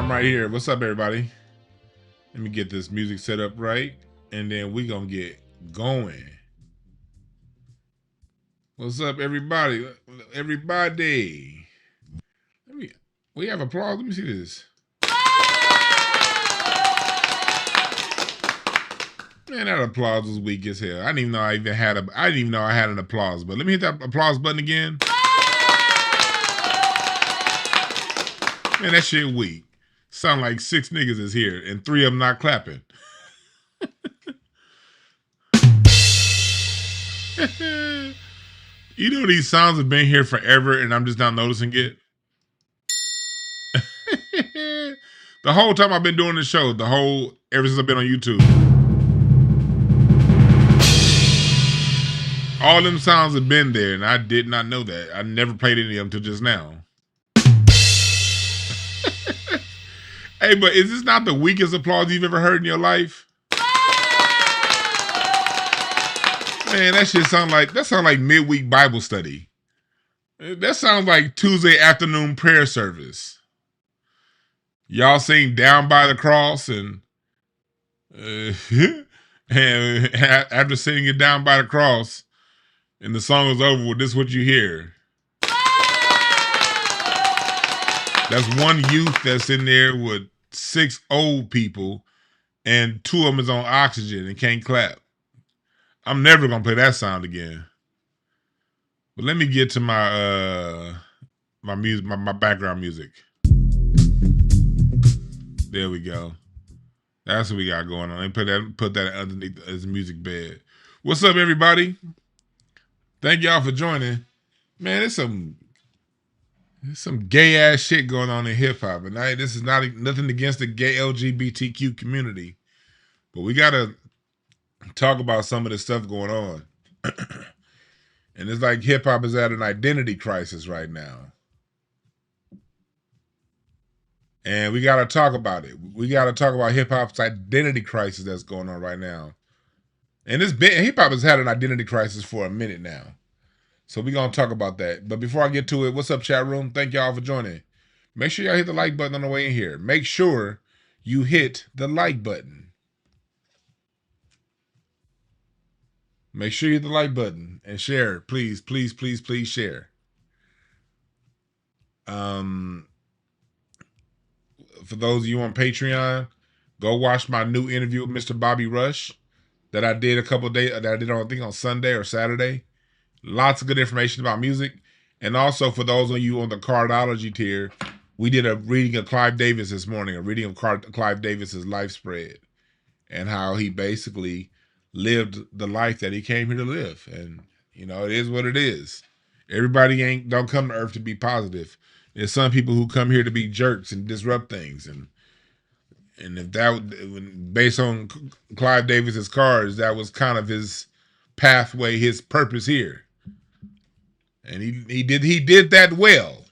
I'm right here. What's up, everybody? Let me get this music set up right, and then we gonna get going. What's up, everybody? Everybody. We have applause. Let me see this. Man, that applause was weak as hell. I didn't even know I had an applause, but let me hit that applause button again. Man, that shit weak. Sound like 6 niggas is here and 3 of them not clapping. You know these sounds have been here forever and I'm just not noticing it. The whole time I've been doing this show, ever since I've been on YouTube. All them sounds have been there and I did not know that. I never played any of them until just now. Hey, but is this not the weakest applause you've ever heard in your life? Man, that shit sound like midweek Bible study. That sounds like Tuesday afternoon prayer service. Y'all sing Down by the Cross and after singing it Down by the Cross and the song is over with, this is what you hear. That's one youth that's in there with 6 old people and 2 of them is on oxygen and can't clap. I'm never gonna play that sound again. But let me get to my my music, my background music. There we go. That's what we got going on. Let me put that underneath as music bed. What's up, everybody? Thank y'all for joining. Man, there's some gay ass shit going on in hip hop, and this is nothing against the gay LGBTQ community, but we gotta talk about some of the stuff going on. And it's like hip hop is at an identity crisis right now, and we gotta talk about it. We gotta talk about hip hop's identity crisis that's going on right now, and hip hop has had an identity crisis for a minute now. So we're going to talk about that. But before I get to it, what's up, chat room? Thank y'all for joining. Make sure y'all hit the like button on the way in here. Make sure you hit the like button. Make sure you hit the like button and share. Please, please, please, please share. For those of you on Patreon, go watch my new interview with Mr. Bobby Rush that I did a couple of days, that I did on, I think on Sunday or Saturday. Lots of good information about music. And also for those of you on the Cardology tier, We did a reading of Clive Davis this morning, a reading of Clive Davis's life spread, and how he basically lived the life that he came here to live. And it is what it is. Everybody don't come to Earth to be positive. There's some people who come here to be jerks and disrupt things. And if that, based on Clive Davis's cards, that was kind of his pathway, his purpose here. And he did that well,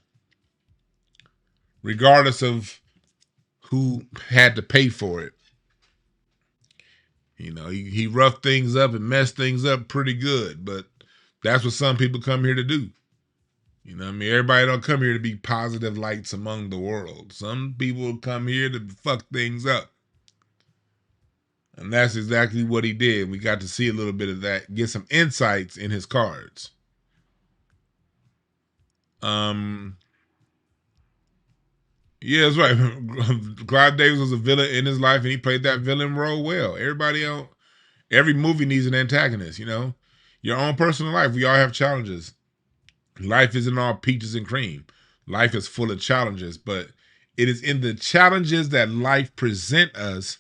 regardless of who had to pay for it. He roughed things up and messed things up pretty good, but that's what some people come here to do. Everybody don't come here to be positive lights among the world. Some people come here to fuck things up. And that's exactly what he did. We got to see a little bit of that, get some insights in his cards. Yeah, that's right. Clive Davis was a villain in his life, and he played that villain role well. Every movie needs an antagonist, Your own personal life, we all have challenges. Life isn't all peaches and cream. Life is full of challenges, but it is in the challenges that life present us.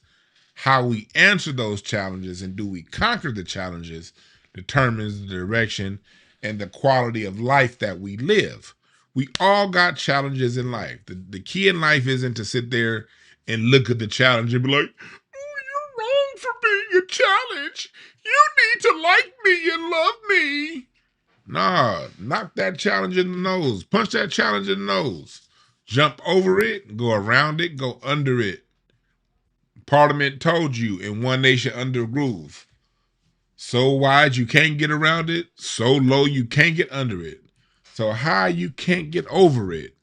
How we answer those challenges and do we conquer the challenges determines the direction and the quality of life that we live. We all got challenges in life. The key in life isn't to sit there and look at the challenge and be like, oh, you're wrong for being a challenge. You need to like me and love me. Nah, knock that challenge in the nose. Punch that challenge in the nose. Jump over it, go around it, go under it. Parliament told you in One Nation Under Groove. So wide you can't get around it, so low you can't get under it. So high you can't get over it.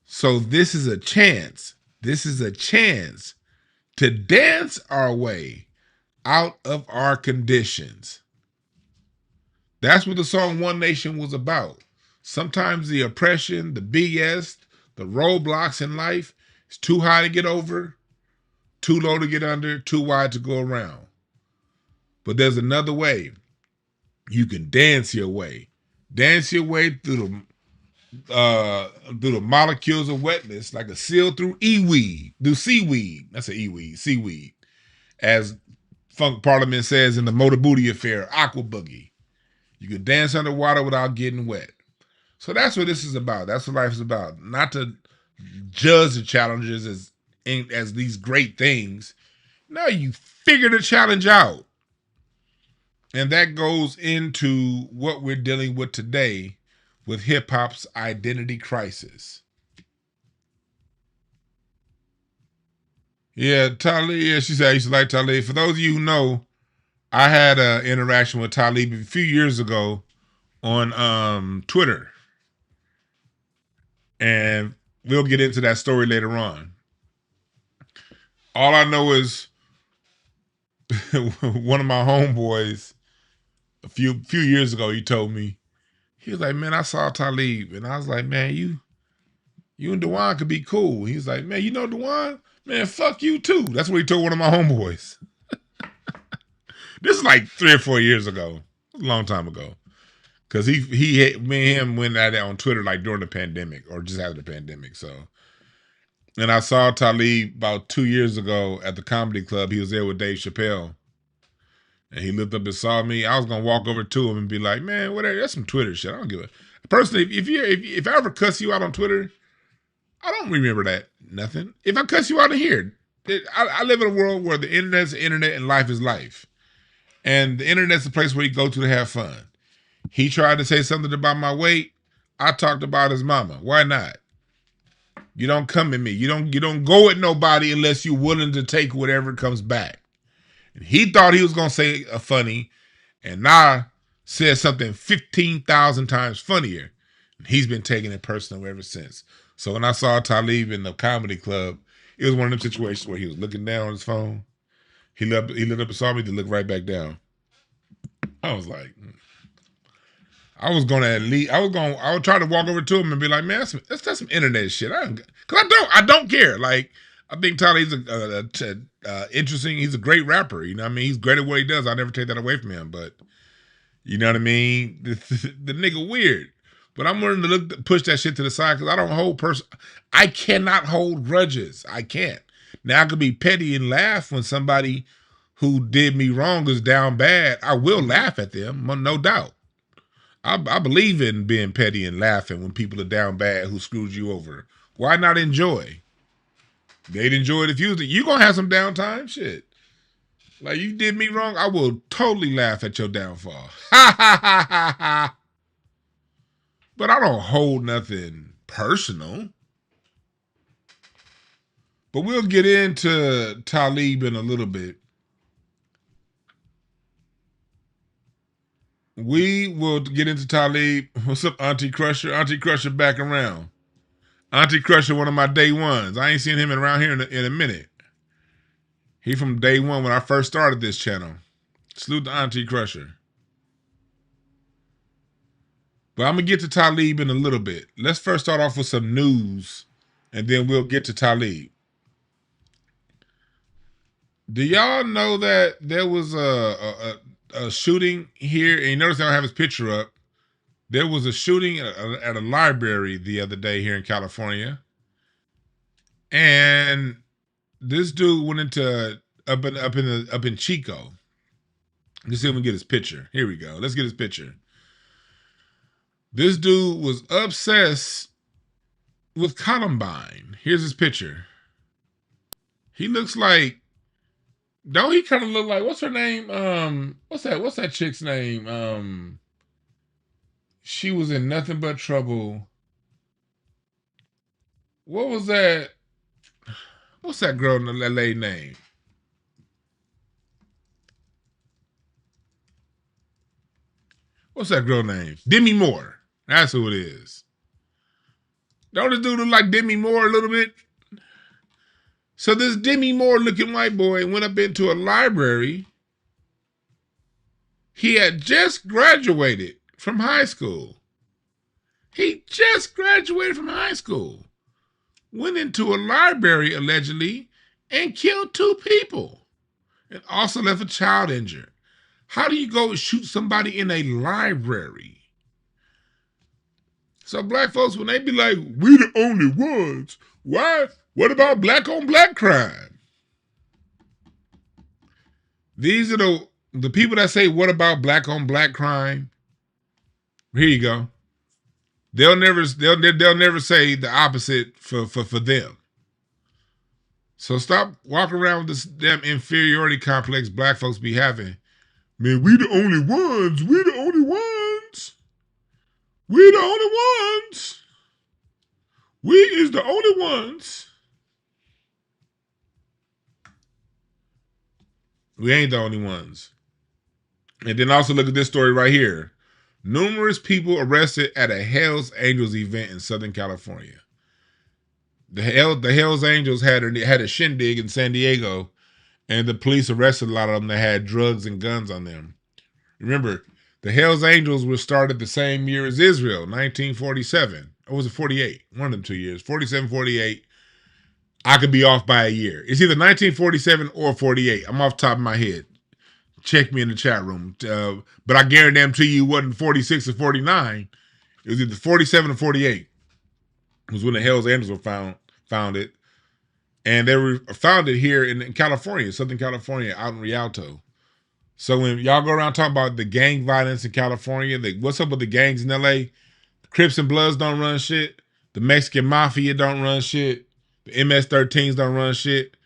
So this is a chance. This is a chance to dance our way out of our conditions. That's what the song One Nation was about. Sometimes the oppression, the BS, the roadblocks in life is too high to get over, too low to get under, too wide to go around. But there's another way. You can dance your way. Dance your way through the molecules of wetness like a seal through seaweed. That's an e-weed, seaweed. As Funk Parliament says in the Motor Booty Affair, Aqua Boogie. You can dance underwater without getting wet. So that's what this is about. That's what life is about. Not to judge the challenges as these great things. No, you figure the challenge out. And that goes into what we're dealing with today with hip-hop's identity crisis. Yeah, Talib, she said I used to like Talib. For those of you who know, I had an interaction with Talib a few years ago on Twitter. And we'll get into that story later on. All I know is one of my homeboys, a few years ago, he told me, he was like, man, I saw Talib. And I was like, man, you and Dewan could be cool. He was like, man, you know Dewan? Man, fuck you too. That's what he told one of my homeboys. This is like 3 or 4 years ago. A long time ago. Because me and him went at it on Twitter like during the pandemic or just after the pandemic. So, and I saw Talib about 2 years ago at the comedy club. He was there with Dave Chappelle. And he looked up and saw me. I was gonna walk over to him and be like, man, whatever, that's some Twitter shit. I don't give a personally, if I ever cuss you out on Twitter, I don't remember that. Nothing. If I cuss you out in here, I live in a world where the internet's the internet and life is life. And the internet's the place where you go to have fun. He tried to say something about my weight. I talked about his mama. Why not? You don't come at me. You don't go at nobody unless you're willing to take whatever comes back. And he thought he was gonna say a funny, and I said something 15,000 times funnier. And he's been taking it personal ever since. So when I saw Talib in the comedy club, it was one of them situations where he was looking down on his phone. He looked up and saw me, then looked right back down. I was like, I would try to walk over to him and be like, man, that's some internet shit. I don't care. Like, I think Talib's interesting. He's a great rapper. You know what I mean? He's great at what he does. I'll never take that away from him. But, you know what I mean? The nigga weird. But I'm willing to push that shit to the side because I don't hold I cannot hold grudges. I can't. Now I could be petty and laugh when somebody who did me wrong is down bad. I will laugh at them, no doubt. I believe in being petty and laughing when people are down bad who screwed you over. Why not enjoy? They'd enjoy it if you gonna have some downtime. Shit. Like, you did me wrong, I will totally laugh at your downfall. Ha ha ha ha ha. But I don't hold nothing personal. But we'll get into Talib in a little bit. We will get into Talib. What's up, Auntie Crusher? Auntie Crusher back around. Auntie Crusher, one of my day ones. I ain't seen him around here in a minute. He from day one when I first started this channel. Salute to Auntie Crusher. But I'm going to get to Talib in a little bit. Let's first start off with some news, and then we'll get to Talib. Do y'all know that there was a shooting here? And you notice I don't have his picture up. There was a shooting at a library the other day here in California. And this dude went into up in Chico. Let's see if we can get his picture. Here we go. Let's get his picture. This dude was obsessed with Columbine. Here's his picture. He looks like, don't he kind of look like, what's her name? What's that chick's name? She was in Nothing But Trouble. What was that? What's that girl in the LA name? What's that girl name? Demi Moore. That's who it is. Don't this dude look like Demi Moore a little bit? So this Demi Moore looking white boy went up into a library. He had just graduated from high school. He just graduated from high school. Went into a library, allegedly, and killed 2 people. And also left a child injured. How do you go and shoot somebody in a library? So black folks, when they be like, we the only ones, why? What about black on black crime? These are the people that say, what about black on black crime? Here you go. They'll never say the opposite for them. So stop walking around with this damn inferiority complex black folks be having. Man, we the only ones. We the only ones. We the only ones. We is the only ones. We ain't the only ones. And then also look at this story right here. Numerous people arrested at a Hells Angels event in Southern California. The Hells Angels had a shindig in San Diego, and the police arrested a lot of them that had drugs and guns on them. Remember, the Hells Angels were started the same year as Israel, 1947. Or was it 48? One of them 2 years. 47, 48. I could be off by a year. It's either 1947 or 48. I'm off the top of my head. Check me in the chat room. But I guarantee you it wasn't 46 or 49. It was either 47 or 48. It was when the Hells Angels were founded. And they were founded here in California, Southern California, out in Rialto. So when y'all go around talking about the gang violence in California, what's up with the gangs in LA? The Crips and Bloods don't run shit. The Mexican Mafia don't run shit. The MS-13s don't run shit.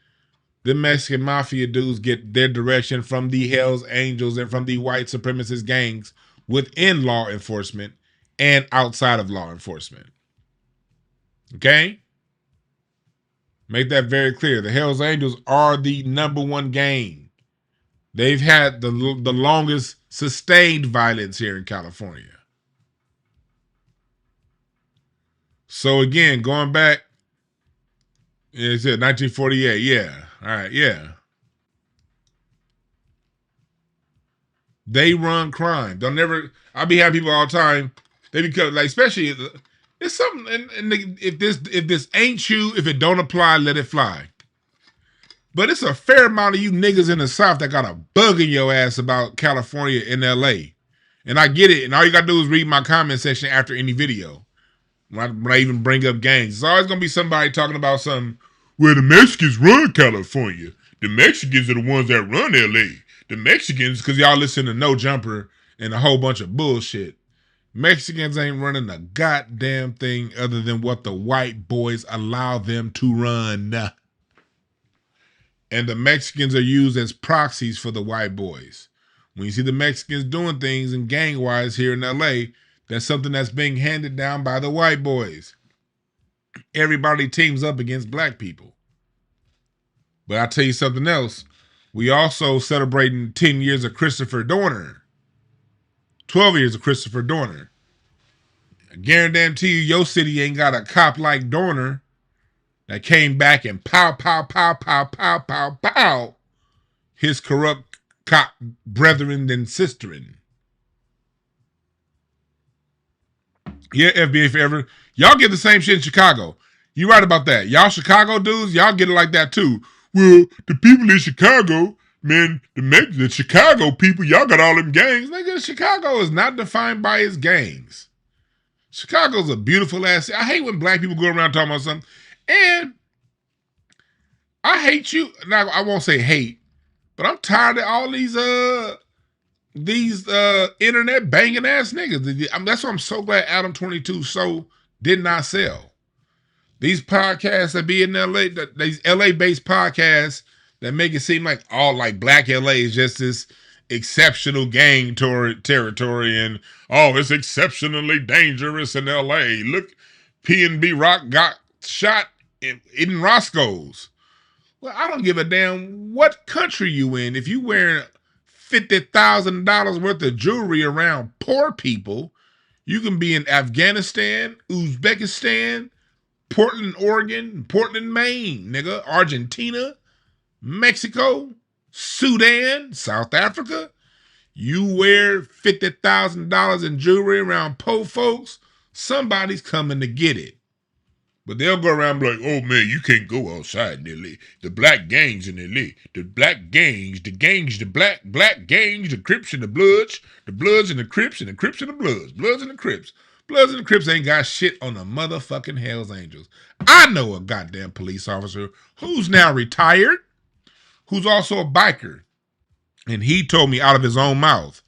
The Mexican Mafia dudes get their direction from the Hells Angels and from the white supremacist gangs within law enforcement and outside of law enforcement. Okay? Make that very clear. The Hells Angels are the #1 gang. They've had the longest sustained violence here in California. So again, going back, it said 1948. Yeah. All right. Yeah. They run crime. I be having people all the time. They become like, especially, it's something. And if this ain't you, if it don't apply, let it fly. But it's a fair amount of you niggas in the South that got a bug in your ass about California and LA. And I get it. And all you got to do is read my comment section after any video. When I even bring up gangs. It's always going to be somebody talking about something. Well, the Mexicans run California. The Mexicans are the ones that run LA. The Mexicans, because y'all listen to No Jumper and a whole bunch of bullshit. Mexicans ain't running a goddamn thing other than what the white boys allow them to run. And the Mexicans are used as proxies for the white boys. When you see the Mexicans doing things and gang-wise here in LA, that's something that's being handed down by the white boys. Everybody teams up against black people. But I'll tell you something else. We also celebrating 10 years of Christopher Dorner. 12 years of Christopher Dorner. I guarantee you, your city ain't got a cop like Dorner that came back and pow, pow, pow, pow, pow, pow, pow, his corrupt cop brethren and sisterin. Yeah, FBI forever. Y'all get the same shit in Chicago. You right about that. Y'all Chicago dudes, y'all get it like that too. Well, the people in Chicago, man, the Chicago people, y'all got all them gangs. Nigga, Chicago is not defined by its gangs. Chicago's a beautiful ass. I hate when black people go around talking about something. And I hate you. Now, I won't say hate, but I'm tired of all these internet banging ass niggas. That's why I'm so glad Adam 22 Show did not sell. These podcasts that be in LA, these LA based podcasts that make it seem like all like black LA is just this exceptional gang territory and it's exceptionally dangerous in LA. Look, P&B Rock got shot in Roscoe's. Well, I don't give a damn what country you in. If you wearing $50,000 worth of jewelry around poor people, you can be in Afghanistan, Uzbekistan, Portland, Oregon, Portland, Maine, nigga, Argentina, Mexico, Sudan, South Africa. You wear $50,000 in jewelry around poor folks, somebody's coming to get it. But they'll go around and be like, oh man, you can't go outside in LA. The black gangs in LA. The black gangs, the black gangs, the Crips and the Bloods and the Crips and the Crips and the Bloods. Bloods and the Crips. Bloods and the Crips ain't got shit on the motherfucking Hells Angels. I know a goddamn police officer who's now retired, who's also a biker. And he told me out of his own mouth,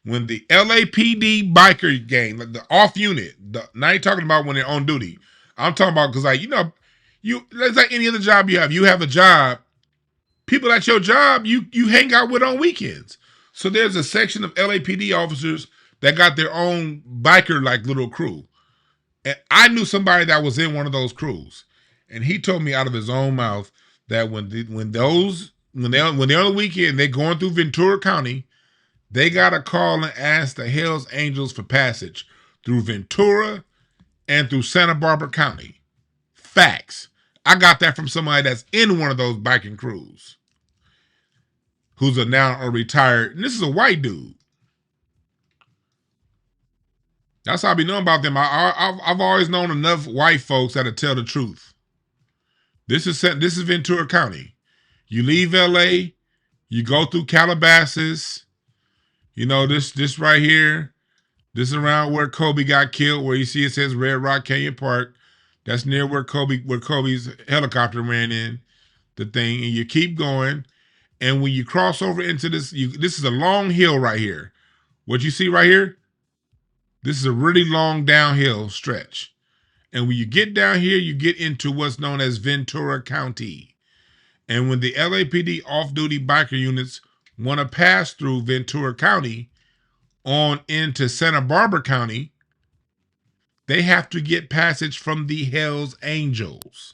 when the LAPD biker gang, like the off unit, now you're talking about when they're on duty. I'm talking about because, like, it's like any other job you have. You have a job. People at your job, you hang out with on weekends. So there's a section of LAPD officers that got their own biker, like, little crew. And I knew somebody that was in one of those crews. And he told me out of his own mouth that when they're on the weekend, they're going through Ventura County, they got to call and ask the Hells Angels for passage through Ventura and through Santa Barbara County. Facts. I got that from somebody that's in one of those biking crews, who's now a retired, and this is a white dude. That's how I be knowing about them. I've always known enough white folks that'll tell the truth. This is Ventura County. You leave LA, you go through Calabasas. This right here. This is around where Kobe got killed, where you see it says Red Rock Canyon Park. That's near where Kobe's helicopter ran in the thing. And you keep going. And when you cross over into this is a long hill right here. What you see right here, this is a really long downhill stretch. And when you get down here, you get into what's known as Ventura County. And when the LAPD off-duty biker units want to pass through Ventura County on into Santa Barbara County, they have to get passage from the Hells Angels.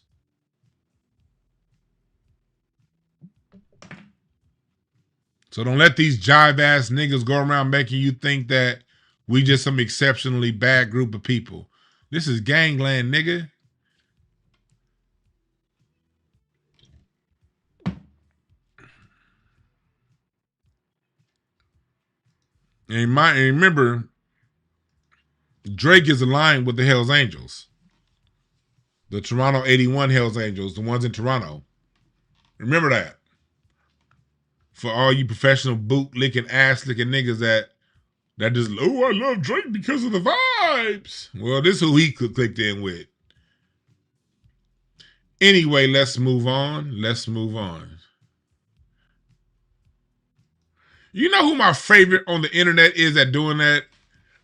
So don't let these jive-ass niggas go around making you think that we just some exceptionally bad group of people. This is gangland, nigga. And remember, Drake is aligned with the Hells Angels. The Toronto 81 Hells Angels, the ones in Toronto. Remember that. For all you professional boot-licking, ass-licking niggas that That just, oh, I love Drake because of the vibes. Well, this is who he clicked in with. Anyway, let's move on. Let's move on. You know who my favorite on the internet is at doing that?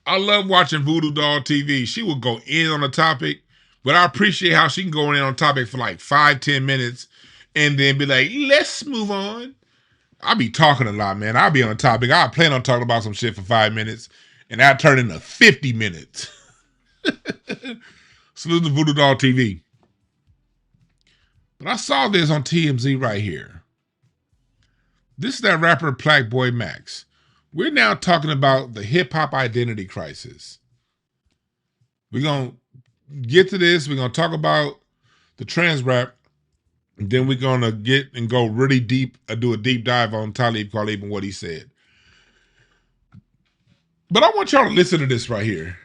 I love watching Voodoo Doll TV. She will go in on a topic, but I appreciate how she can go in on a topic for like 5-10 minutes and then be like, let's move on. I be talking a lot, man. I'll be on a topic. I plan on talking about some shit for 5 minutes, and I turn into 50 minutes. Salute to Voodoo Doll TV. But I saw this on TMZ right here. This is that rapper Plaqueboy Max. We're now talking about the hip-hop identity crisis. We're going to get to this. We're going to talk about the trans rap. And then we're going to get and go really deep, do a deep dive on Talib Kweli and what he said. But I want y'all to listen to this right here.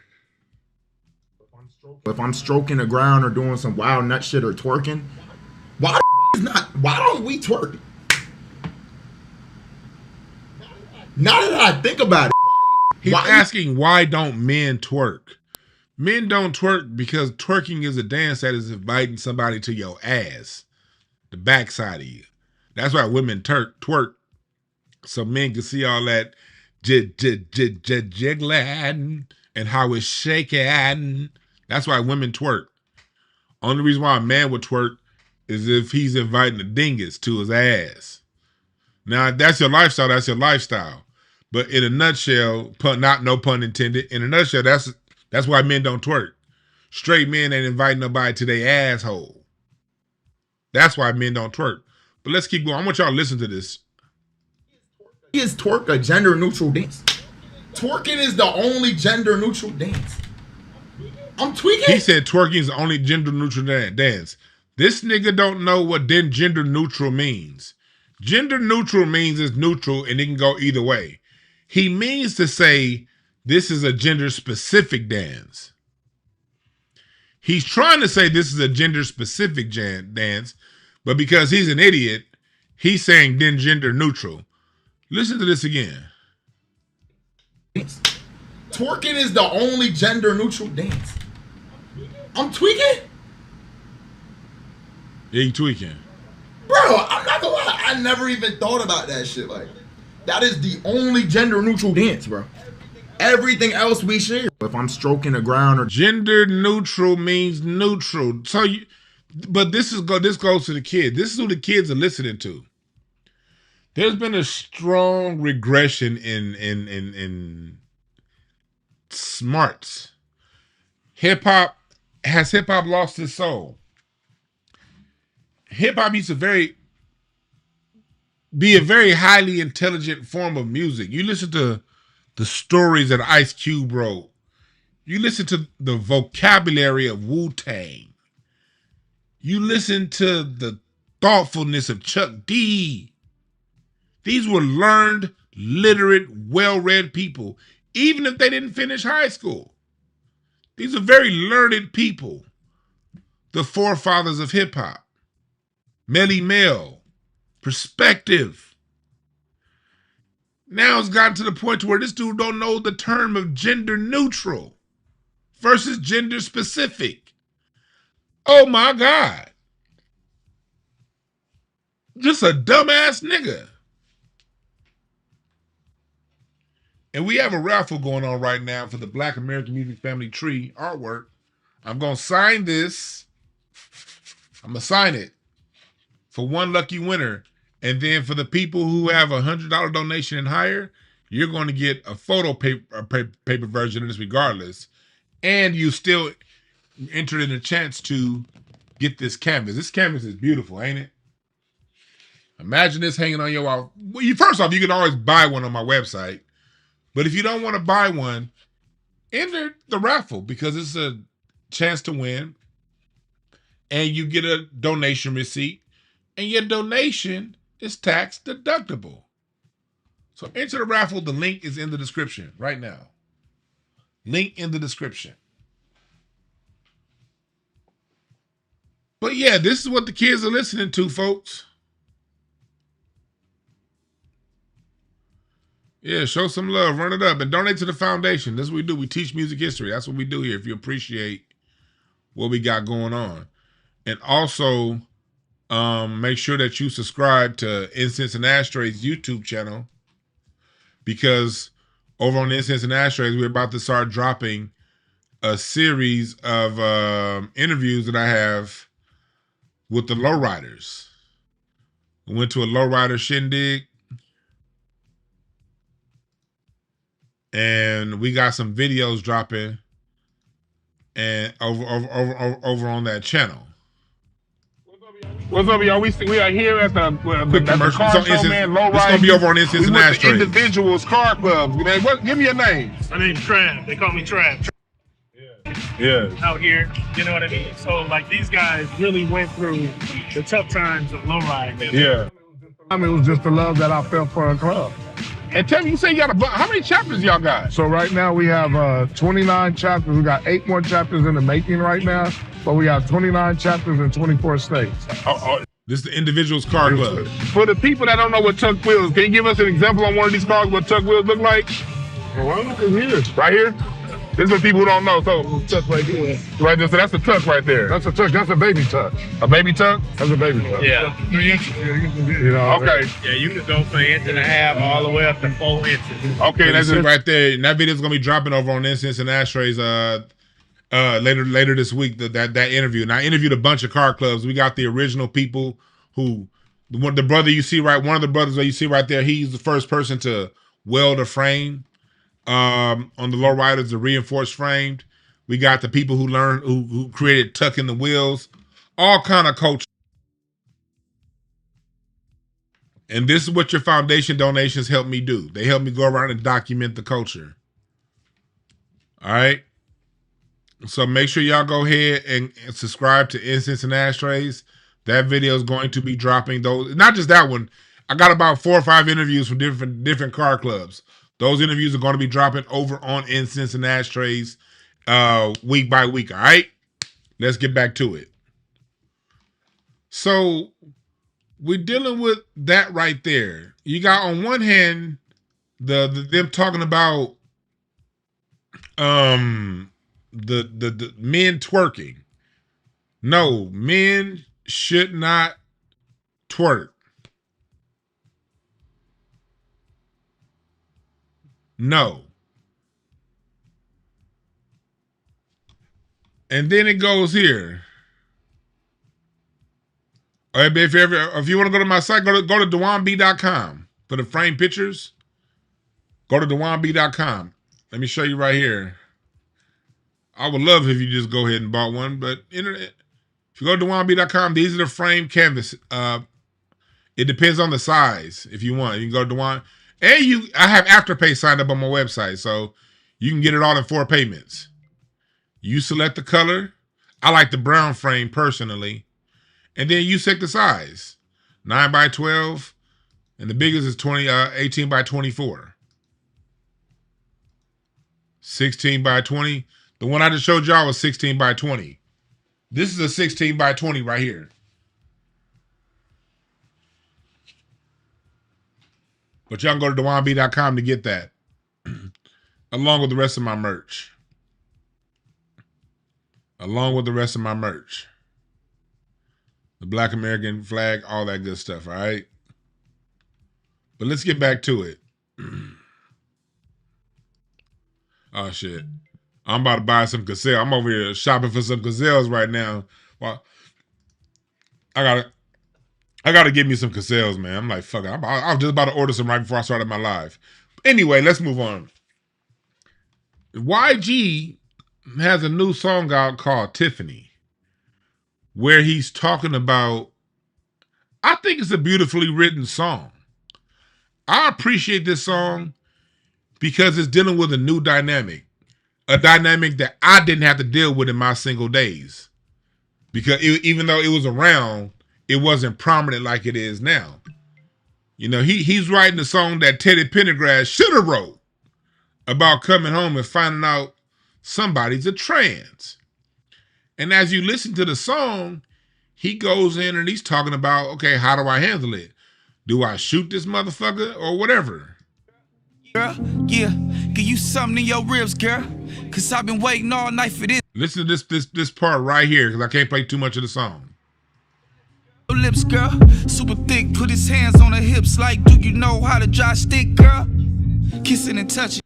If I'm stroking the ground or doing some wild nut shit or twerking, why don't we twerk? Now that I think about it, he's asking why don't men twerk? Men don't twerk because twerking is a dance that is inviting somebody to your ass, the backside of you. That's why women twerk, so men can see all that jiggling and how it's shaking. That's why women twerk. Only reason why a man would twerk is if he's inviting a dingus to his ass. Now, if that's your lifestyle, that's your lifestyle. But in a nutshell, no pun intended, in a nutshell, that's why men don't twerk. Straight men ain't inviting nobody to their asshole. That's why men don't twerk. But let's keep going. I want y'all to listen to this. Is twerk a gender neutral dance? Twerking is the only gender neutral dance. I'm tweaking. He said twerking is the only gender neutral dance. This nigga don't know what then gender neutral means. Gender neutral means it's neutral and it can go either way. He means to say this is a gender specific dance. He's trying to say this is a gender specific dance, but because he's an idiot, he's saying then gender neutral. Listen to this again. Twerking is the only gender neutral dance. I'm tweaking? Yeah, you tweaking. Bro, I'm not gonna lie. I never even thought about that shit. Like, that is the only gender neutral dance, bro. Everything else we share. If I'm stroking the ground or gender neutral means neutral. So but this goes to the kids. This is who the kids are listening to. There's been a strong regression in smarts. Has hip hop lost its soul? Hip hop used to be a very highly intelligent form of music. You listen to the stories that Ice Cube wrote. You listen to the vocabulary of Wu-Tang. You listen to the thoughtfulness of Chuck D. These were learned, literate, well-read people, even if they didn't finish high school. These are very learned people. The forefathers of hip-hop. Melly Mel. Perspective. Now it's gotten to the point where this dude don't know the term of gender neutral versus gender specific. Oh my God. Just a dumbass nigga. And we have a raffle going on right now for the Black American Music Family Tree artwork. I'm going to sign this. I'm going to sign it for one lucky winner. And then for the people who have $100 donation and higher, you're going to get a photo paper version of this regardless. And you still entered in a chance to get this canvas. This canvas is beautiful, ain't it? Imagine this hanging on your wall. Well, first off, you can always buy one on my website. But if you don't want to buy one, enter the raffle because it's a chance to win. And you get a donation receipt. And your donation is tax deductible. So enter the raffle. The link is in the description right now. Link in the description. But yeah, this is what the kids are listening to, folks. Yeah, show some love, run it up, and donate to the foundation. That's what we do. We teach music history. That's what we do here. If you appreciate what we got going on, and also make sure that you subscribe to Incense and Ashtrays YouTube channel, because over on Incense and Ashtrays we're about to start dropping a series of interviews that I have with the lowriders. We went to a lowrider shindig, and we got some videos dropping, and over on that channel. What's up, y'all? We are here at the car show, man. Low It's gonna be over on Incense and Ashtrays. Individuals car clubs, man. Give me your name. My name's Trav. They call me Trav. Yeah. Out here, you know what I mean? So like these guys really went through the tough times of lowriding. Yeah. I mean, it was just the love that I felt for a club. And tell me, you say you got how many chapters y'all got? So right now we have 29 chapters. We got 8 more chapters in the making right now, but we got 29 chapters in 24 states. This is the Individuals Car Club. For the people that don't know what tuck wheels, can you give us an example on one of these cars, what tuck wheels look like? Well, here. Right here? This is for people who don't know. So tuck right here. Right there. So that's a tuck right there. That's a tuck. That's a baby tuck. A baby tuck? That's a baby tuck. Yeah. 3 inches. You know. Okay. Yeah, you can go from 1.5 inches all the way up to 4 inches. Okay, that's it right there. And that video is gonna be dropping over on Incense and Ashtrays later this week. That interview. And I interviewed a bunch of car clubs. We got the original people who the brother you see one of the brothers that you see right there. He's the first person to weld a frame. On the lowriders, the reinforced framed. We got the people who learned, who created tucking the wheels, all kind of culture. And this is what your foundation donations help me do. They help me go around and document the culture. All right. So make sure y'all go ahead and subscribe to Incense and Ashtrays. That video is going to be dropping those. Not just that one. I got about 4 or 5 interviews from different car clubs. Those interviews are going to be dropping over on Incense and Ashtrays week by week, all right? Let's get back to it. So we're dealing with that right there. You got on one hand them talking about the men twerking. No, men should not twerk. No. And then it goes here. All right, if you want to go to my site, go to DewanB.com for the frame pictures. Go to DewanB.com. Let me show you right here. I would love if you just go ahead and bought one, but internet. If you go to DewanB.com, these are the frame canvas. It depends on the size. If you want, you can go to Dewan. And I have Afterpay signed up on my website, so you can get it all in 4 payments. You select the color. I like the brown frame personally. And then you select the size. 9 by 12. And the biggest is 18 by 24. 16 by 20. The one I just showed y'all was 16 by 20. This is a 16 by 20 right here. But y'all can go to DewanB.com to get that. Along with the rest of my merch. Along with the rest of my merch. The Black American flag, all that good stuff, all right? But let's get back to it. Oh, shit. I'm about to buy some gazelle. I'm over here shopping for some gazelles right now. Well, I gotta get me some gazelles, man. I'm like, fuck it. I was just about to order some right before I started my live. Anyway, let's move on. YG has a new song out called Tiffany, where he's talking about, I think it's a beautifully written song. I appreciate this song because it's dealing with a new dynamic. A dynamic that I didn't have to deal with in my single days. Because even though it was around, it wasn't prominent like it is now. You know, he's writing a song that Teddy Pendergrass should have wrote about coming home and finding out somebody's a trans. And as you listen to the song, he goes in and he's talking about, okay, how do I handle it? Do I shoot this motherfucker or whatever? Girl, yeah, give you something in your ribs, girl. Cause I've been waiting all night for this. Listen to this part right here, because I can't play too much of the song. Lips, girl, super thick, put his hands on her hips like, do you know how to dry stick, girl? Kissing and touching.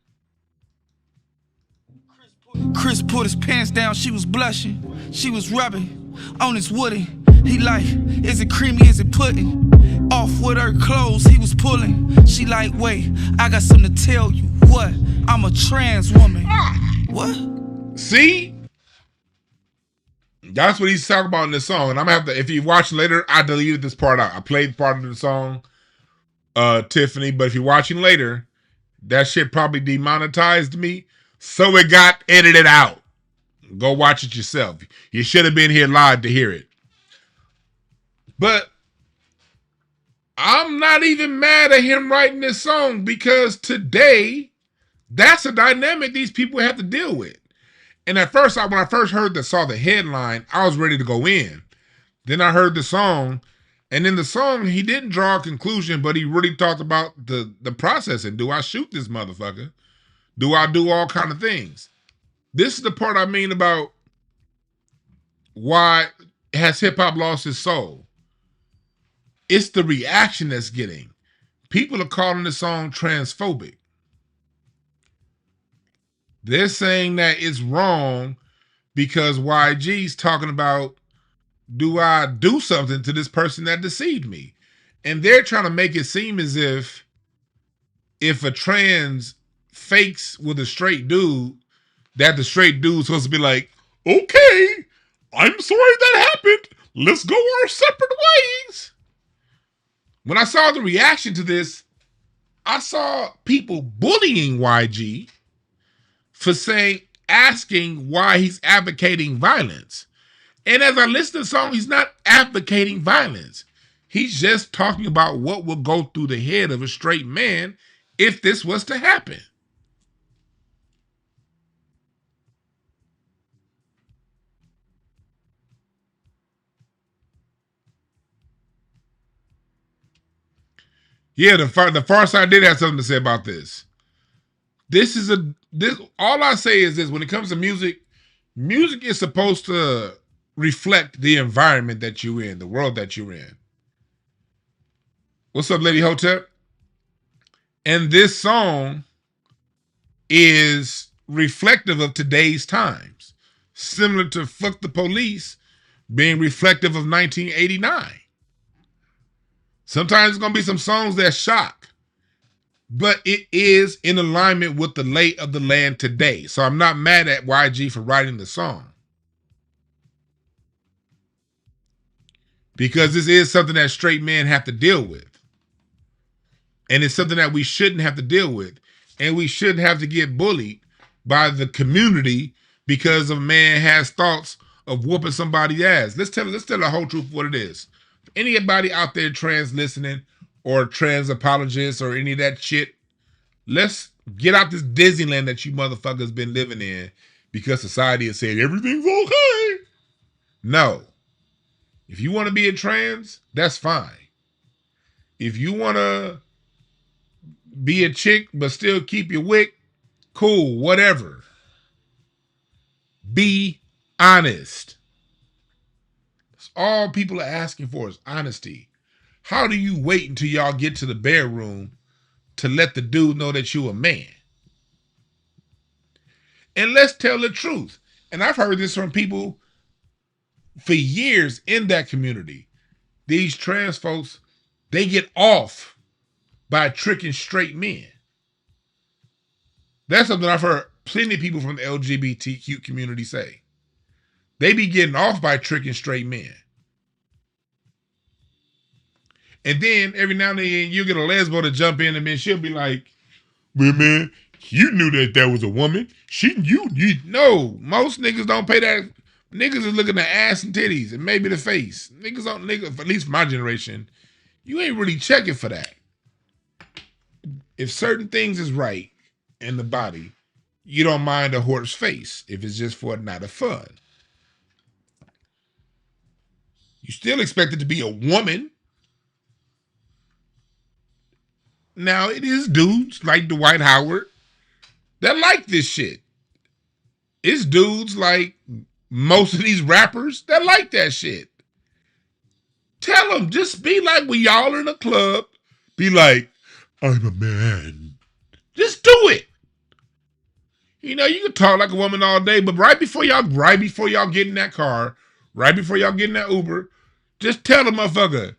Chris put his pants down, she was blushing. She was rubbing on his woody. He like, is it creamy, is it pudding? Off with her clothes, he was pulling. She like, wait, I got something to tell you. What? I'm a trans woman. What? See? That's what he's talking about in this song. And I'm gonna have to, if you watch later, I deleted this part out. I played part of the song, Tiffany, but if you're watching later, that shit probably demonetized me. So it got edited out. Go watch it yourself. You should have been here live to hear it. But I'm not even mad at him writing this song, because today, that's a dynamic these people have to deal with. And at first, when I first saw the headline, I was ready to go in. Then I heard the song, and in the song, he didn't draw a conclusion, but he really talked about the processing. Do I shoot this motherfucker? Do I do all kind of things? This is the part I mean about why has hip-hop lost its soul. It's the reaction that's getting. People are calling the song transphobic. They're saying that it's wrong because YG's talking about, do I do something to this person that deceived me? And they're trying to make it seem as if a trans fakes with a straight dude, that the straight dude's supposed to be like, okay, I'm sorry that happened. Let's go our separate ways. When I saw the reaction to this, I saw people bullying YG for asking why he's advocating violence. And as I listen to the song, he's not advocating violence. He's just talking about what will go through the head of a straight man if this was to happen. Yeah, the Far Side did have something to say about this. All I say is this: when it comes to music, music is supposed to reflect the environment that you're in, the world that you're in. What's up, Lady Hotep? And this song is reflective of today's times, similar to Fuck the Police being reflective of 1989. Sometimes it's going to be some songs that shock, but it is in alignment with the lay of the land today. So I'm not mad at YG for writing the song, because this is something that straight men have to deal with. And it's something that we shouldn't have to deal with. And we shouldn't have to get bullied by the community because a man has thoughts of whooping somebody's ass. Let's tell the whole truth of what it is. Anybody out there trans listening, or trans apologists, or any of that shit, let's get out this Disneyland that you motherfuckers been living in because society has said everything's okay. No. If you want to be a trans, that's fine. If you want to be a chick but still keep your wick, cool, whatever. Be honest. That's all people are asking for, is honesty. How do you wait until y'all get to the bedroom to let the dude know that you a man? And let's tell the truth. And I've heard this from people for years in that community. These trans folks, they get off by tricking straight men. That's something I've heard plenty of people from the LGBTQ community say. They be getting off by tricking straight men. And then every now and then you get a lesbo to jump in, and then she'll be like, well, man, you knew that was a woman. You no, most niggas don't pay that. Niggas is looking at ass and titties and maybe the face. Niggas, at least my generation, you ain't really checking for that. If certain things is right in the body, you don't mind a horse face if it's just for a night of fun. You still expect it to be a woman. Now, it is dudes like Dwight Howard that like this shit. It's dudes like most of these rappers that like that shit. Tell them, just be like when y'all in a club, be like, I'm a man. Just do it. You know, you can talk like a woman all day, but right before y'all get in that car, right before y'all get in that Uber, just tell the motherfucker,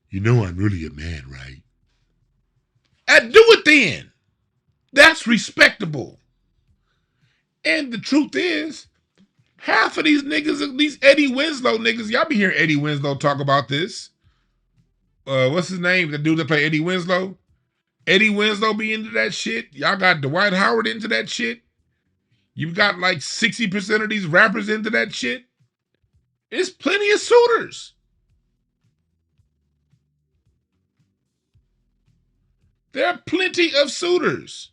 you know I'm really a man, right? And do it then. That's respectable. And the truth is, half of these niggas, these Eddie Winslow niggas, y'all be hearing Eddie Winslow talk about this. What's his name? The dude that play Eddie Winslow? Eddie Winslow be into that shit. Y'all got Dwight Howard into that shit. You've got like 60% of these rappers into that shit. It's plenty of suitors. There are plenty of suitors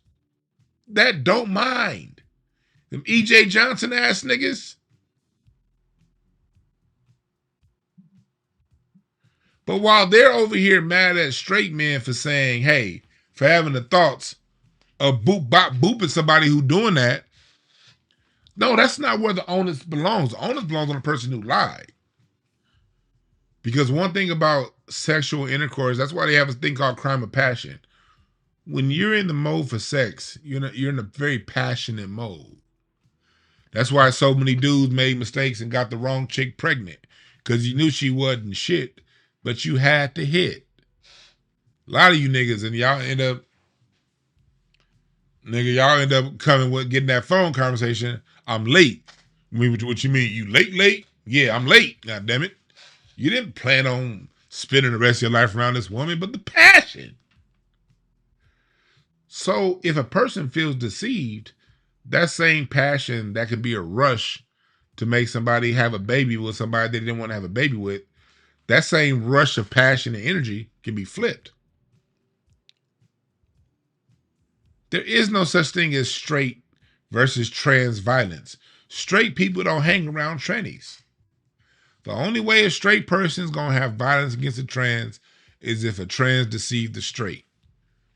that don't mind. Them E.J. Johnson ass niggas. But while they're over here mad at straight men for saying, hey, for having the thoughts of booping somebody who doing that, no, that's not where the onus belongs. The onus belongs on the person who lied. Because one thing about sexual intercourse, that's why they have a thing called crime of passion. When you're in the mode for sex, you're in a very passionate mode. That's why so many dudes made mistakes and got the wrong chick pregnant. Because you knew she wasn't shit, but you had to hit. A lot of you niggas, and y'all end up coming with getting that phone conversation. I'm late. What you mean? You late? Yeah, I'm late. God damn it. You didn't plan on spending the rest of your life around this woman, but the passion. So if a person feels deceived, that same passion that could be a rush to make somebody have a baby with somebody they didn't want to have a baby with, that same rush of passion and energy can be flipped. There is no such thing as straight versus trans violence. Straight people don't hang around trannies. The only way a straight person is going to have violence against a trans is if a trans deceived the straight.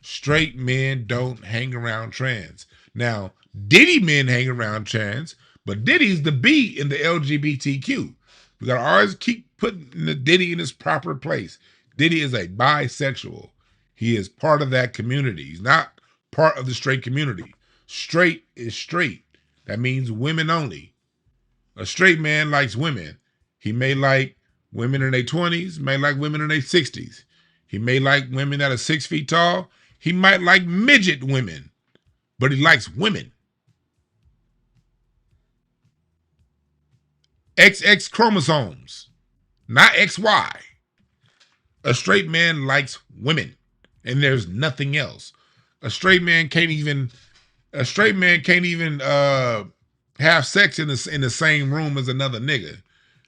Straight men don't hang around trans. Now, Diddy men hang around trans, but Diddy's the B in the LGBTQ. We got to always keep putting the Diddy in his proper place. Diddy is a bisexual. He is part of that community. He's not part of the straight community. Straight is straight. That means women only. A straight man likes women. He may like women in their 20s, may like women in their 60s. He may like women that are 6 feet tall. He might like midget women, but he likes women. XX chromosomes, not XY. A straight man likes women, and there's nothing else. A straight man can't even have sex in the same room as another nigga.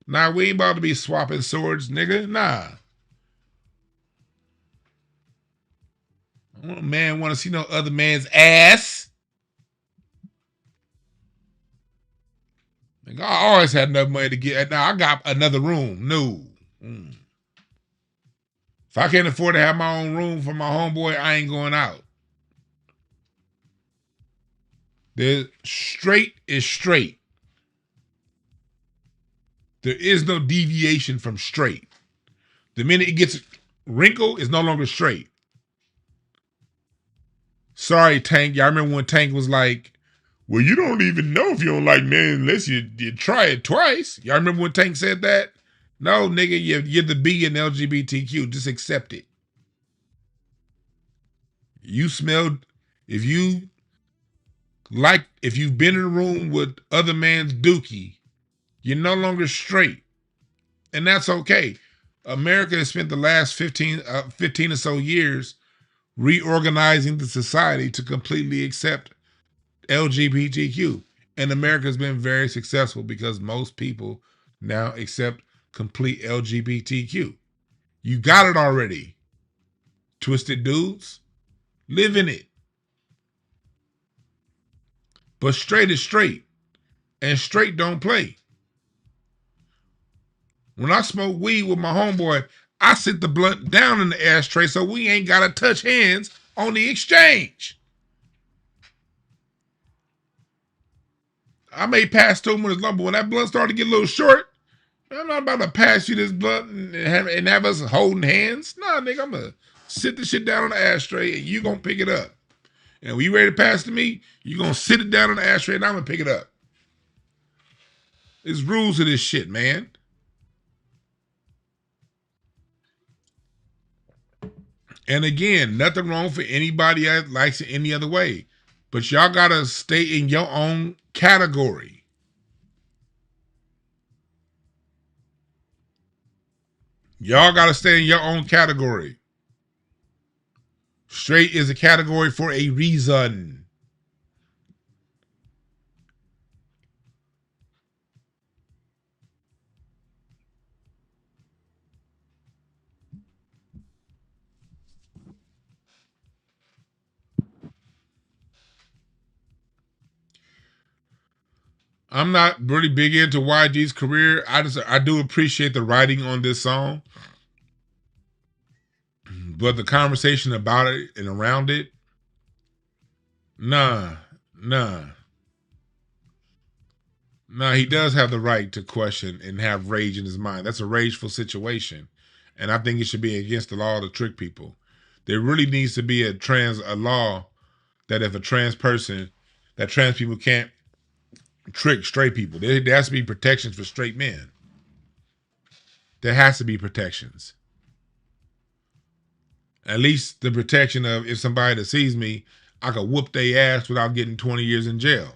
Nah, we ain't about to be swapping swords, nigga. Nah. A man want to see no other man's ass. Like, I always had enough money to get. Now I got another room. No. If I can't afford to have my own room for my homeboy, I ain't going out. The straight is straight. There is no deviation from straight. The minute it gets wrinkled, it's no longer straight. Sorry, Tank. Y'all remember when Tank was like, well, you don't even know if you don't like men unless you try it twice. Y'all remember when Tank said that? No, nigga, you're the B in LGBTQ. Just accept it. You smelled, if you've been in a room with other man's dookie, you're no longer straight. And that's okay. America has spent the last 15 or so years reorganizing the society to completely accept LGBTQ. And America has been very successful because most people now accept complete LGBTQ. You got it already. Twisted dudes, live in it. But straight is straight. And straight don't play. When I smoke weed with my homeboy, I sit the blunt down in the ashtray so we ain't got to touch hands on the exchange. I may pass through with his lump, but when that blunt started to get a little short, I'm not about to pass you this blunt and have us holding hands. Nah, nigga, I'm going to sit the shit down on the ashtray and you going to pick it up. And when you ready to pass to me, you going to sit it down on the ashtray and I'm going to pick it up. There's rules to this shit, man. And again, nothing wrong for anybody that likes it any other way. But y'all got to stay in your own category. Y'all got to stay in your own category. Straight is a category for a reason. I'm not really big into YG's career. I do appreciate the writing on this song. But the conversation about it and around it, nah. He does have the right to question and have rage in his mind. That's a rageful situation. And I think it should be against the law to trick people. There really needs to be a law that if a trans people can't trick straight people. There has to be protections for straight men. There has to be protections. At least the protection of if somebody that sees me, I could whoop their ass without getting 20 years in jail.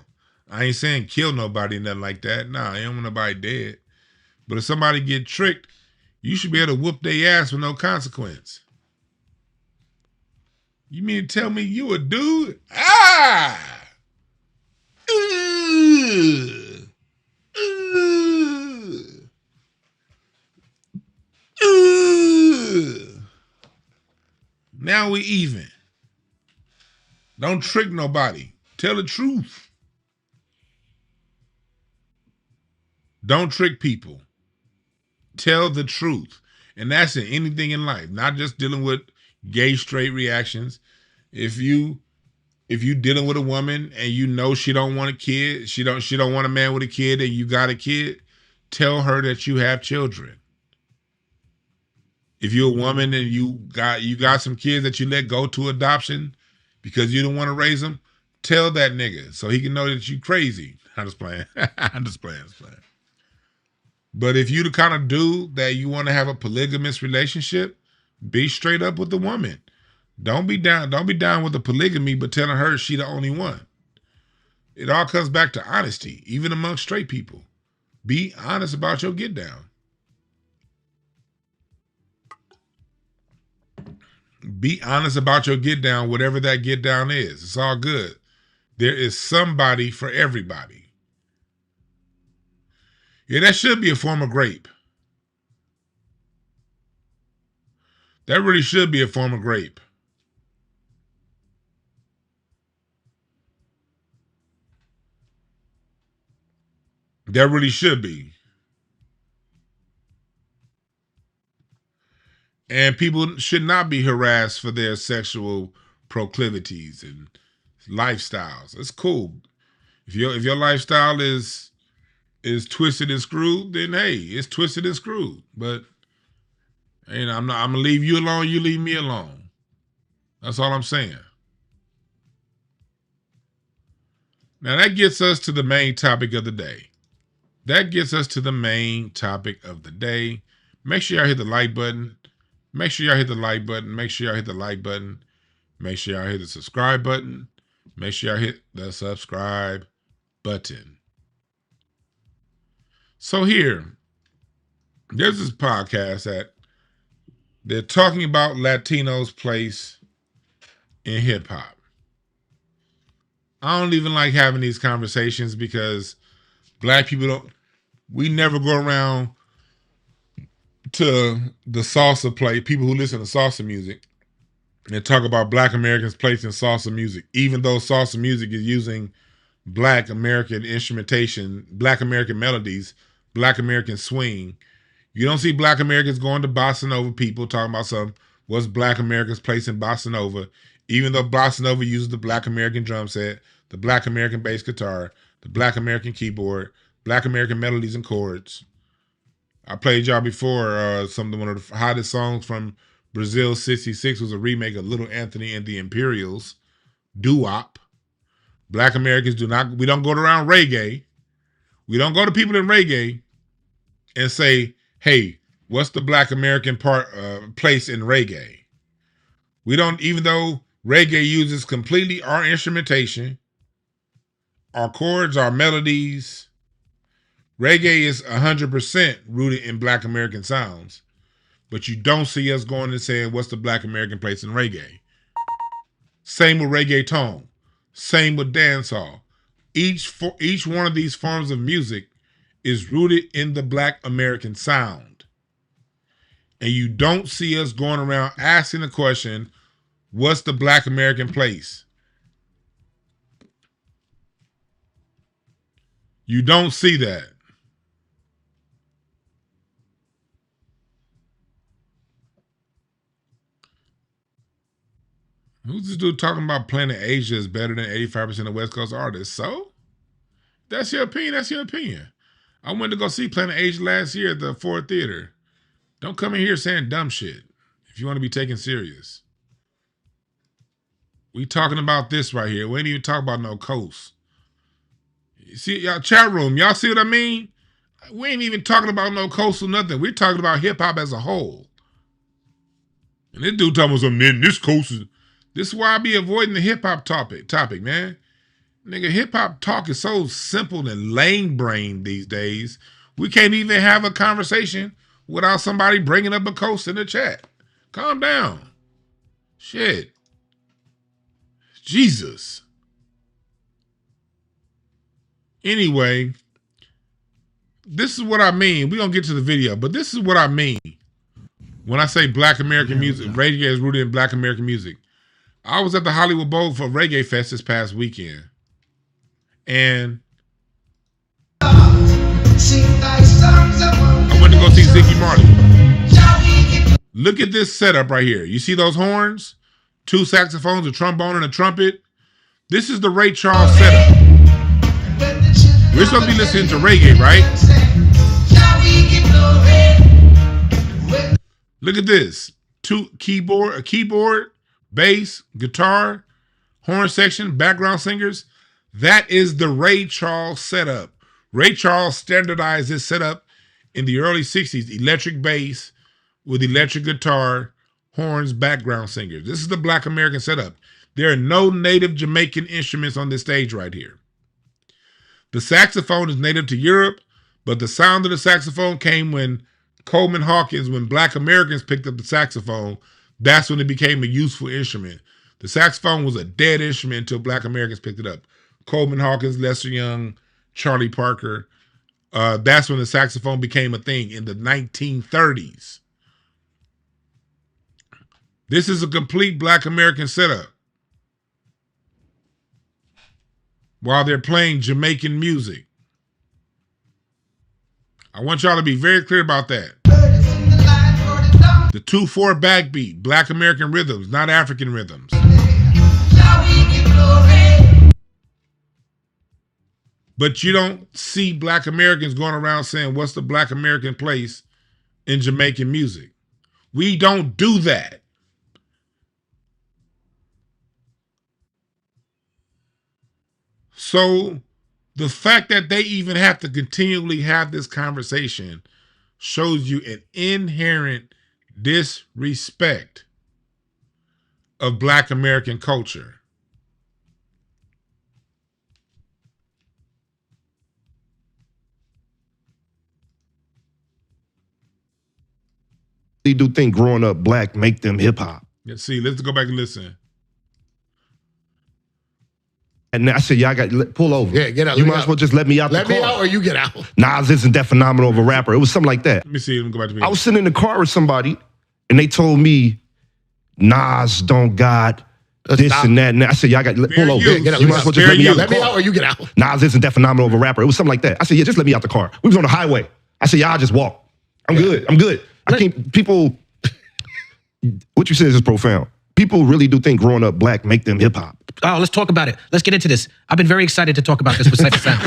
I ain't saying kill nobody or nothing like that. Nah, I don't want nobody dead. But if somebody get tricked, you should be able to whoop their ass with no consequence. You mean to tell me you a dude? Ah! Now we even. Don't trick nobody. Tell the truth. Don't trick people. Tell the truth. And that's in anything in life, not just dealing with gay straight reactions. If you dealing with a woman and you know she don't want a kid, she don't want a man with a kid and you got a kid, tell her that you have children. If you're a woman and you got some kids that you let go to adoption because you don't want to raise them, tell that nigga so he can know that you crazy. I'm just playing. I'm just playing. But if you the kind of dude that you want to have a polygamous relationship, be straight up with the woman. Don't be down with the polygamy, but telling her she the only one. It all comes back to honesty, even amongst straight people. Be honest about your get down. Be honest about your get down, whatever that get down is. It's all good. There is somebody for everybody. Yeah, that should be a form of rape. That really should be a form of rape. That really should be. And people should not be harassed for their sexual proclivities and lifestyles. It's cool. If your lifestyle is twisted and screwed, then hey, it's twisted and screwed. But I'm gonna leave you alone, you leave me alone. That's all I'm saying. Now that gets us to the main topic of the day. Make sure y'all hit the like button. Make sure y'all hit the like button. Make sure y'all hit the like button. Make sure y'all hit the subscribe button. Make sure y'all hit the subscribe button. So there's this podcast that they're talking about Latinos' place in hip hop. I don't even like having these conversations because black people we never go around to the salsa play, people who listen to salsa music, and talk about black Americans' place in salsa music, even though salsa music is using black American instrumentation, black American melodies, black American swing. You don't see black Americans going to bossa nova people talking about what's black America's place in bossa nova, Even though Bossa Nova uses the Black American drum set, the Black American bass guitar, the Black American keyboard, Black American melodies and chords. I played y'all before one of the hottest songs from Brazil '66 was a remake of Little Anthony and the Imperials, doo-wop. Black Americans we don't go around reggae. We don't go to people in reggae and say, hey, what's the Black American place in reggae? We don't, even though reggae uses completely our instrumentation, our chords, our melodies. Reggae is 100% rooted in Black American sounds, but you don't see us going and saying, what's the Black American place in reggae? Same with reggaeton. Same with dancehall. Each one of these forms of music is rooted in the Black American sound. And you don't see us going around asking the question, what's the Black American place? You don't see that. Who's this dude talking about Planet Asia is better than 85% of West Coast artists? So? That's your opinion. That's your opinion. I went to go see Planet Asia last year at the Ford Theater. Don't come in here saying dumb shit if you want to be taken serious. We talking about this right here. We ain't even talking about no coast. You see, y'all chat room, y'all see what I mean? We ain't even talking about no coast or nothing. We're talking about hip-hop as a whole. And this dude talking about something, this coast is... This is why I be avoiding the hip-hop topic, man. Nigga, hip-hop talk is so simple and lame-brained these days. We can't even have a conversation without somebody bringing up a coast in the chat. Calm down. Shit. Jesus. Anyway, this is what I mean. We're going to get to the video, but this is what I mean when I say Black American music. Reggae is rooted in Black American music. I was at the Hollywood Bowl for Reggae Fest this past weekend. And I went to go see Ziggy Marley. Look at this setup right here. You see those horns? 2 saxophones, a trombone, and a trumpet. This is the Ray Charles setup. We're supposed to be listening to reggae, right? Look at this. A keyboard, bass, guitar, horn section, background singers. That is the Ray Charles setup. Ray Charles standardized this setup in the early 60s. Electric bass with electric guitar, horns, background singers. This is the Black American setup. There are no native Jamaican instruments on this stage right here. The saxophone is native to Europe, but the sound of the saxophone came when Coleman Hawkins, when Black Americans picked up the saxophone. That's when it became a useful instrument. The saxophone was a dead instrument until Black Americans picked it up. Coleman Hawkins, Lester Young, Charlie Parker. That's when the saxophone became a thing in the 1930s. This is a complete Black American setup. While they're playing Jamaican music. I want y'all to be very clear about that. The 2/4 backbeat, Black American rhythms, not African rhythms. But you don't see Black Americans going around saying, what's the Black American place in Jamaican music? We don't do that. So the fact that they even have to continually have this conversation shows you an inherent disrespect of Black American culture. They do think growing up black make them hip hop. Let's see, let's go back and listen. And I said, y'all got pull over. Yeah, get out. You might as well just let me out the car. Let me out or you get out. Nas isn't that phenomenal of a rapper. It was something like that. Let me see, let me go back to me. I was sitting in the car with somebody and they told me Nas don't got this and that. And I said, y'all got pull over. You. Get out. You might as well just let me out the Let me car. out or you get out. Nas isn't that phenomenal of a rapper. It was something like that. I said, yeah, just let me out the car. We was on the highway. I said, y'all just walk. I'm good. I'm good. I can't, people, what you said is profound. people really do think growing up black make them hip hop. Oh, let's talk about it. Let's get into this. I've been very excited to talk about this with Cypher Sound.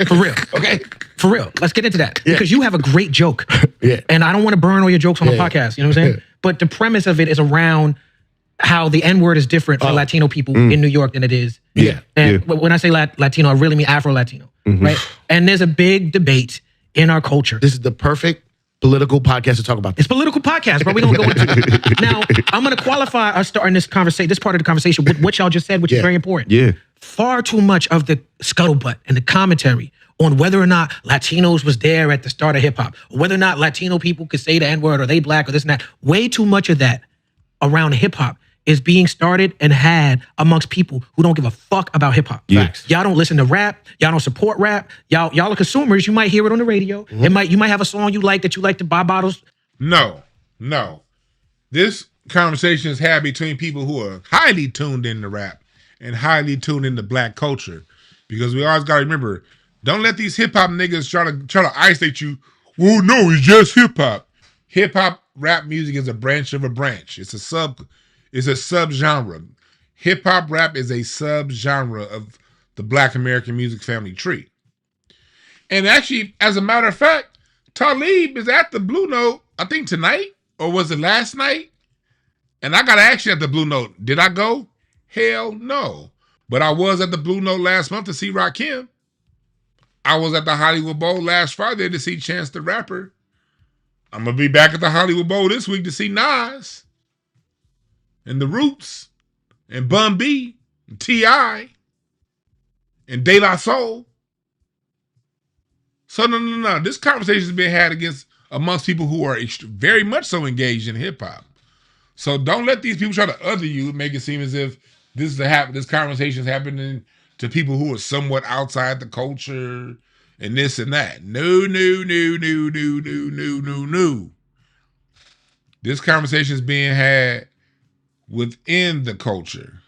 For real. Okay. For real. Let's get into that. Yeah. Because you have a great joke. Yeah. And I don't want to burn all your jokes on the podcast. You know what I'm saying? Yeah. But the premise of it is around how the N-word is different for Latino people in New York than it is. Yeah. And when I say Latino, I really mean Afro-Latino. Right? And there's a big debate in our culture. This is the perfect political podcast to talk about It's this. political podcast, bro. We don't go into it. Now, I'm going to qualify us starting this conversation, this part of the conversation with what y'all just said, which is very important. Yeah. Far too much of the scuttlebutt and the commentary on whether or not Latinos was there at the start of hip hop, or whether or not Latino people could say the N-word, or they black, or this and that. Way too much of that around hip hop is being started and had amongst people who don't give a fuck about hip hop. Yeah. Y'all don't listen to rap. Y'all don't support rap. Y'all are consumers. You might hear it on the radio. You might have a song you like that you like to buy bottles. No. This conversation is had between people who are highly tuned into rap and highly tuned into black culture. Because we always gotta remember, don't let these hip hop niggas try to isolate you. Well, no, it's just hip hop. Hip hop rap music is a branch of a branch. It's a subgenre. Hip hop rap is a subgenre of the Black American music family tree. And actually, as a matter of fact, Talib is at the Blue Note, I think tonight, or was it last night? And I got to ask you at the Blue Note, did I go? Hell no. But I was at the Blue Note last month to see Rakim. I was at the Hollywood Bowl last Friday to see Chance the Rapper. I'm going to be back at the Hollywood Bowl this week to see Nas and The Roots and Bun B and T.I. and De La Soul. So no. This conversation is being had amongst people who are very much so engaged in hip hop. So don't let these people try to other you, make it seem as if this conversation is happening to people who are somewhat outside the culture and this and that. No. This conversation is being had within the culture.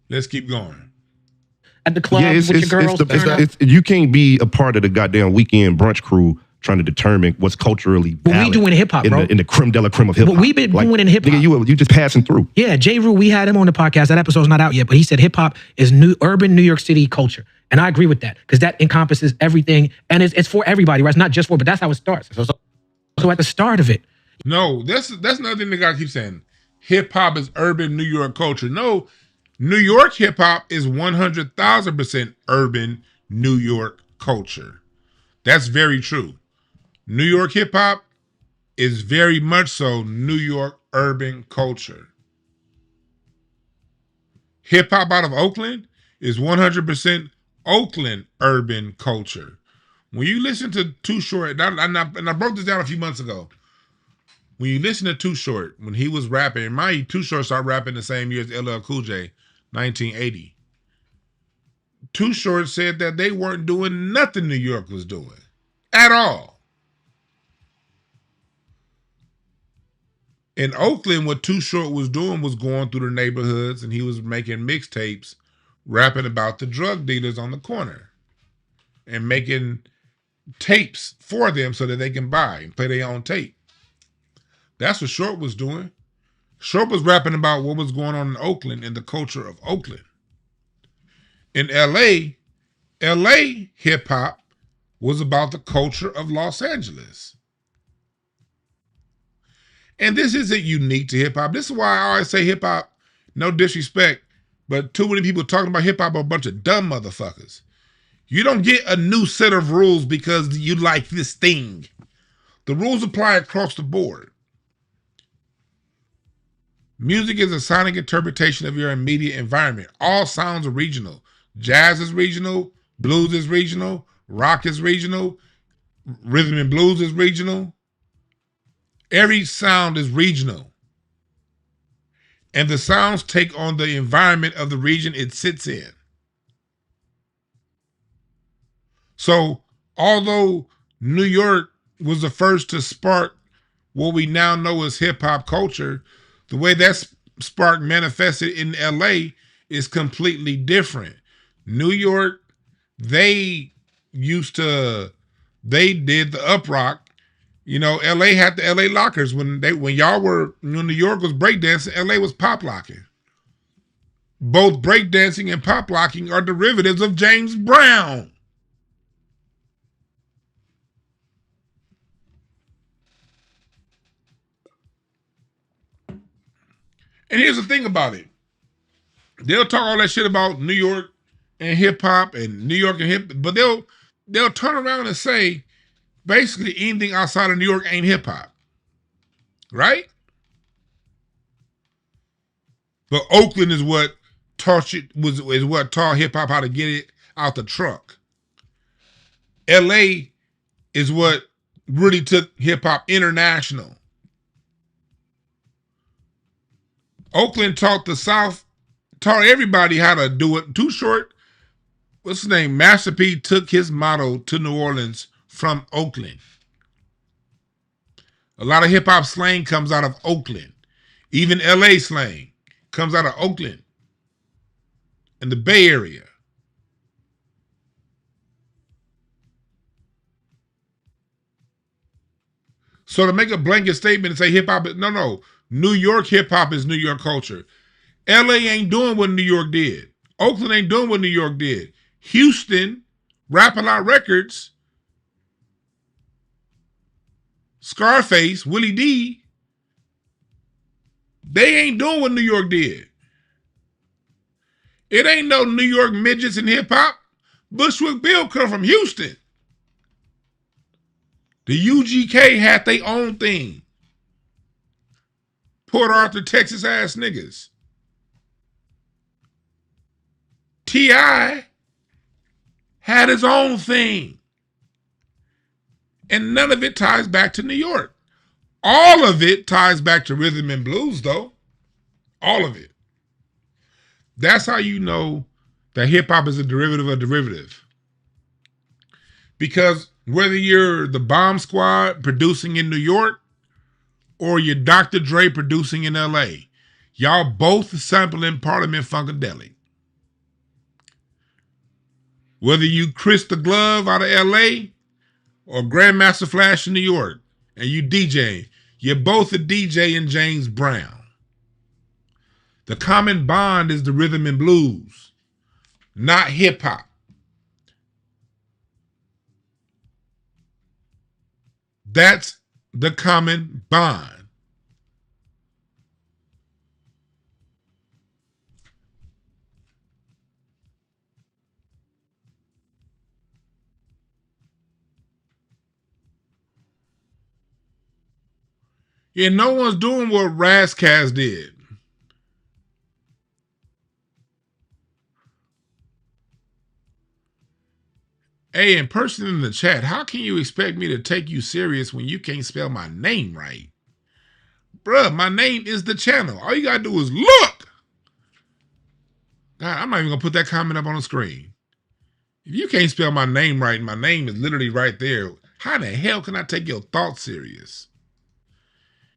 Let's keep going. At the club with your girls. You can't be a part of the goddamn weekend brunch crew trying to determine what's culturally valid. What we do in hip hop, bro. In the creme de la creme of hip hop. What we've been doing in hip hop. Nigga, you just passing through. Yeah, J. Rue, we had him on the podcast. That episode's not out yet, but he said hip hop is urban New York City culture. And I agree with that because that encompasses everything. And it's for everybody, right? It's not just for, but that's how it starts. So at the start of it. No, that's another thing the guy keeps saying. Hip hop is urban New York culture. No, New York hip hop is 100,000% urban New York culture. That's very true. New York hip hop is very much so New York urban culture. Hip hop out of Oakland is 100% Oakland urban culture. When you listen to Too Short, and I broke this down a few months ago. When you listen to Too Short, when he was rapping, Too Short started rapping the same year as LL Cool J, 1980. Too Short said that they weren't doing nothing New York was doing at all. In Oakland, what Too Short was doing was going through the neighborhoods and he was making mixtapes, rapping about the drug dealers on the corner and making tapes for them so that they can buy and play their own tape. That's what Short was doing. Short was rapping about what was going on in Oakland and the culture of Oakland. In LA hip hop was about the culture of Los Angeles. And this isn't unique to hip hop. This is why I always say hip hop, no disrespect, but too many people talking about hip hop are a bunch of dumb motherfuckers. You don't get a new set of rules because you like this thing. The rules apply across the board. Music is a sonic interpretation of your immediate environment. All sounds are regional. Jazz is regional, blues is regional, rock is regional, rhythm and blues is regional. Every sound is regional. And the sounds take on the environment of the region it sits in. So, although New York was the first to spark what we now know as hip-hop culture, the way that spark manifested in LA is completely different. New York, they used to they did the up rock. You know, LA had the LA lockers when y'all were, when New York was breakdancing, LA was pop locking. Both breakdancing and pop locking are derivatives of James Brown. And here's the thing about it. They'll talk all that shit about New York and hip hop and New York and hip, but they'll turn around and say basically anything outside of New York ain't hip hop. Right? But Oakland is what taught hip hop how to get it out the trunk. LA is what really took hip hop international. Oakland taught the South, taught everybody how to do it. Too Short, what's his name? Master P took his motto to New Orleans from Oakland. A lot of hip hop slang comes out of Oakland. Even LA slang comes out of Oakland and the Bay Area. So to make a blanket statement and say hip hop, no. New York hip hop is New York culture. LA ain't doing what New York did. Oakland ain't doing what New York did. Houston, Rap-A-Lot Records, Scarface, Willie D, they ain't doing what New York did. It ain't no New York midgets in hip hop. Bushwick Bill come from Houston. The UGK had their own thing. Port Arthur, Texas ass niggas. T.I. had his own thing. And none of it ties back to New York. All of it ties back to rhythm and blues, though. All of it. That's how you know that hip-hop is a derivative of derivative. Because whether you're the Bomb Squad producing in New York or you're Dr. Dre producing in LA, y'all both sampling Parliament Funkadelic. Whether you Chris the Glove out of LA or Grandmaster Flash in New York and you DJ, you're both a DJ in James Brown. The common bond is the rhythm and blues, not hip hop. That's the common bond. Yeah, no one's doing what Razzcast did. Hey, and person in the chat, how can you expect me to take you serious when you can't spell my name right? Bruh, my name is the channel. All you gotta do is look. God, I'm not even gonna put that comment up on the screen. If you can't spell my name right, my name is literally right there. How the hell can I take your thoughts serious?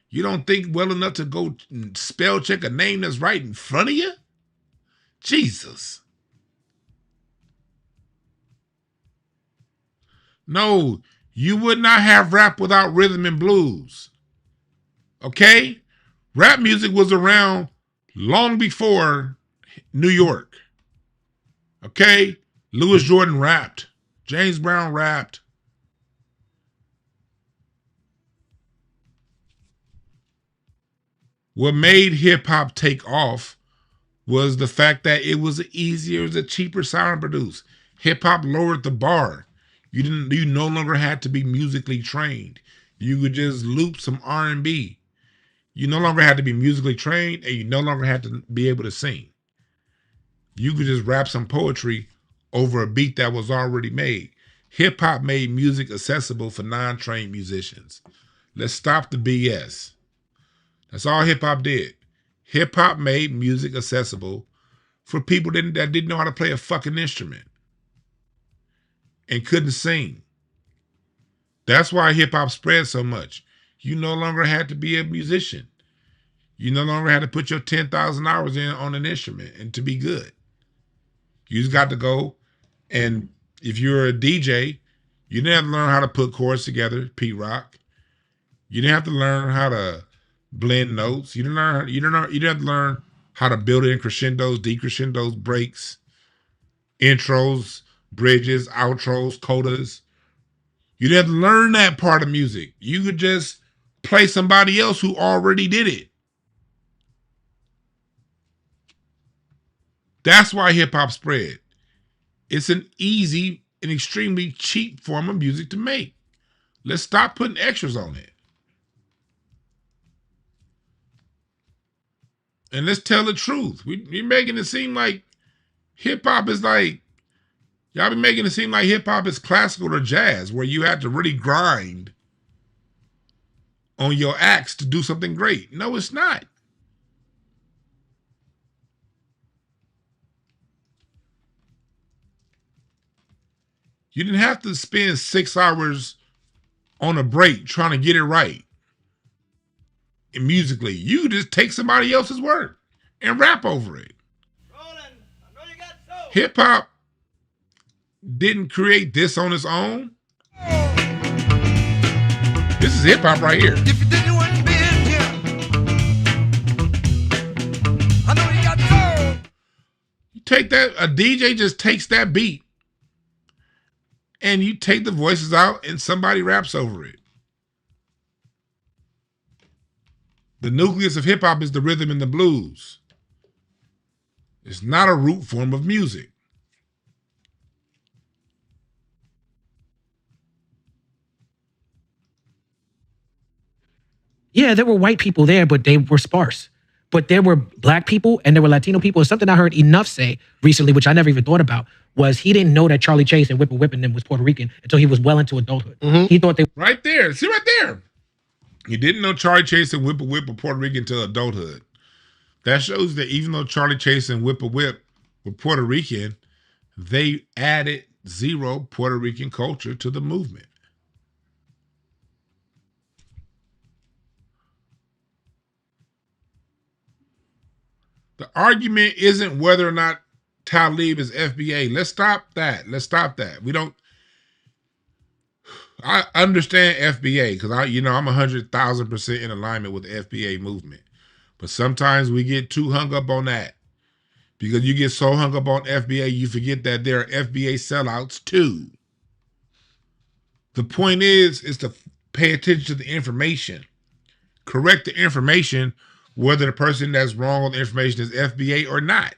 You don't think well enough to go spell check a name that's right in front of you? Jesus. No, you would not have rap without rhythm and blues. Okay? Rap music was around long before New York. Okay? Louis Jordan rapped. James Brown rapped. What made hip hop take off was the fact that it was easier, it was a cheaper sound to produce. Hip hop lowered the bar. You no longer had to be musically trained. You could just loop some R&B. You no longer had to be musically trained, and you no longer had to be able to sing. You could just rap some poetry over a beat that was already made. Hip hop made music accessible for non-trained musicians. Let's stop the BS. That's all hip hop did. Hip hop made music accessible for people that didn't know how to play a fucking instrument and couldn't sing. That's why hip hop spread so much. You no longer had to be a musician. You no longer had to put your 10,000 hours in on an instrument and to be good. You just got to go, and if you're a DJ, You didn't have to learn how to put chords together, Pete Rock. You didn't have to learn how to blend notes. You didn't have to learn how to build in crescendos, decrescendos, breaks, intros, bridges, outros, codas. You didn't have to learn that part of music. You could just play somebody else who already did it. That's why hip hop spread. It's an easy and extremely cheap form of music to make. Let's stop putting extras on it. And let's tell the truth. We're making it seem like hip hop is like, y'all be making it seem like hip hop is classical or jazz, where you have to really grind on your acts to do something great. No, it's not. You didn't have to spend 6 hours on a break trying to get it right. And musically, you just take somebody else's work and rap over it. Hip hop didn't create this on its own. This is hip hop right here. If you didn't want to be in here, I know you got soul. You take that, a DJ just takes that beat and you take the voices out and somebody raps over it. The nucleus of hip hop is the rhythm and the blues. It's not a root form of music. Yeah, there were white people there, but they were sparse. But there were black people and there were Latino people. And something I heard Enough say recently, which I never even thought about, was he didn't know that Charlie Chase and Whipper Whip and them was Puerto Rican until he was well into adulthood. He thought they Right there. See right there. He didn't know Charlie Chase and Whipper Whip were Puerto Rican until adulthood. That shows that even though Charlie Chase and Whipper Whip were Puerto Rican, they added zero Puerto Rican culture to the movement. The argument isn't whether or not Talib is FBA. Let's stop that. Let's stop that. I understand FBA because I'm 100,000% in alignment with the FBA movement. But sometimes we get too hung up on that. Because you get so hung up on FBA, you forget that there are FBA sellouts too. The point is to pay attention to the information. Correct the information, whether the person that's wrong on the information is FBA or not.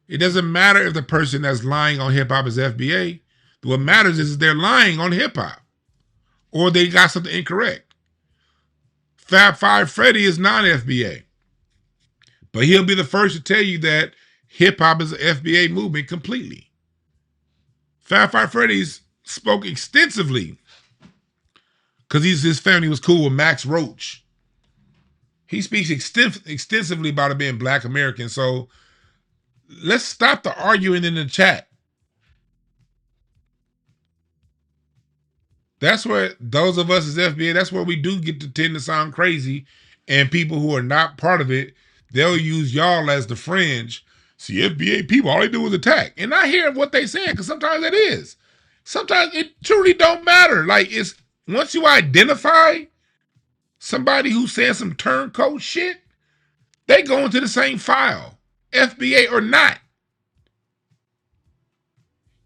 It doesn't matter if the person that's lying on hip hop is FBA. What matters is they're lying on hip hop or they got something incorrect. Fab Five Freddy is non-FBA, but he'll be the first to tell you that hip hop is an FBA movement completely. Fab Five Freddy's spoke extensively because his family was cool with Max Roach. He speaks extensively about it being Black American. So let's stop the arguing in the chat. That's where those of us as FBA, that's where we do get to tend to sound crazy. And people who are not part of it, they'll use y'all as the fringe. See, FBA people, all they do is attack. And I hear what they saying, because sometimes it is. Sometimes it truly don't matter. Like, it's once you identify somebody who's saying some turncoat shit, they go into the same file, FBA or not.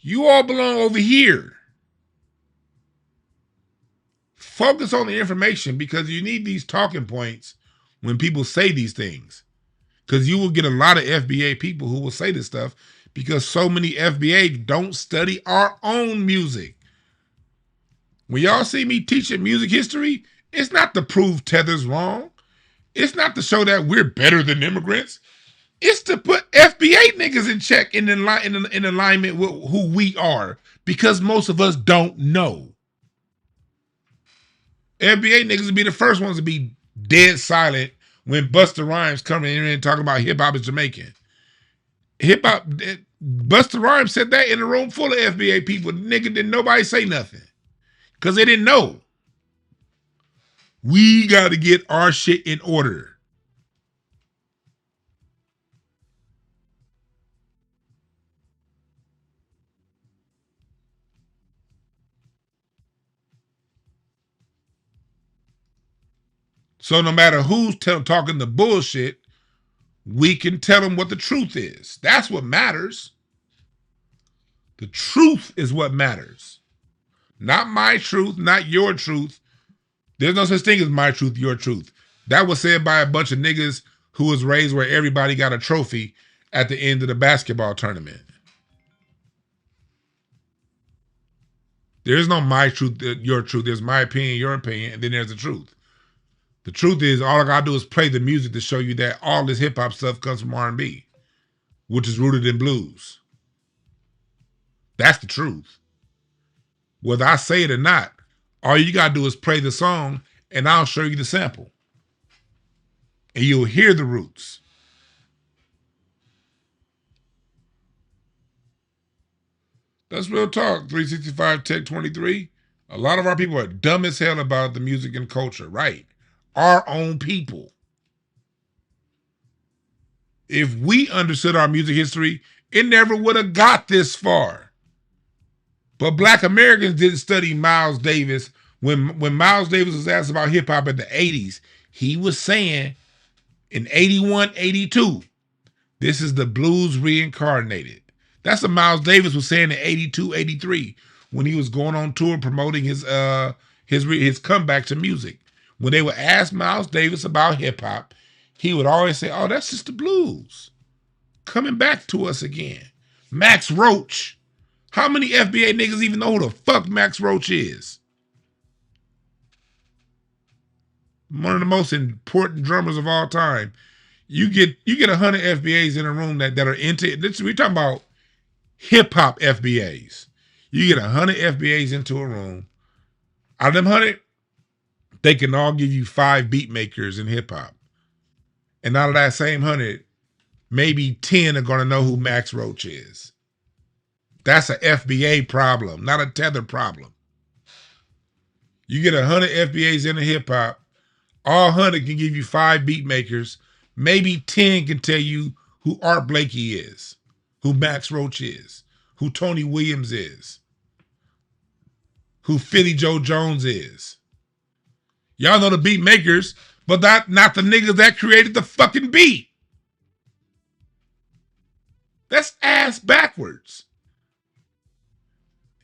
You all belong over here. Focus on the information because you need these talking points when people say these things. Because you will get a lot of FBA people who will say this stuff because so many FBA don't study our own music. When y'all see me teaching music history, it's not to prove Tether's wrong. It's not to show that we're better than immigrants. It's to put FBA niggas in check in alignment with who we are because most of us don't know. FBA niggas would be the first ones to be dead silent when Busta Rhymes coming in and talking about hip hop is Jamaican. Hip hop, Busta Rhymes said that in a room full of FBA people. Nigga, didn't nobody say nothing because they didn't know. We got to get our shit in order. So no matter who's talking the bullshit, we can tell them what the truth is. That's what matters. The truth is what matters. Not my truth, not your truth. There's no such thing as my truth, your truth. That was said by a bunch of niggas who was raised where everybody got a trophy at the end of the basketball tournament. There's no my truth, your truth. There's my opinion, your opinion, and then there's the truth. The truth is, all I gotta do is play the music to show you that all this hip hop stuff comes from R&B, which is rooted in blues. That's the truth. Whether I say it or not, all you gotta do is play the song, and I'll show you the sample, and you'll hear the roots. That's real talk. 365 Tech 23. A lot of our people are dumb as hell about the music and culture, right? Our own people. If we understood our music history, it never would have got this far. But Black Americans didn't study Miles Davis. When Miles Davis was asked about hip hop in the 80s, he was saying in 81, 82, this is the blues reincarnated. That's what Miles Davis was saying in 82, 83 when he was going on tour promoting his comeback to music. When they would ask Miles Davis about hip hop, he would always say, oh, that's just the blues coming back to us again. Max Roach. How many FBA niggas even know who the fuck Max Roach is? One of the most important drummers of all time. You get 100 FBAs in a room that are into this. We're talking about hip hop FBAs. You get 100 FBAs into a room. Out of them 100, they can all give you 5 beat makers in hip hop. And out of that same 100, maybe 10 are going to know who Max Roach is. That's an FBA problem, not a tether problem. You get 100 FBAs into hip hop, all 100 can give you 5 beat makers. Maybe 10 can tell you who Art Blakey is, who Max Roach is, who Tony Williams is, who Philly Joe Jones is. Y'all know the beat makers, but not the niggas that created the fucking beat. That's ass backwards.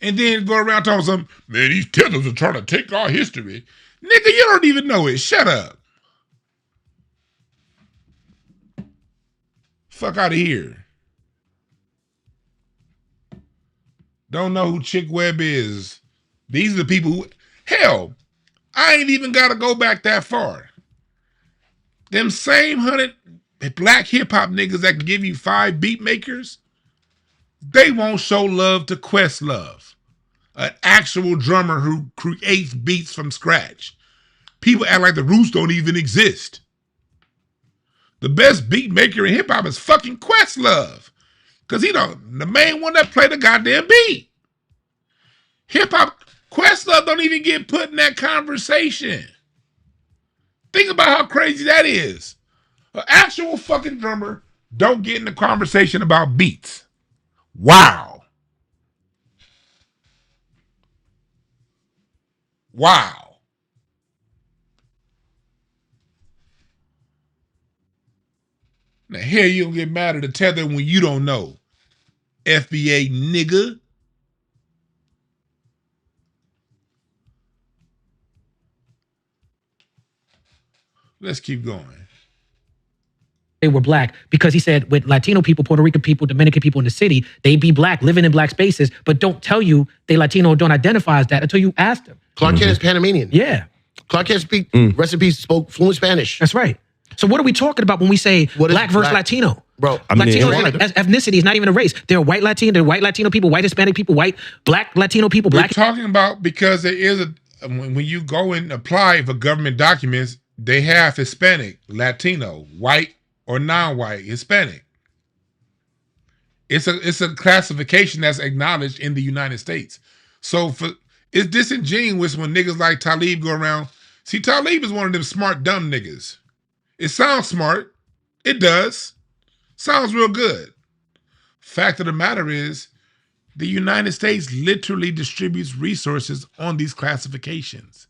And then go around talking something, man, these tethers are trying to take our history. Nigga, you don't even know it. Shut up. Fuck out of here. Don't know who Chick Webb is. These are the people who, hell, I ain't even got to go back that far. Them same 100 black hip hop niggas that can give you 5 beat makers, they won't show love to Questlove, an actual drummer who creates beats from scratch. People act like the Roots don't even exist. The best beat maker in hip hop is fucking Questlove, because he the main one that play the goddamn beat. Hip hop, Questlove don't even get put in that conversation. Think about how crazy that is. An actual fucking drummer don't get in the conversation about beats. Wow. Wow. Now, here you don't get mad at the tether when you don't know. FBA nigga. Let's keep going. They were black because he said with Latino people, Puerto Rican people, Dominican people in the city, they be black, living in black spaces, but don't tell you they Latino, don't identify as that until you ask them. Clark Kent is Panamanian. Yeah. Clark Kent rest in peace, spoke fluent Spanish. That's right. So what are we talking about when we say black versus Latino? Bro, Latino as ethnicity is not even a race. They're white Latino, they're white Latino people, white Hispanic people, white, black Latino people, black. We're talking about because there is when you go and apply for government documents, they have Hispanic, Latino, white or non-white, Hispanic. It's a classification that's acknowledged in the United States. So it's disingenuous when niggas like Talib go around. See, Talib is one of them smart, dumb niggas. It sounds smart. It does. Sounds real good. Fact of the matter is, the United States literally distributes resources on these classifications.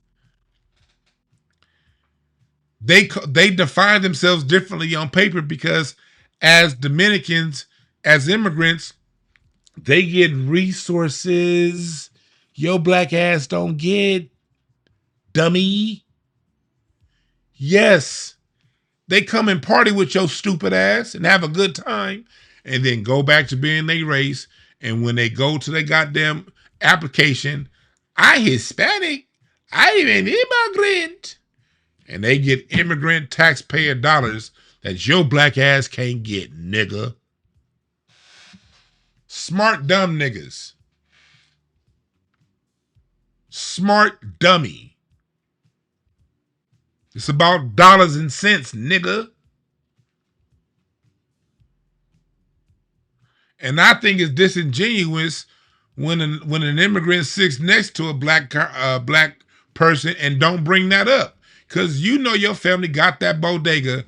they define themselves differently on paper because as Dominicans, as immigrants, they get resources your black ass don't get, dummy. Yes, they come and party with your stupid ass and have a good time and then go back to being their race. And when they go to their goddamn application, I Hispanic, I am an immigrant. And they get immigrant taxpayer dollars that your black ass can't get, nigga. Smart dumb niggas. Smart dummy. It's about dollars and cents, nigga. And I think it's disingenuous when an immigrant sits next to a black person and don't bring that up. Because you know your family got that bodega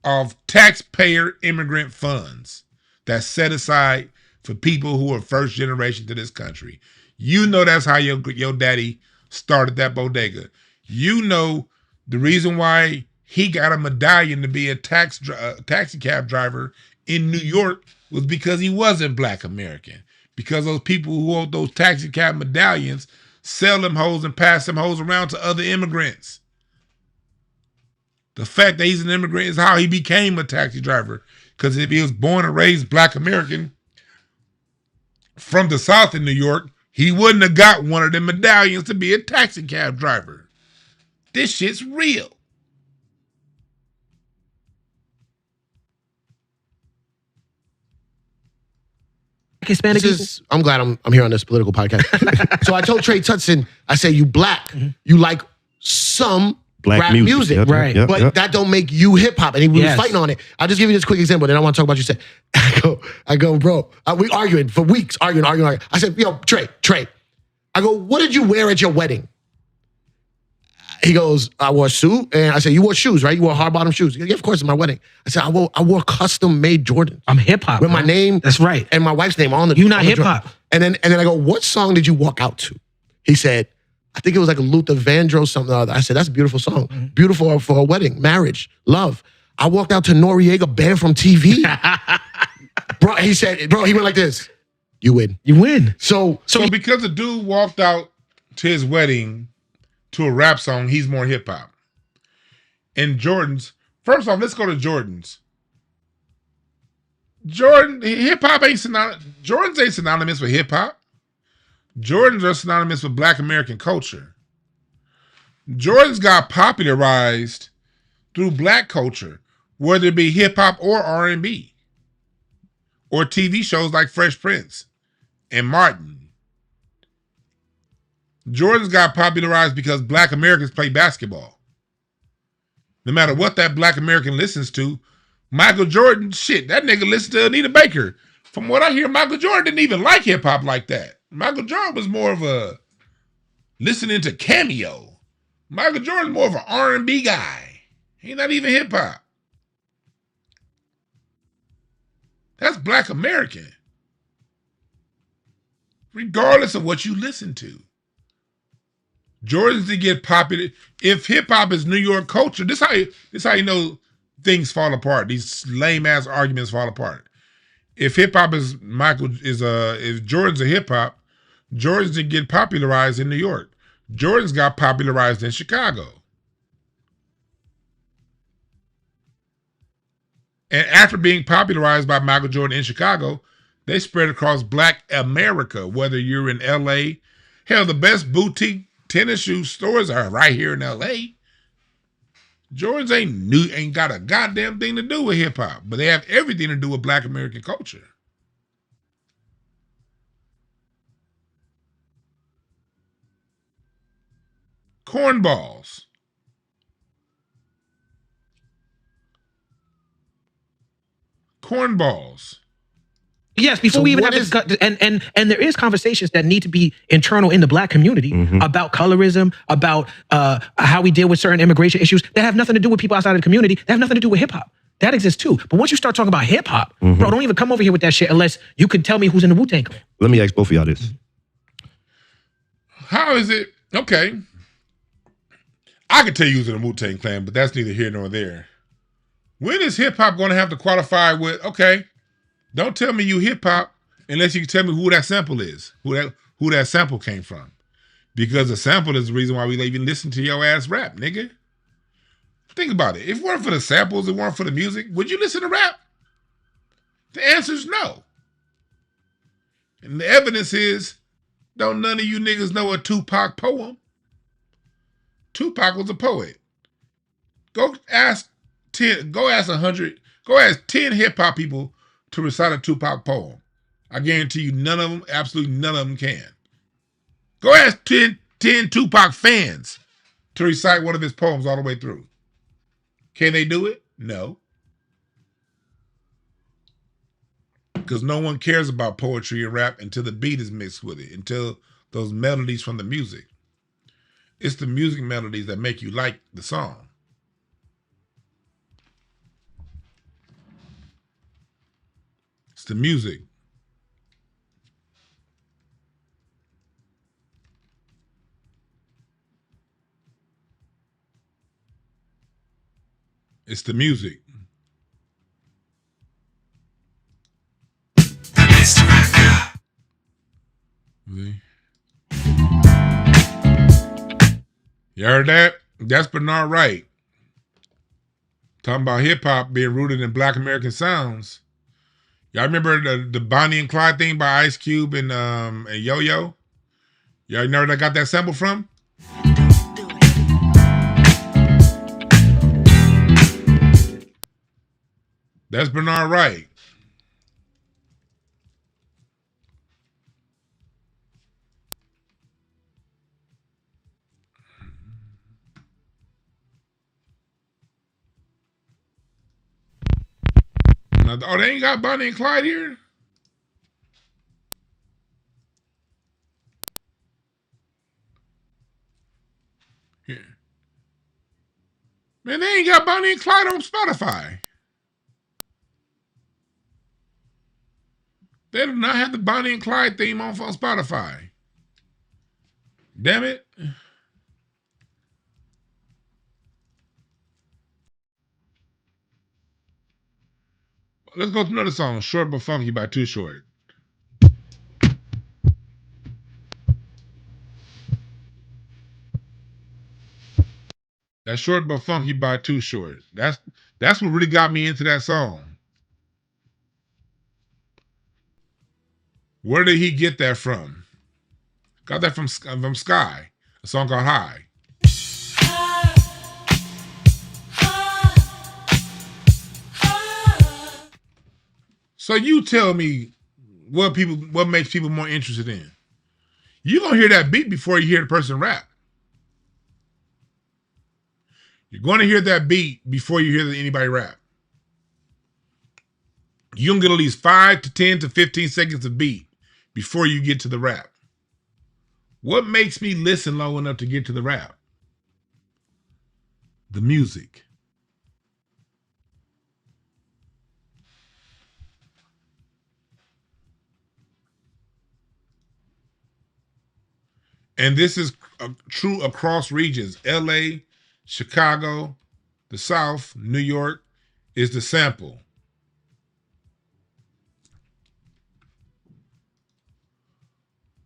of taxpayer immigrant funds that's set aside for people who are first generation to this country. You know that's how your daddy started that bodega. You know the reason why he got a medallion to be a taxi cab driver in New York was because he wasn't black American. Because those people who hold those taxi cab medallions sell them hoes and pass them hoes around to other immigrants. The fact that he's an immigrant is how he became a taxi driver. Because if he was born and raised black American from the South in New York, he wouldn't have got one of them medallions to be a taxi cab driver. This shit's real. Hispanic people? I'm glad I'm here on this political podcast. So I told Trey Tutson, I said, you black, you like some Black rap music, music, yep, right? yep, but yep. that don't make you hip hop. And he was Yes. fighting on it. I'll just give you this quick example. Then I want to talk about you. Said, I go, bro. We arguing for weeks, arguing. I said, yo, Trey. I go, what did you wear at your wedding? He goes, I wore a suit. And I said, you wore shoes, right? You wore hard bottom shoes. He goes, yeah, of course, it's my wedding. I said, I wore custom made Jordans. I'm hip hop. With my man. name. That's right. And my wife's name on the. You not on the hip hop. And then I go, what song did you walk out to? He said, I think it was like a Luther Vandross something or other. I said, that's a beautiful song. Beautiful for a wedding, marriage, love. I walked out to Noriega, banned from TV. Bro, he said, he went like this. You win. You win. So because the dude walked out to his wedding to a rap song, he's more hip hop. And Jordans, first off, let's go to Jordans. Hip hop ain't synonymous. Jordans ain't synonymous with hip hop. Jordans are synonymous with black American culture. Jordans got popularized through black culture, whether it be hip hop or R&B, or TV shows like Fresh Prince and Martin. Jordans got popularized because black Americans play basketball. No matter what that black American listens to, Michael Jordan, shit, that nigga listens to Anita Baker. From what I hear, Michael Jordan didn't even like hip hop like that. Michael Jordan was more of a listening to Cameo. Michael Jordan's more of an R&B guy. He's not even hip hop. That's black American. Regardless of what you listen to. Jordans to get popular. If hip hop is New York culture, this how you know things fall apart. These lame ass arguments fall apart. If hip hop is if Jordan's a hip hop, Jordans didn't get popularized in New York. Jordans got popularized in Chicago. And after being popularized by Michael Jordan in Chicago, they spread across black America, whether you're in LA. Hell, the best boutique tennis shoe stores are right here in LA. Jordans ain't got a goddamn thing to do with hip hop, but they have everything to do with black American culture. Cornballs. Yes, before we even have and there is conversations that need to be internal in the black community about colorism, about how we deal with certain immigration issues that have nothing to do with people outside of the community. That have nothing to do with hip hop. That exists too. But once you start talking about hip hop, bro, don't even come over here with that shit unless you can tell me who's in the Wu-Tang Clan. Let me ask both of y'all this. How is it? Okay. I could tell you was in a Wu-Tang Clan, but that's neither here nor there. When is hip hop going to have to qualify with? Okay, don't tell me you hip hop unless you can tell me who that sample is, who that sample came from, because the sample is the reason why we even listen to your ass rap, nigga. Think about it. If it weren't for the samples, it weren't for the music, would you listen to rap? The answer is no. And the evidence is, don't none of you niggas know a Tupac poem. Tupac was a poet. Go ask 10 hip hop people to recite a Tupac poem. I guarantee you none of them, absolutely none of them can. Go ask 10 Tupac fans to recite one of his poems all the way through. Can they do it? No. Because no one cares about poetry and rap until the beat is mixed with it, until those melodies from the music. It's the music melodies that make you like the song. It's the music. It's the music. You heard that? That's Bernard Wright. Talking about hip hop being rooted in Black American sounds. Y'all remember the Bonnie and Clyde thing by Ice Cube and Yo-Yo? Y'all know where I got that sample from? That's Bernard Wright. Oh, they ain't got Bonnie and Clyde here? Yeah. Man, they ain't got Bonnie and Clyde on Spotify. They do not have the Bonnie and Clyde theme on Spotify. Damn it. Let's go to another song, Short But Funky by Too Short. That's Short But Funky by Too Short. That's what really got me into that song. Where did he get that from? Got that from Sky, a song called High. So you tell me what makes people more interested in. You're gonna hear that beat before you hear the person rap. You're gonna hear that beat before you hear anybody rap. You're gonna get at least 5 to 10 to 15 seconds of beat before you get to the rap. What makes me listen long enough to get to the rap? The music. And this is true across regions. LA, Chicago, the South, New York is the sample.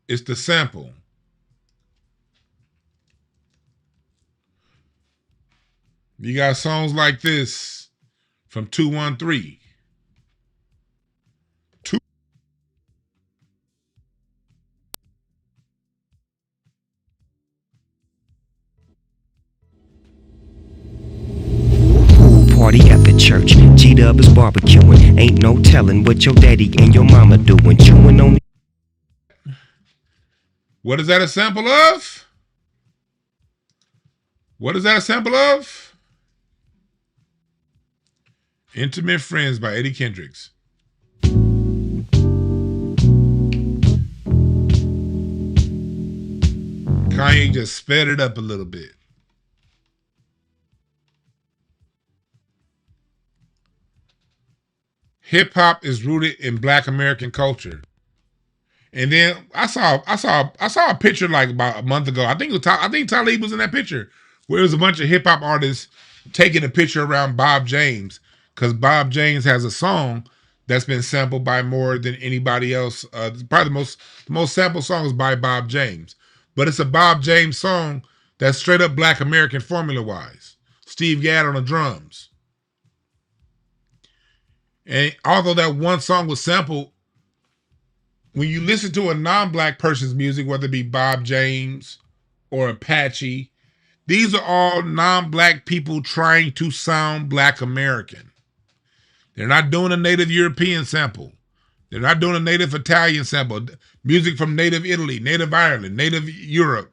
It's the sample. You got songs like this from 213. Party at the church. G-Dub is barbecuing. Ain't no telling what your daddy and your mama doing. Chewing on. What is that a sample of? What is that a sample of? Intimate Friends by Eddie Kendricks. Kanye just sped it up a little bit. Hip hop is rooted in Black American culture. And then I saw a picture like about a month ago. I think Talib was in that picture where it was a bunch of hip hop artists taking a picture around Bob James, because Bob James has a song that's been sampled by more than anybody else. Probably the most sampled song is by Bob James, but it's a Bob James song that's straight up Black American formula wise. Steve Gadd on the drums. And although that one song was sampled, when you listen to a non-Black person's music, whether it be Bob James or Apache, these are all non-Black people trying to sound Black American. They're not doing a native European sample. They're not doing a native Italian sample. Music from native Italy, native Ireland, native Europe.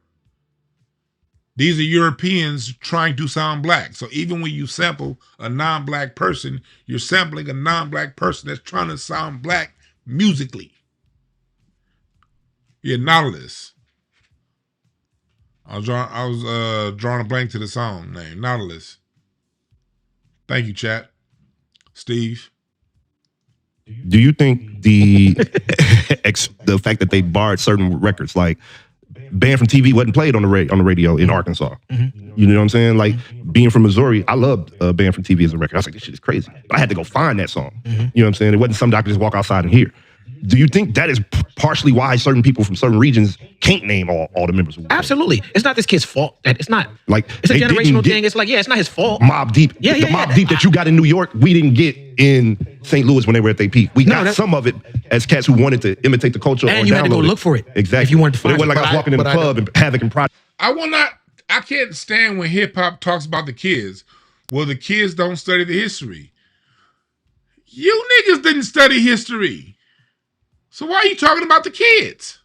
These are Europeans trying to sound Black. So even when you sample a non-Black person, you're sampling a non-Black person that's trying to sound Black musically. Yeah, Nautilus. I was drawing a blank to the song name. Nautilus. Thank you, chat. Steve. Do you think the fact that they barred certain records, like Banned from TV, wasn't played on the radio in Arkansas? Mm-hmm. You know what I'm saying? Like being from Missouri, I loved Banned from TV as a record. I was like, this shit is crazy, but I had to go find that song. Mm-hmm. You know what I'm saying? It wasn't something I could just walk outside and hear. Do you think that is partially why certain people from certain regions can't name all the members? Absolutely. It's not this kid's fault. It's not. Like, it's a generational thing. It's like, yeah, it's not his fault. Mobb Deep. The Mobb Deep that you got in New York, we didn't get in St. Louis when they were at their peak. We got some of it as cats who wanted to imitate the culture. And you had to go look for it. Exactly. If you wanted to find it. It wasn't like I was walking in the club and Havoc and Project. I can't stand when hip hop talks about the kids. Well, the kids don't study the history. You niggas didn't study history. So why are you talking about the kids?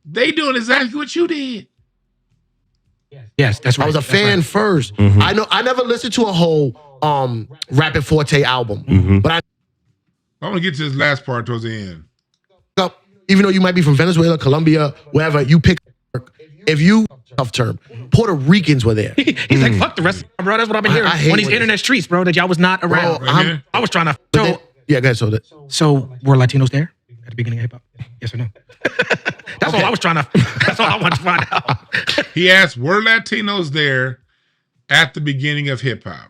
They doing exactly what you did. Yes, that's right. I was a fan first. Mm-hmm. I never listened to a whole Rapid Forte album, but I'm gonna get to this last part towards the end. Even though you might be from Venezuela, Colombia, wherever, you pick. If you tough term, Puerto Ricans were there. He's like, fuck the rest, bro. That's what I've been hearing on these internet streets, bro. That y'all was not around. Bro, I was trying to. Yeah, go ahead. So were Latinos there at the beginning of hip hop? Yes or no? That's all I was trying to. That's all I wanted to find out. He asked, "Were Latinos there at the beginning of hip hop?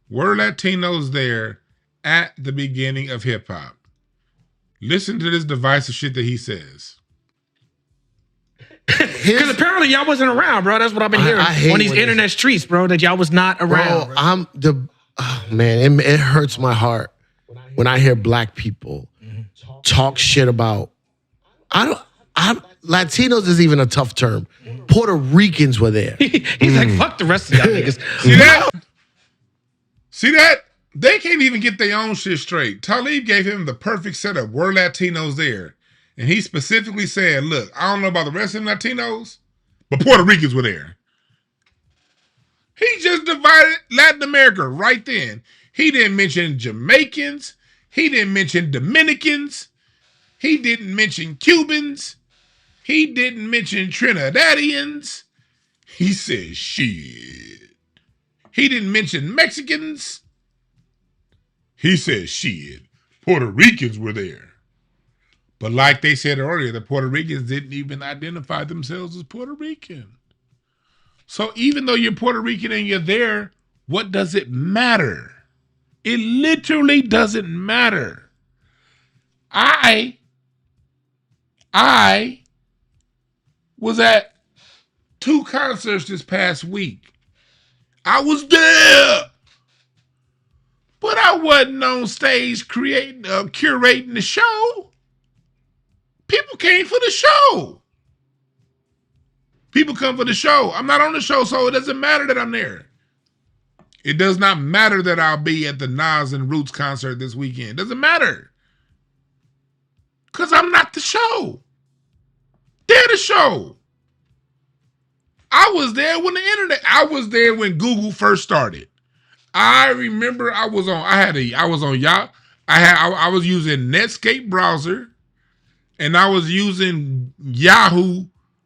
Were Latinos there at the beginning of hip hop?" Listen to this divisive shit that he says. Because apparently y'all wasn't around, bro. That's what I've been hearing on these internet streets, bro. That y'all was not around. Man, it hurts my heart when I hear Black people talk shit about. Latinos is even a tough term. Puerto Ricans were there. He's like, fuck the rest of y'all niggas. See that? They can't even get their own shit straight. Talib gave him the perfect setup. Were Latinos there? And he specifically said, look, I don't know about the rest of them Latinos, but Puerto Ricans were there. He just divided Latin America right then. He didn't mention Jamaicans. He didn't mention Dominicans. He didn't mention Cubans. He didn't mention Trinidadians. He said shit. He didn't mention Mexicans. He said shit. Puerto Ricans were there. But like they said earlier, the Puerto Ricans didn't even identify themselves as Puerto Rican. So even though you're Puerto Rican and you're there, what does it matter? It literally doesn't matter. I was at 2 concerts this past week. I was there. But I wasn't on stage curating the show. People came for the show. People come for the show. I'm not on the show, so it doesn't matter that I'm there. It does not matter that I'll be at the Nas and Roots concert this weekend. It doesn't matter. Because I'm not the show. They're the show. I was there when I was there when Google first started. I remember I was using Netscape browser. And I was using Yahoo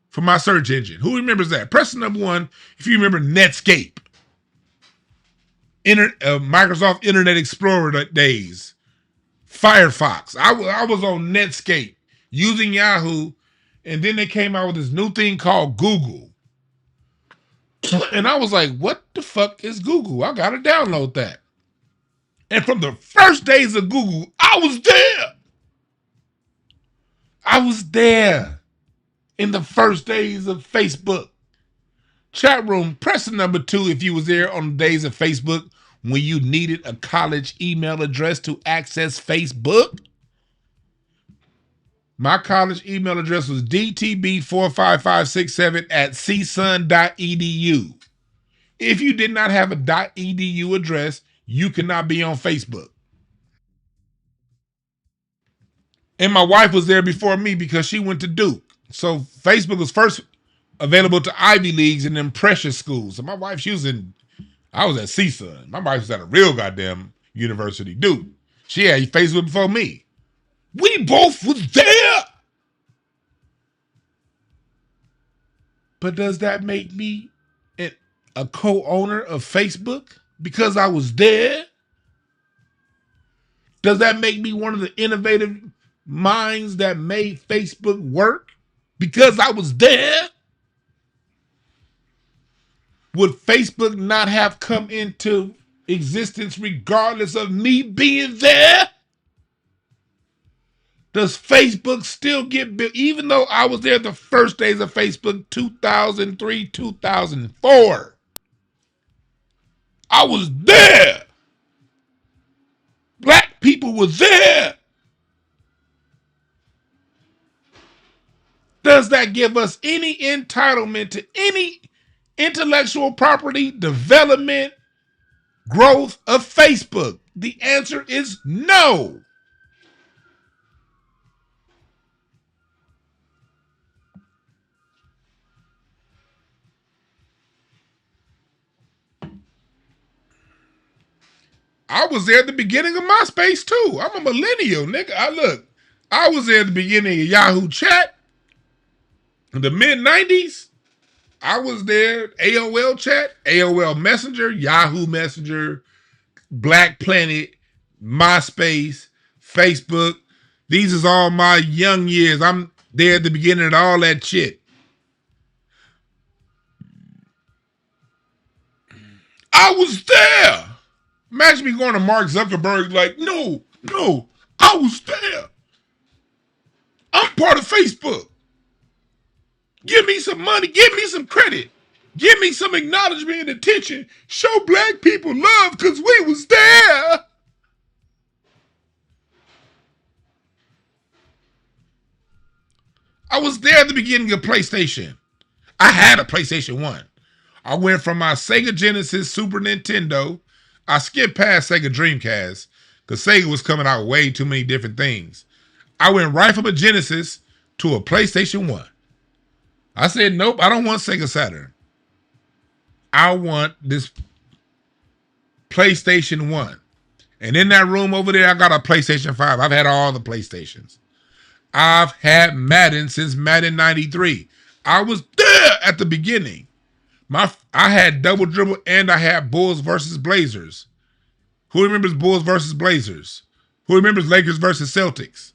for my search engine. Who remembers that? Press number 1 if you remember Netscape. Microsoft Internet Explorer days. Firefox. I was on Netscape using Yahoo. And then they came out with this new thing called Google. And I was like, what the fuck is Google? I gotta download that. And from the first days of Google, I was there. I was there in the first days of Facebook. Chat room, press the number 2 if you was there on the days of Facebook when you needed a college email address to access Facebook. My college email address was dtb45567@csun.edu. If you did not have a .edu address, you could not be on Facebook. And my wife was there before me because she went to Duke. So Facebook was first available to Ivy Leagues and then precious schools. So my wife, I was at CSUN. My wife was at a real goddamn university, Duke. She had Facebook before me. We both was there. But does that make me a co-owner of Facebook because I was there? Does that make me one of the innovative minds that made Facebook work because I was there? Would Facebook not have come into existence regardless of me being there? Does Facebook still get built? Even though I was there the first days of Facebook, 2003, 2004. I was there. Black people were there. Does that give us any entitlement to any intellectual property development, growth of Facebook? The answer is no. I was there at the beginning of MySpace too. I'm a millennial, nigga. I was there at the beginning of Yahoo Chat in the mid-90s. I was there, AOL Chat, AOL Messenger, Yahoo Messenger, Black Planet, MySpace, Facebook. These is all my young years. I'm there at the beginning of all that shit. I was there. Imagine me going to Mark Zuckerberg like, no, I was there. I'm part of Facebook. Give me some money. Give me some credit. Give me some acknowledgement and attention. Show black people love because we was there. I was there at the beginning of PlayStation. I had a PlayStation 1. I went from my Sega Genesis, Super Nintendo. I skipped past Sega Dreamcast because Sega was coming out with way too many different things. I went right from a Genesis to a PlayStation 1. I said, nope, I don't want Sega Saturn. I want this PlayStation 1. And in that room over there, I got a PlayStation 5. I've had all the PlayStations. I've had Madden since Madden 93. I was there at the beginning. I had Double Dribble and I had Bulls versus Blazers. Who remembers Bulls versus Blazers? Who remembers Lakers versus Celtics?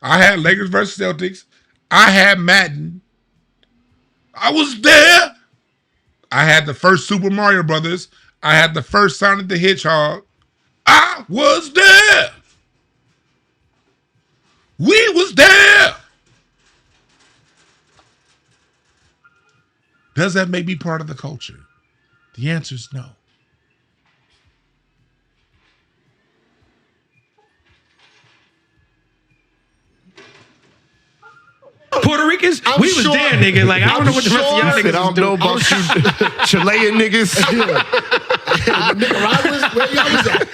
I had Lakers versus Celtics. I had Madden. I was there. I had the first Super Mario Brothers. I had the first Sonic the Hedgehog. I was there. We was there. Does that make me part of the culture? The answer is no. Puerto Ricans, we was sure- there, nigga. Like, I don't know what the rest of y'all I niggas don't know about you Chilean niggas. Nicaraguans, where y'all was at?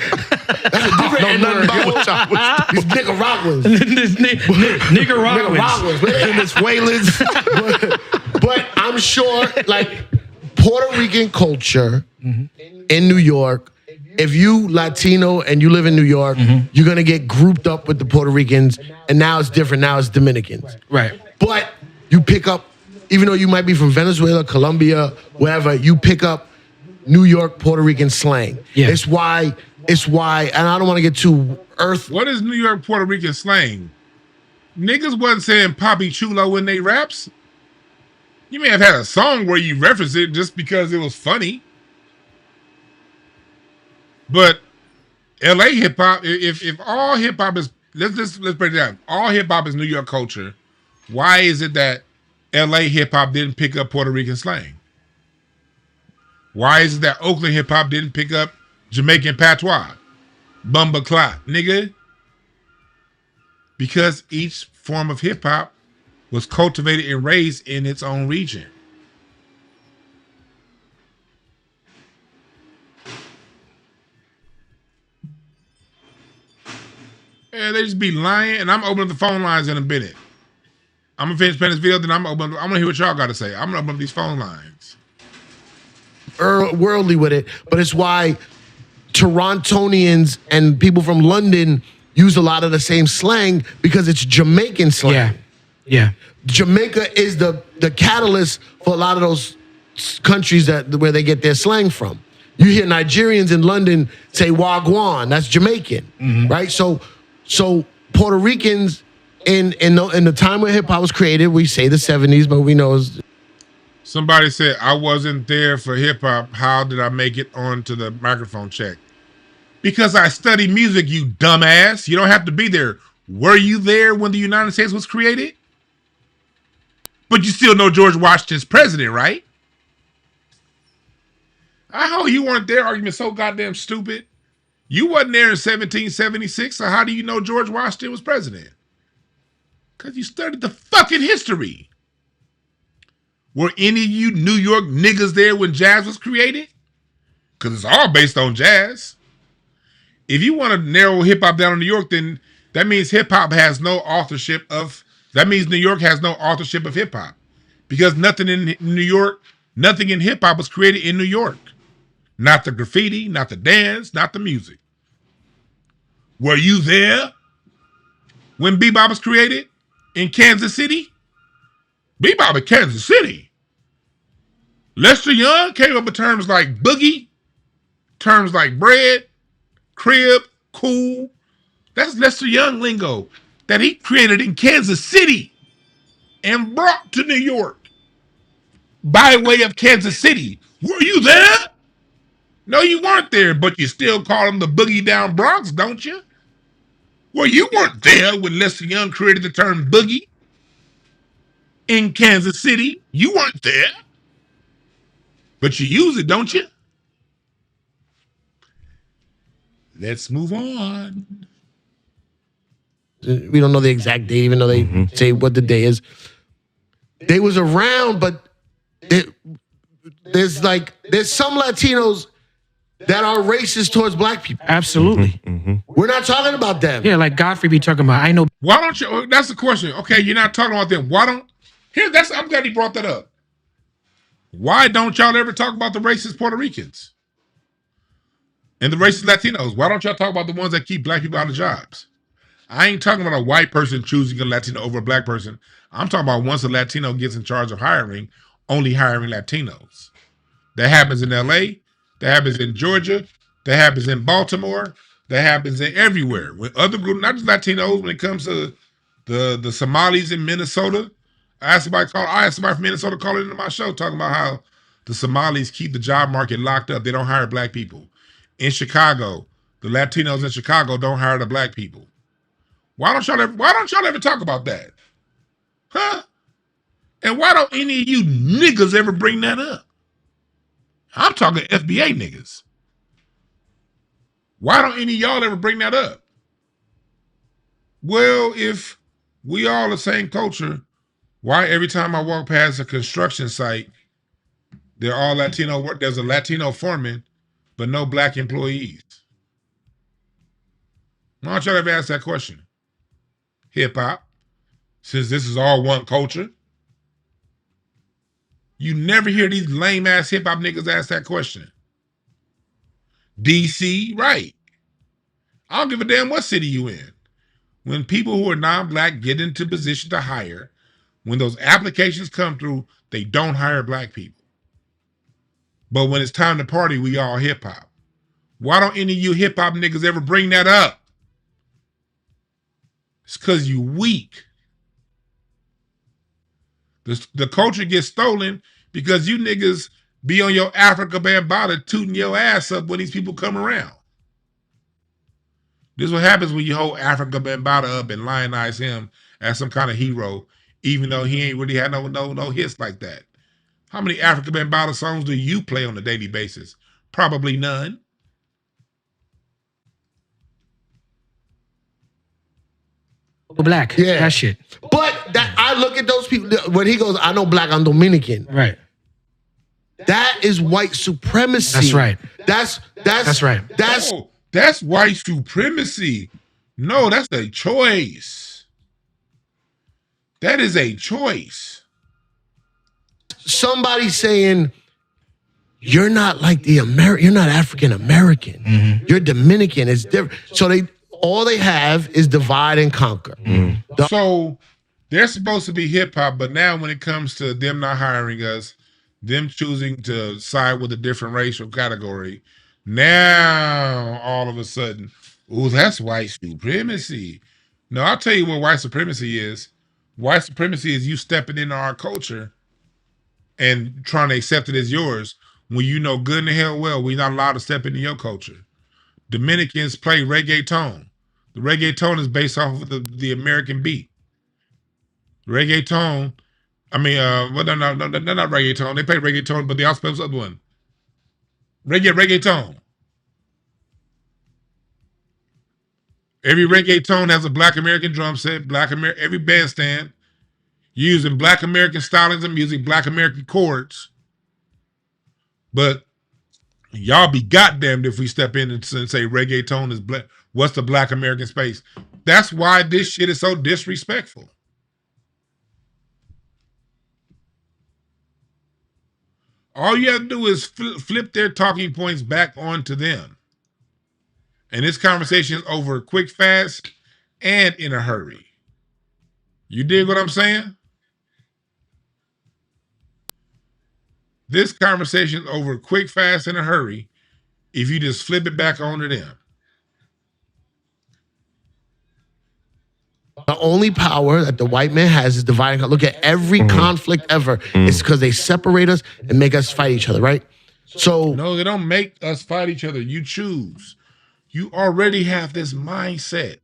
That's a different know nothing about what y'all was These Nicaraguans. Nicaraguans. Venezuelans. but I'm sure, like, Puerto Rican culture in New York, if you Latino and you live in New York, you're going to get grouped up with the Puerto Ricans, and now it's different. Now it's Dominicans. Right. But you pick up, even though you might be from Venezuela, Colombia, wherever, you pick up New York Puerto Rican slang. Yeah. It's why, and I don't want to get too What is New York Puerto Rican slang? Niggas wasn't saying Papi Chulo in they raps. You may have had a song where you reference it just because it was funny. But LA hip hop, if all hip hop is let's break it down. All hip hop is New York culture. Why is it that LA hip hop didn't pick up Puerto Rican slang? Why is it that Oakland hip hop didn't pick up Jamaican patois? Bumba clot, nigga. Because each form of hip hop was cultivated and raised in its own region. Yeah, they just be lying, and I'm opening the phone lines in a minute. I'm gonna finish playing this video, then I'm gonna hear what y'all got to say. I'm gonna open up these phone lines. Worldly with it, but it's why Torontonians and people from London use a lot of the same slang because it's Jamaican slang. Yeah. Yeah. Jamaica is the catalyst for a lot of those countries where they get their slang from. You hear Nigerians in London say Wagwan, that's Jamaican, right? So Puerto Ricans in the time when hip hop was created, we say the 70s, but we know somebody said I wasn't there for hip hop. How did I make it onto the microphone check? Because I study music, you dumbass. You don't have to be there. Were you there when the United States was created? But you still know George Washington's president, right? How you weren't there argument so goddamn stupid. You wasn't there in 1776, so how do you know George Washington was president? Because you studied the fucking history. Were any of you New York niggas there when jazz was created? Because it's all based on jazz. If you want to narrow hip-hop down in New York, then that means hip-hop has no authorship of... That means New York has no authorship of hip-hop. Because nothing in New York, nothing in hip-hop was created in New York. Not the graffiti, not the dance, not the music. Were you there when bebop was created in Kansas City? Bebop in Kansas City. Lester Young came up with terms like boogie, terms like bread, crib, cool. That's Lester Young lingo that he created in Kansas City and brought to New York by way of Kansas City. Were you there? No, you weren't there, but you still call them the boogie down Bronx, don't you? Well, you weren't there when Lester Young created the term boogie in Kansas City. You weren't there. But you use it, don't you? Let's move on. We don't know the exact date, even though they say what the day is. They was around, but there's some Latinos that are racist towards black people. Absolutely. We're not talking about them. Yeah, like Godfrey be talking about. I know. Why don't you? That's the question. Okay, you're not talking about them. Why don't? I'm glad he brought that up. Why don't y'all ever talk about the racist Puerto Ricans and the racist Latinos? Why don't y'all talk about the ones that keep black people out of jobs? I ain't talking about a white person choosing a Latino over a black person. I'm talking about once a Latino gets in charge of hiring, only hiring Latinos. That happens in LA. That happens in Georgia. That happens in Baltimore. That happens in everywhere. When other groups, not just Latinos, when it comes to the Somalis in Minnesota, I asked somebody from Minnesota calling into my show talking about how the Somalis keep the job market locked up. They don't hire black people. In Chicago, the Latinos in Chicago don't hire the black people. Why don't y'all ever talk about that? Huh? And why don't any of you niggas ever bring that up? I'm talking FBA niggas. Why don't any of y'all ever bring that up? Well, if we all the same culture, why every time I walk past a construction site, they're all Latino work? There's a Latino foreman, but no black employees. Why don't y'all ever ask that question? Hip hop, since this is all one culture. You never hear these lame ass hip hop niggas ask that question. DC, right. I don't give a damn what city you in. When people who are non-black get into position to hire, when those applications come through, they don't hire black people. But when it's time to party, we all hip hop. Why don't any of you hip hop niggas ever bring that up? It's because you weak. The culture gets stolen because you niggas be on your Africa Bambaataa tooting your ass up when these people come around. This is what happens when you hold Africa Bambaataa up and lionize him as some kind of hero, even though he ain't really had no hits like that. How many Africa Bambaataa songs do you play on a daily basis? Probably none. Black. Yeah. That shit. But that I look at those people when he goes, I know black, I'm Dominican. Right. That is white supremacy. That's right. That's right. That's white supremacy. No, that's a choice. That is a choice. Somebody saying you're not like the American, you're not African American. Mm-hmm. You're Dominican. It's different. So all they have is divide and conquer. Mm-hmm. So they're supposed to be hip hop, but now when it comes to them not hiring us, them choosing to side with a different racial category, now all of a sudden, ooh, that's white supremacy. No, I'll tell you what white supremacy is. White supremacy is you stepping into our culture and trying to accept it as yours when you know good and hell well we're not allowed to step into your culture. Dominicans play reggaeton. The reggaeton is based off of the American beat. Reggaeton, I mean, well, no, they're not reggaeton. They play reggaeton, but they also play this other one. Reggaeton. Every reggaeton has a Black American drum set, every bandstand, using Black American stylings of music, Black American chords. But y'all be goddamned if we step in and say reggaeton is black. What's the Black American space? That's why this shit is so disrespectful. All you have to do is flip their talking points back onto them. And this conversation is over quick, fast, and in a hurry. You dig what I'm saying? This conversation is over quick, fast, in a hurry if you just flip it back onto them. The only power that the white man has is dividing. Look at every conflict ever. It's because they separate us and make us fight each other, right? So no, they don't make us fight each other. You choose. You already have this mindset.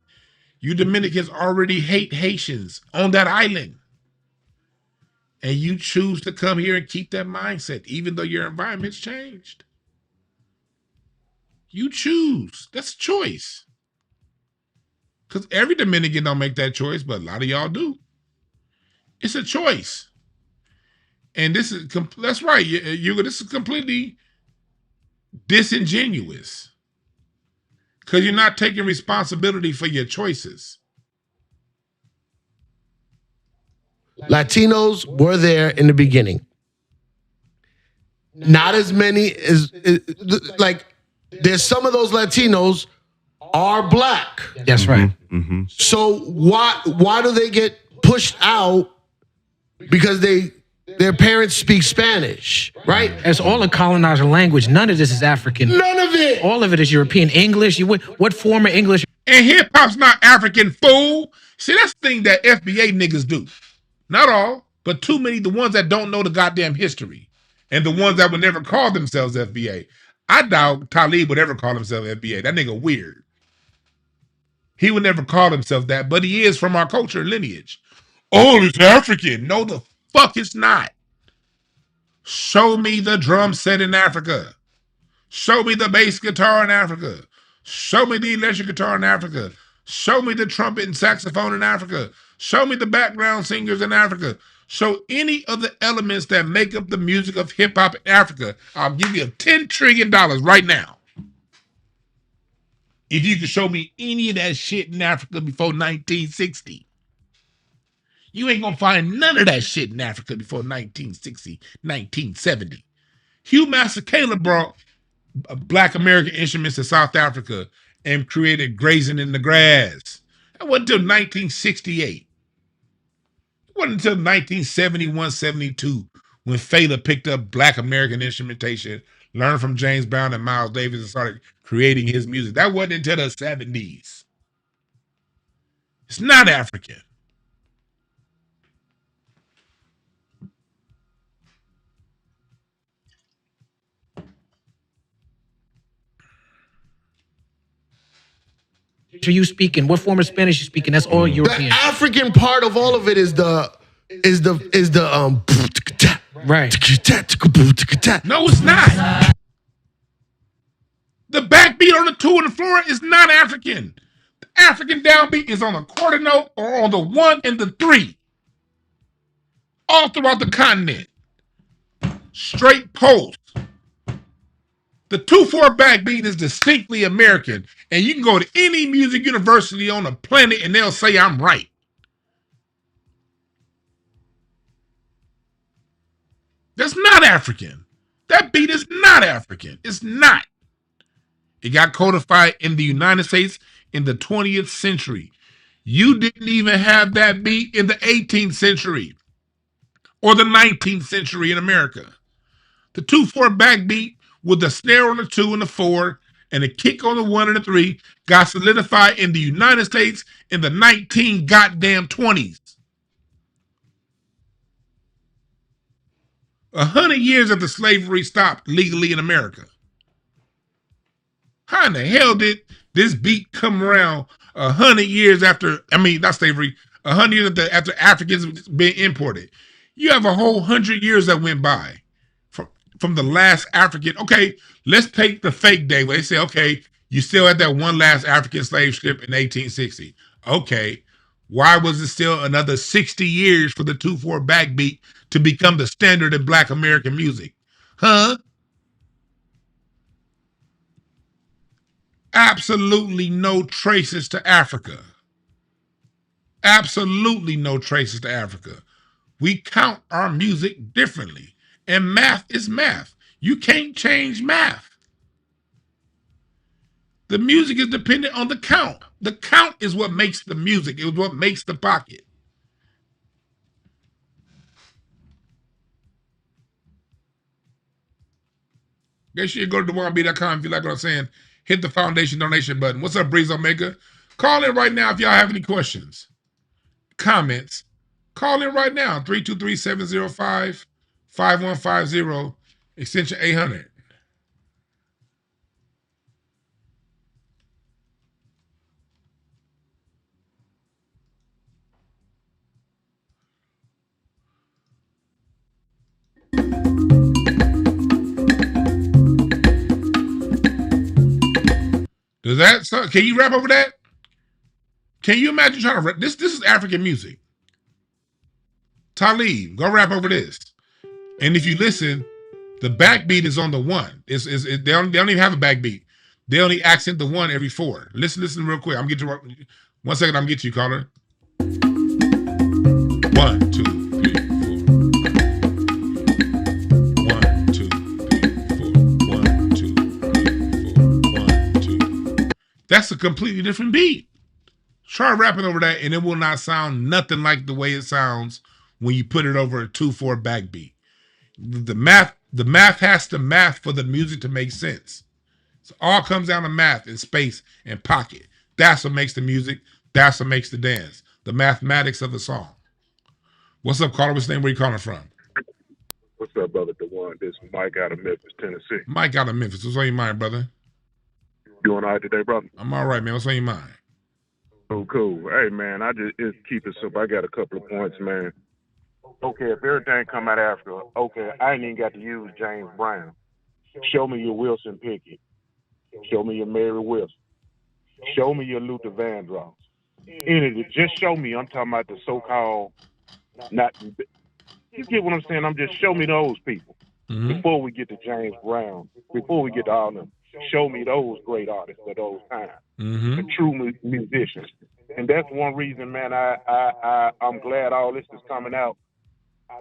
You Dominicans already hate Haitians on that island. And you choose to come here and keep that mindset, even though your environment's changed. You choose. That's a choice. Because every Dominican don't make that choice, but a lot of y'all do. It's a choice. And this is, that's right, this is completely disingenuous. Because you're not taking responsibility for your choices. Latinos were there in the beginning. Not as many as, like, there's some of those Latinos are black. That's right. Mm-hmm. So why do they get pushed out? Because their parents speak Spanish, right? It's all a colonizer language. None of this is African. None of it. All of it is European. English. What form of English? And hip hop's not African, fool. See, that's the thing that FBA niggas do. Not all, but too many, the ones that don't know the goddamn history. And the ones that would never call themselves FBA. I doubt Talib would ever call himself FBA. That nigga weird. He would never call himself that, but he is from our culture and lineage. Oh, it's African. No, the fuck it's not. Show me the drum set in Africa. Show me the bass guitar in Africa. Show me the electric guitar in Africa. Show me the trumpet and saxophone in Africa. Show me the background singers in Africa. Show any of the elements that make up the music of hip hop in Africa. I'll give you $10 trillion right now. If you can show me any of that shit in Africa before 1960. You ain't gonna find none of that shit in Africa before 1960, 1970. Hugh Masekela brought Black American instruments to South Africa and created Grazing in the Grass. That wasn't until 1968. It wasn't until 1971, 72 when Fela picked up Black American instrumentation, learned from James Brown and Miles Davis, and started creating his music. That wasn't until the 70s. It's not African. are you speaking? What form of Spanish you speaking? That's all The European. African part of all of it is the Right. No, it's not. The backbeat on the 2 and the 4 is not African. The African downbeat is on the quarter note or on the 1 and the 3. All throughout the continent. Straight pulse. The 2/4 backbeat is distinctly American. And you can go to any music university on the planet and they'll say I'm right. That's not African. That beat is not African. It's not. It got codified in the United States in the 20th century. You didn't even have that beat in the 18th century or the 19th century in America. The 2/4 backbeat with the snare on the 2 and the 4 and a kick on the 1 and the 3 got solidified in the United States in the 19 goddamn 20s. 100 years after slavery stopped legally in America. How in the hell did this beat come around 100 years after, not slavery, 100 years after Africans being imported? You have a whole 100 years that went by from the last African. Okay, let's take the fake day where they say, okay, you still had that one last African slave ship in 1860. Okay, why was it still another 60 years for the 2/4 backbeat to become the standard in Black American music? Huh? Absolutely no traces to Africa. Absolutely no traces to Africa. We count our music differently. And math is math. You can't change math. The music is dependent on the count. The count is what makes the music. It was what makes the pocket. Make sure you go to the1b.com if you like what I'm saying. Hit the foundation donation button. What's up, Breeze Omega? Call in right now if y'all have any questions, comments. Call in right now, 323-705-5150, extension 800. Does that sound, can you rap over that? Can you imagine trying to rap? This is African music. Talib, go rap over this. And if you listen, the backbeat is on the 1. They don't even have a backbeat. They only accent the 1 every 4. Listen real quick. I'm getting to 1 second. I'm getting to you, caller. 1, 2, 3, 4. 1, 2, 3, 4. 1, 2, 3, 4. 1, 2. That's a completely different beat. Try rapping over that, and it will not sound nothing like the way it sounds when you put it over a 2/4 backbeat. The math has to math for the music to make sense. So all comes down to math and space and pocket. That's what makes the music. That's what makes the dance. The mathematics of the song. What's up, caller? What's your name? Where you calling from? What's up, brother DeJuan? This is Mike out of Memphis, Tennessee. Mike out of Memphis. What's on your mind, brother? Doing all right today, brother? I'm all right, man. What's on your mind? Oh, cool. Hey, man, it's keep it simple. I got a couple of points, man. Okay, if everything come out of Africa, okay, I ain't even got to use James Brown. Show me your Wilson Pickett. Show me your Mary Wilson. Show me your Luther Vandross. Just show me. I'm talking about the so-called, not, you get what I'm saying? I'm just show me those people. Before we get to James Brown, before we get to all of them. Show me those great artists of those times, the true musicians. And that's one reason, man, I'm glad all this is coming out.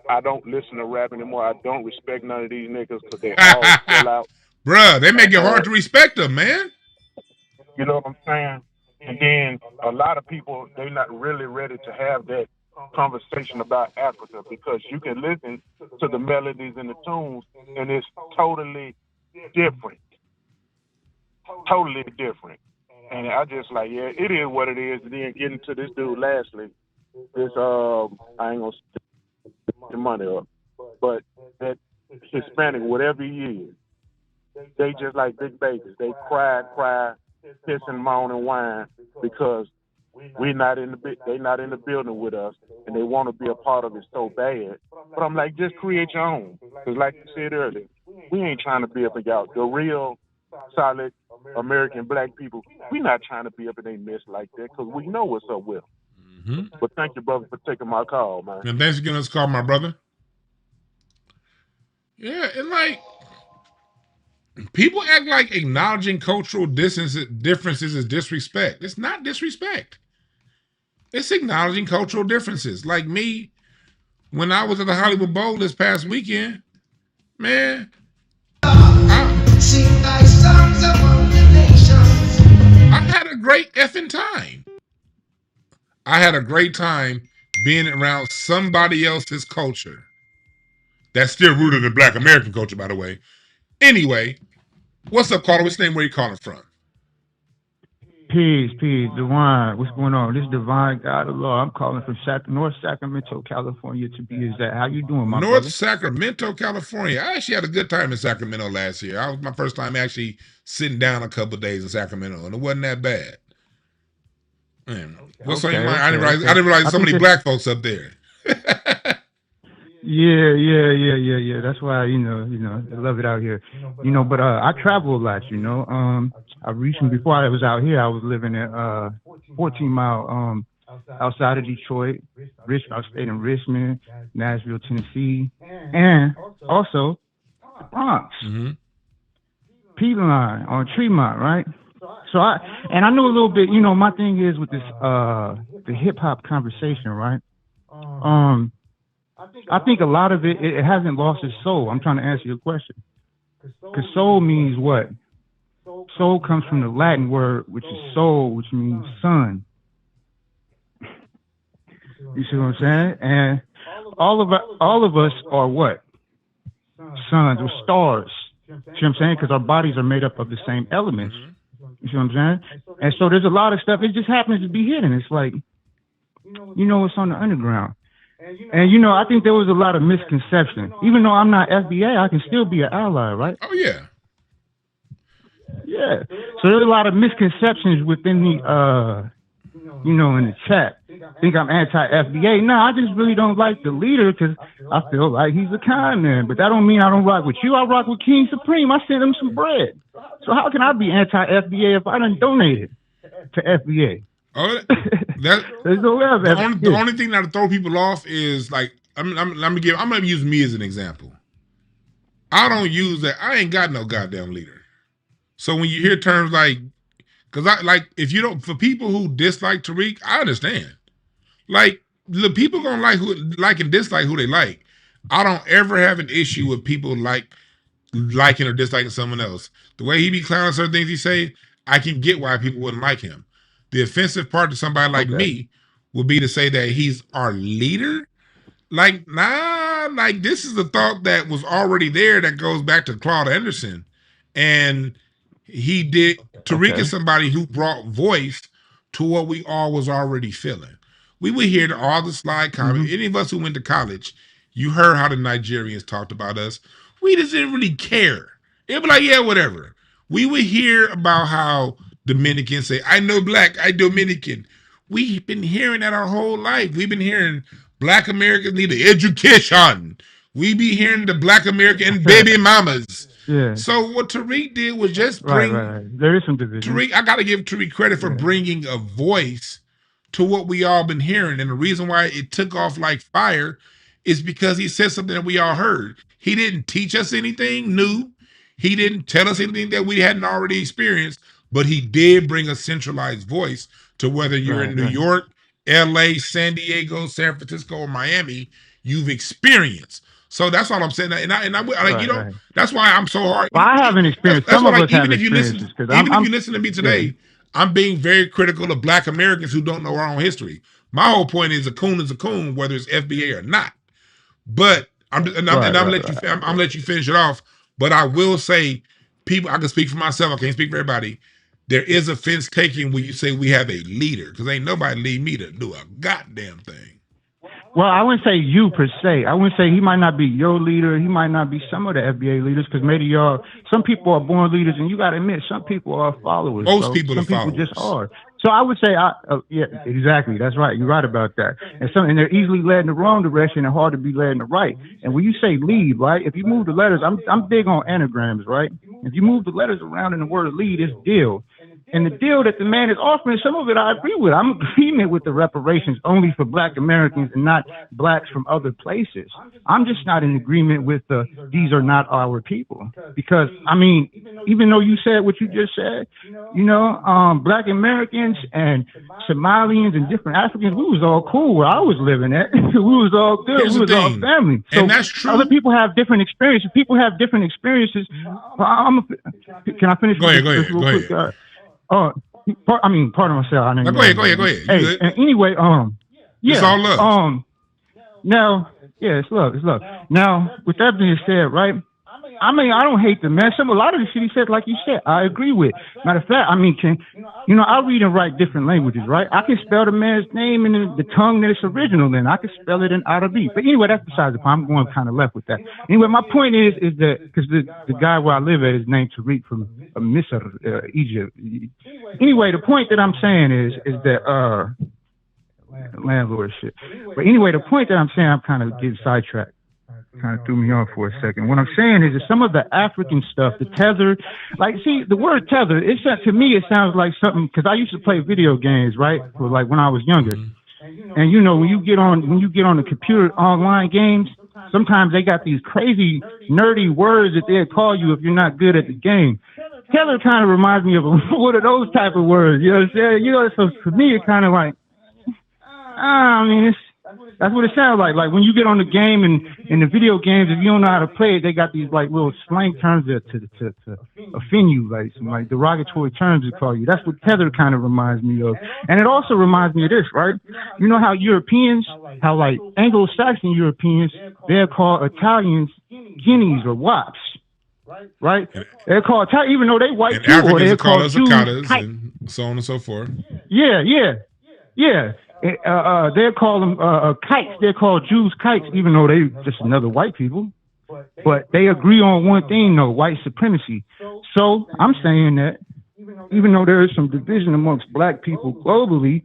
I don't listen to rap anymore. I don't respect none of these niggas because they all sell out. Bruh, they make it hard to respect them, man. You know what I'm saying? And then a lot of people, they're not really ready to have that conversation about Africa because you can listen to the melodies and the tunes and it's totally different. Totally different. And I just like, yeah, it is what it is. And then getting to this dude lastly, this I ain't gonna stick the money up, but that Hispanic, whatever he is, they just like big babies. They cry, piss and moan and whine because they not in the building with us, and they want to be a part of it so bad. But I'm like, just create your own. Because like you said earlier, we ain't trying to be up and out. The real solid American black people, we not trying to be up in a mess like that because we know what's up with them. But thank you, brother, for taking my call, man. And thanks for giving us a call, my brother. Yeah, and like people act like acknowledging cultural differences is disrespect. It's not disrespect. It's acknowledging cultural differences. Like me, when I was at the Hollywood Bowl this past weekend, man, I had a great effing time. I had a great time being around somebody else's culture. That's still rooted in Black American culture, by the way. Anyway, what's up, caller? What's your name? Where you calling from? Peace, Divine. What's going on? This is Divine God of Law. I'm calling from North Sacramento, California, to be exact. How you doing, my brother? North Sacramento, California. I actually had a good time in Sacramento last year. It was my first time actually sitting down a couple of days in Sacramento, and it wasn't that bad. Man, what's on your mind? I didn't realize so many black folks up there. Yeah. That's why, you know, I love it out here. But I travel a lot, I recently, before I was out here, I was living at 14 Mile outside of Detroit. I stayed in Richmond, Nashville, Tennessee, and also the Bronx. P-Line on Tremont, right? So I know a little bit, my thing is with this the hip hop conversation, right? I think a lot of it hasn't lost its soul. I'm trying to answer your question. Because soul means what? Soul comes from the Latin word, which is soul, which means sun. You see what I'm saying? And all of us are what? Suns or stars. See what I'm saying? Because our bodies are made up of the same elements. You see what I'm saying? And so there's a lot of stuff. It just happens to be hidden. It's like, it's on the underground. And I think there was a lot of misconception. Even though I'm not FBA, I can still be an ally, right? Oh yeah. Yeah. So there's a lot of misconceptions within the in the chat. Think I'm anti-FBA. No, I just really don't like the leader because I feel like he's a con man. But that don't mean I don't rock with you. I rock with King Supreme. I sent him some bread. So how can I be anti-FBA if I done donated to FBA? Oh, the only thing that'll throw people off is like I'm gonna use me as an example. I don't use that. I ain't got no goddamn leader. So when you hear terms like, because if you don't, for people who dislike Tariq, I understand. Like the people gonna like and dislike who they like. I don't ever have an issue with people liking or disliking someone else. The way he be clowning certain things he say, I can get why people wouldn't like him. The offensive part to somebody like me would be to say that he's our leader. Like, nah, like this is a thought that was already there that goes back to Claude Anderson. And he did, Tariq is somebody who brought voice to what we all was already feeling. We would hear all the slide comments. Any of us who went to college, you heard how the Nigerians talked about us. We just didn't really care. It'd be like, yeah, whatever. We would hear about how Dominicans say, I know black, I Dominican. We've been hearing that our whole life. We've been hearing Black Americans need education. We be hearing the Black American baby mamas. Yeah. So what Tariq did was just bring. Right. There is some division. Tariq, I got to give Tariq credit for bringing a voice to what we all been hearing. And the reason why it took off like fire is because he said something that we all heard. He didn't teach us anything new. He didn't tell us anything that we hadn't already experienced. But he did bring a centralized voice to whether you're in New York, LA, San Diego, San Francisco, or Miami, you've experienced. So that's all I'm saying. And I that's why I'm so hard. Well, I haven't experienced. Some of us have experiences. Even if you listen to me today, I'm being very critical of Black Americans who don't know our own history. My whole point is a coon is a coon, whether it's FBA or not. But I'm gonna let you finish it off. But I will say, people, I can speak for myself. I can't speak for everybody. There is offense taken when you say we have a leader, because ain't nobody lead me to do a goddamn thing. Well, I wouldn't say you per se. I wouldn't say he might not be your leader. He might not be some of the FBA leaders because maybe some people are born leaders, and you got to admit some people are followers. Most Bro. people are Some people just followers. are. So I would say, yeah, exactly. That's right. You're right about that. And they're easily led in the wrong direction and hard to be led in the right. And when you say lead, right? If you move the letters, I'm big on anagrams, right? If you move the letters around in the word lead, it's deal. And the deal that the man is offering, some of it I agree with. I'm in agreement with the reparations only for Black Americans and not blacks from other places. I'm just not in agreement with these are not our people. Because, I mean, even though you said what you just said, Black Americans and Somalians and different Africans, we was all cool where I was living at. We was all good. Here's we was the all thing, family. So and that's true. other people have different experiences. People have different experiences. Can I finish? Go ahead. Quick? Pardon myself. I know go ahead. Hey, and anyway, yeah, it's all love. Now, yeah, it's love. Now, with that being said, right? I mean, I don't hate the man. A lot of the shit he said, like you said, I agree with. Matter of fact, I mean, I read and write different languages, right? I can spell the man's name in the tongue that it's original in. I can spell it in Arabic. But anyway, that's besides the point. I'm going kind of left with that. Anyway, my point is that because the guy where I live at is named Tariq from Misr, Egypt. Anyway, the point that I'm saying is that landlord shit. But anyway, the point that I'm saying, I'm kind of getting sidetracked. Kind of threw me off for a second. What I'm saying is that some of the African stuff, the tether, like, see, the word tether, to me, it sounds like something, because I used to play video games, right? For like when I was younger. And when you get on the computer online games, sometimes they got these crazy nerdy words that they'll call you if you're not good at the game. Tether kind of reminds me of one of those type of words. You know what I'm saying? So for me, it's kind of like, I mean, that's what it sounds like. Like when you get on the game and in the video games, if you don't know how to play it, they got these like little slang terms to offend you, like some like derogatory terms to call you. That's what tether kind of reminds me of. And it also reminds me of this, right? You know how Europeans, how like Anglo-Saxon Europeans, they're called Italians guineas or wops, right? They're called Italian, even though they white And too, Africans or they're call us called cicadas Jews, and so on and so forth. Yeah. They call them kites. They're called Jews kites, even though they just another white people. But they agree on one thing, though: white supremacy. So I'm saying that even though there is some division amongst black people globally,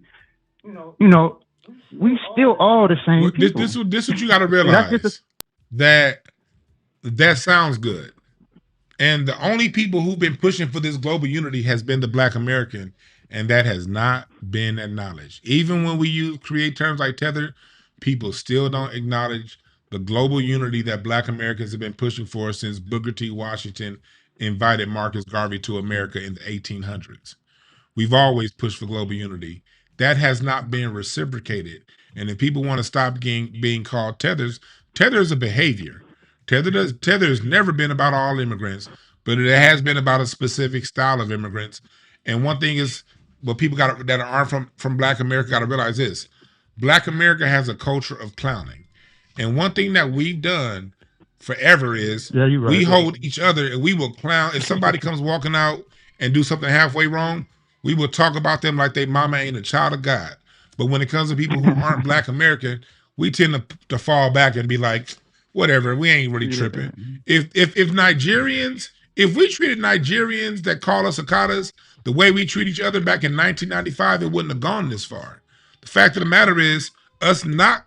we still all the same people. This is what you got to realize. That sounds good. And the only people who've been pushing for this global unity has been the Black American, and that has not been acknowledged. Even when we create terms like tether, people still don't acknowledge the global unity that Black Americans have been pushing for since Booker T. Washington invited Marcus Garvey to America in the 1800s. We've always pushed for global unity. That has not been reciprocated. And if people want to stop being called tethers, tether is a behavior. Tether has never been about all immigrants, but it has been about a specific style of immigrants. And one thing is, what people that aren't from Black America got to realize is, Black America has a culture of clowning. And one thing that we've done forever is we hold each other and we will clown. If somebody comes walking out and do something halfway wrong, we will talk about them like they mama ain't a child of God. But when it comes to people who aren't Black American, we tend to fall back and be like, whatever, we ain't really tripping. If Nigerians, if we treated Nigerians that call us cicadas the way we treat each other back in 1995, it wouldn't have gone this far. The fact of the matter is, us not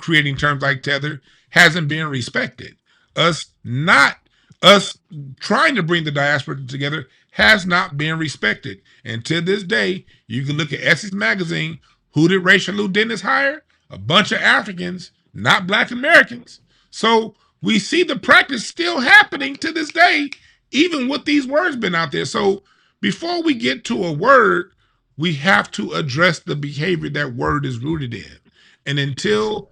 creating terms like tether hasn't been respected. Us trying to bring the diaspora together has not been respected. And to this day, you can look at Essex Magazine. Who did Rachel Lou Dennis hire? A bunch of Africans, not Black Americans. So we see the practice still happening to this day, even with these words been out there. So before we get to a word, we have to address the behavior that word is rooted in. And until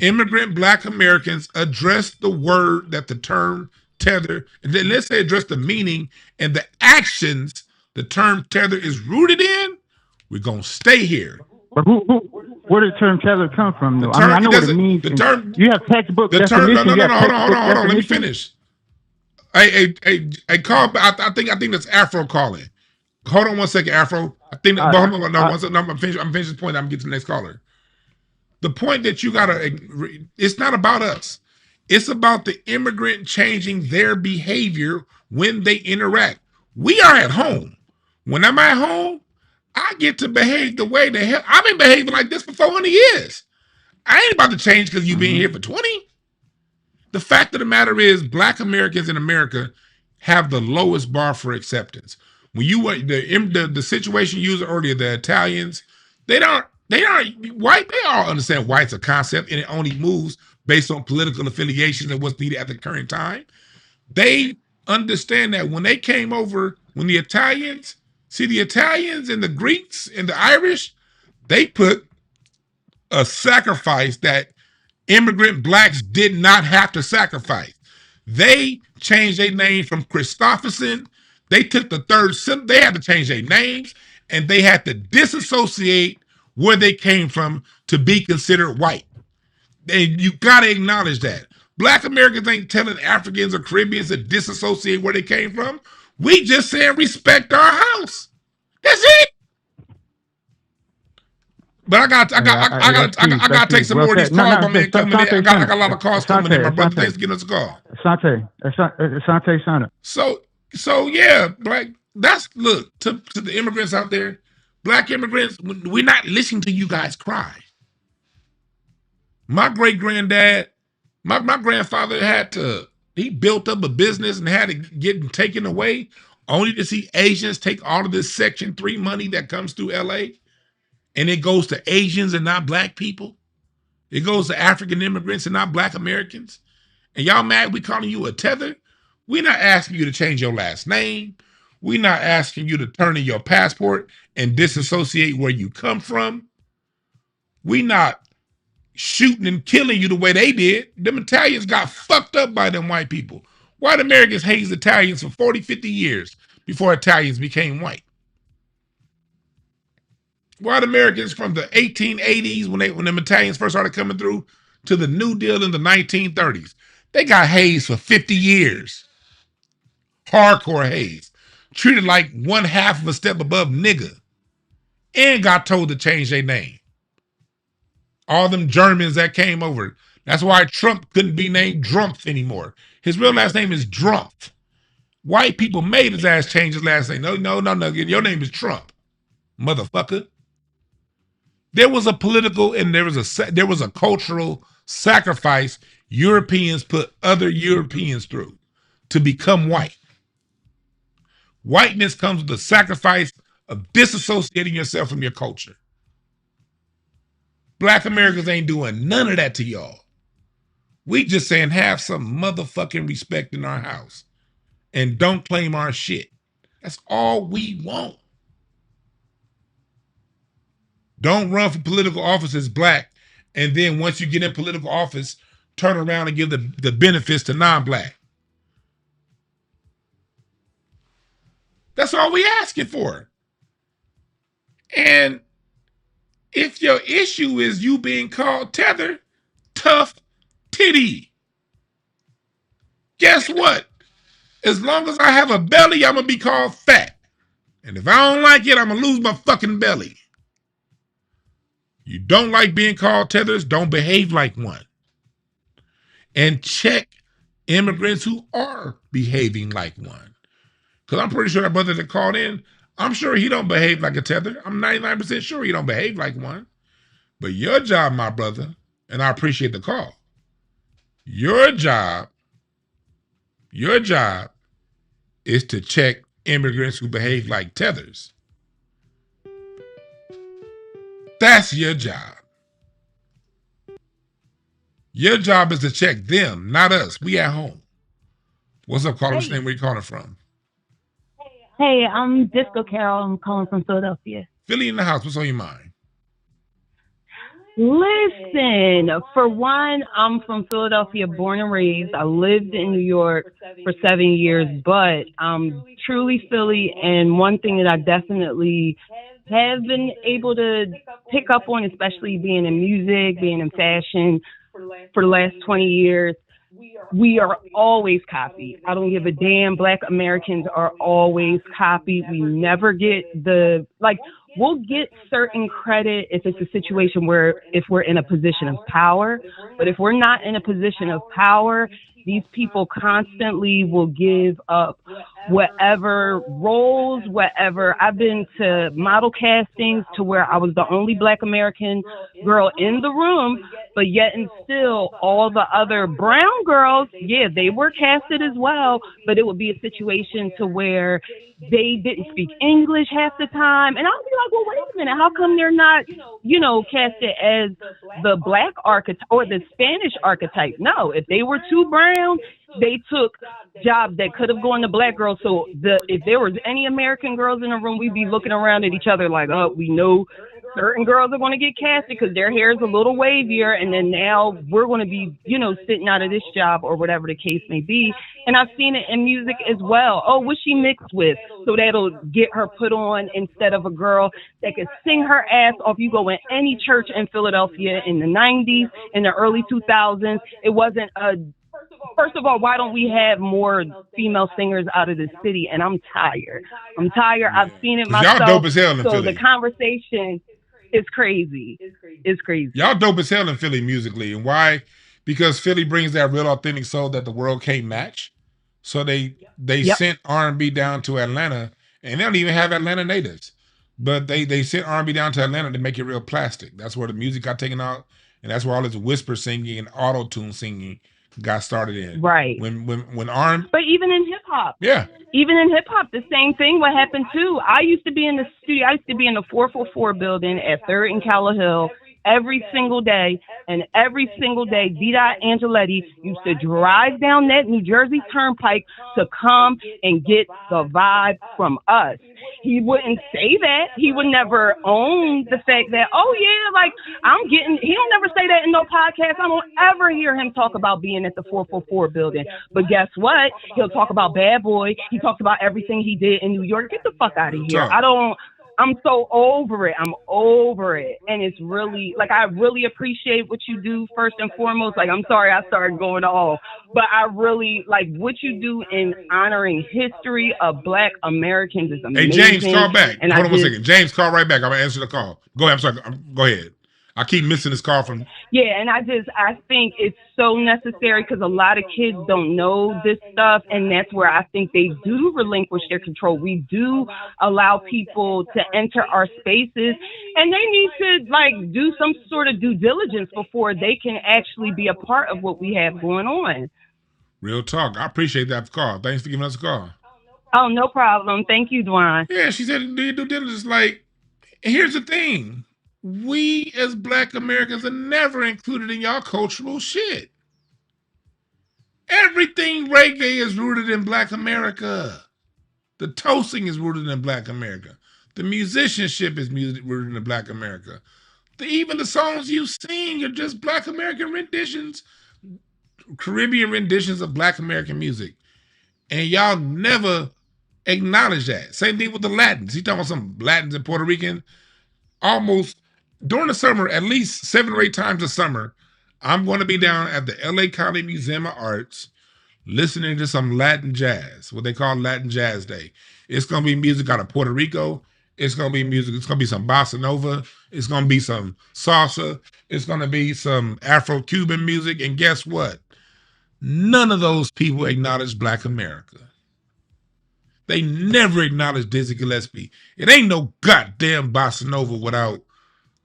immigrant Black Americans address the word that the term tether, and then let's say address the meaning and the actions the term tether is rooted in, we're going to stay here. But where did the term tether come from, though? I know what it means. The term, you have textbook definition. Hold on. Let me finish. Hey, call. I think that's Afro calling. Hold on one second, Afro. I think. I'm finished this point. I'm getting to the next caller. The point that you gotta, it's not about us. It's about the immigrant changing their behavior when they interact. We are at home. When I'm at home, I get to behave the way the hell I've been behaving like this for 400 years. I ain't about to change because you've been here for 20. The fact of the matter is, Black Americans in America have the lowest bar for acceptance. When you the situation you used earlier, the Italians, they aren't white. They all understand white's a concept and it only moves based on political affiliations and what's needed at the current time. They understand that when they came over, when the Italians and the Greeks and the Irish, they put a sacrifice that immigrant blacks did not have to sacrifice. They changed their name from Christopherson. They took the third syllable. They had to change their names, and they had to disassociate where they came from to be considered white. And you got to acknowledge that. Black Americans ain't telling Africans or Caribbeans to disassociate where they came from. We just saying respect our house. That's it. But I got to take some more of these calls, my man. Coming in. I got a lot of calls coming in, my brother. Thanks for getting us a call. Asante Sana. So yeah, Black. That's look to the immigrants out there. Black immigrants, we're not listening to you guys cry. My great granddad, my grandfather he built up a business and had it getting taken away, only to see Asians take all of this Section 3 money that comes through LA. And it goes to Asians and not Black people. It goes to African immigrants and not Black Americans. And y'all mad we calling you a tether? We're not asking you to change your last name. We're not asking you to turn in your passport and disassociate where you come from. We're not shooting and killing you the way they did. Them Italians got fucked up by them white people. White Americans hazed Italians for 40, 50 years before Italians became white. White Americans from the 1880s, when them Italians first started coming through, to the New Deal in the 1930s, they got hazed for 50 years. Hardcore hazed. Treated like one half of a step above nigga. And got told to change their name. All them Germans that came over. That's why Trump couldn't be named Drumpf anymore. His real last name is Drumpf. White people made his ass change his last name. No. Your name is Trump, motherfucker. There was a political and there was a cultural sacrifice Europeans put other Europeans through to become white. Whiteness comes with the sacrifice of disassociating yourself from your culture. Black Americans ain't doing none of that to y'all. We just saying have some motherfucking respect in our house and don't claim our shit. That's all we want. Don't run for political office as Black, and then once you get in political office, turn around and give the benefits to non-Black. That's all we asking for. And if your issue is you being called tether, tough titty, guess what? As long as I have a belly, I'm going to be called fat. And if I don't like it, I'm going to lose my fucking belly. You don't like being called tethers, don't behave like one. And check immigrants who are behaving like one. Because I'm pretty sure that brother that called in, I'm sure he don't behave like a tether. I'm 99% sure he don't behave like one. But your job, my brother, and I appreciate the call, your job is to check immigrants who behave like tethers. That's your job. Your job is to check them, not us. We at home. What's up, caller? What's your name? Where you calling from? Hey, I'm Disco Carol. I'm calling from Philadelphia. Philly in the house. What's on your mind? Listen, for one, I'm from Philadelphia, born and raised. I lived in New York for 7 years, but I'm truly Philly. And one thing that I definitely have been able to pick up on, especially being in music, being in fashion for the last 20 years, we are always copied. I don't give a damn. Black Americans are always copied. We never get we'll get certain credit if it's a situation where if we're in a position of power, but if we're not in a position of power, these people constantly will give up whatever roles, whatever. I've been to model castings to where I was the only Black American girl in the room, but yet and still all the other brown girls, yeah, they were casted as well, but it would be a situation to where they didn't speak English half the time. And I'll be like, well, wait a minute, how come they're not, casted as the Black archetype or the Spanish archetype? No, if they were too brown, they took jobs that could have gone to Black girls. So if there was any American girls in the room, we'd be looking around at each other like, oh, we know certain girls are going to get casted because their hair is a little wavier, and then now we're going to be, sitting out of this job or whatever the case may be. And I've seen it in music as well. Oh, what's she mixed with? So that'll get her put on instead of a girl that could sing her ass off. You go in any church in Philadelphia in the 90s, in the early 2000s, it wasn't a First of all, why don't we have more female singers out of the city? And I'm tired. I've seen it myself. Y'all dope as hell in so Philly. The conversation is crazy. It's crazy. Y'all dope as hell in Philly musically. And why? Because Philly brings that real authentic soul that the world can't match. So they sent R&B down to Atlanta, and they don't even have Atlanta natives. But they sent R&B down to Atlanta to make it real plastic. That's where the music got taken out, and that's where all this whisper singing and auto-tune singing got started in. Right. When R&B. But even in hip hop. Yeah. Even in hip hop, the same thing would happen too. I used to be in the studio. I used to be in the 444 building at 3rd and Calla Hill every single day. And every single day, D-Dot Angeletti used to drive down that New Jersey Turnpike to come and get the vibe from us. He wouldn't say that. He would never own the fact that, oh yeah, like he don't never say that in no podcast. I don't ever hear him talk about being at the 444 building. But guess what? He'll talk about Bad Boy. He talks about everything he did in New York. Get the fuck out of here. I'm so over it. I'm over it. And it's really, like, I really appreciate what you do first and foremost. Like, I'm sorry I started going off, but I really, like, what you do in honoring history of Black Americans is amazing. Hey, James, call back. And Hold on 1 second. James, call right back. I'm going to answer the call. Go ahead. I'm sorry. Go ahead. I keep missing this call from. Yeah, and I think it's so necessary because a lot of kids don't know this stuff, and that's where I think they do relinquish their control. We do allow people to enter our spaces, and they need to like do some sort of due diligence before they can actually be a part of what we have going on. Real talk. I appreciate that call. Thanks for giving us a call. Oh, no problem. Thank you, Dwan. Yeah, she said do your due diligence. Like, here's the thing. We as Black Americans are never included in y'all cultural shit. Everything reggae is rooted in Black America. The toasting is rooted in Black America. The musicianship is rooted in Black America. Even the songs you sing are just Black American renditions, Caribbean renditions of Black American music. And y'all never acknowledge that. Same thing with the Latins. He talking about some Latins and Puerto Rican. Almost during the summer, at least 7 or 8 times a summer, I'm going to be down at the LA County Museum of Arts listening to some Latin jazz, what they call Latin Jazz Day. It's going to be music out of Puerto Rico. It's going to be music. It's going to be some bossa nova. It's going to be some salsa. It's going to be some Afro-Cuban music. And guess what? None of those people acknowledge Black America. They never acknowledge Dizzy Gillespie. It ain't no goddamn bossa nova without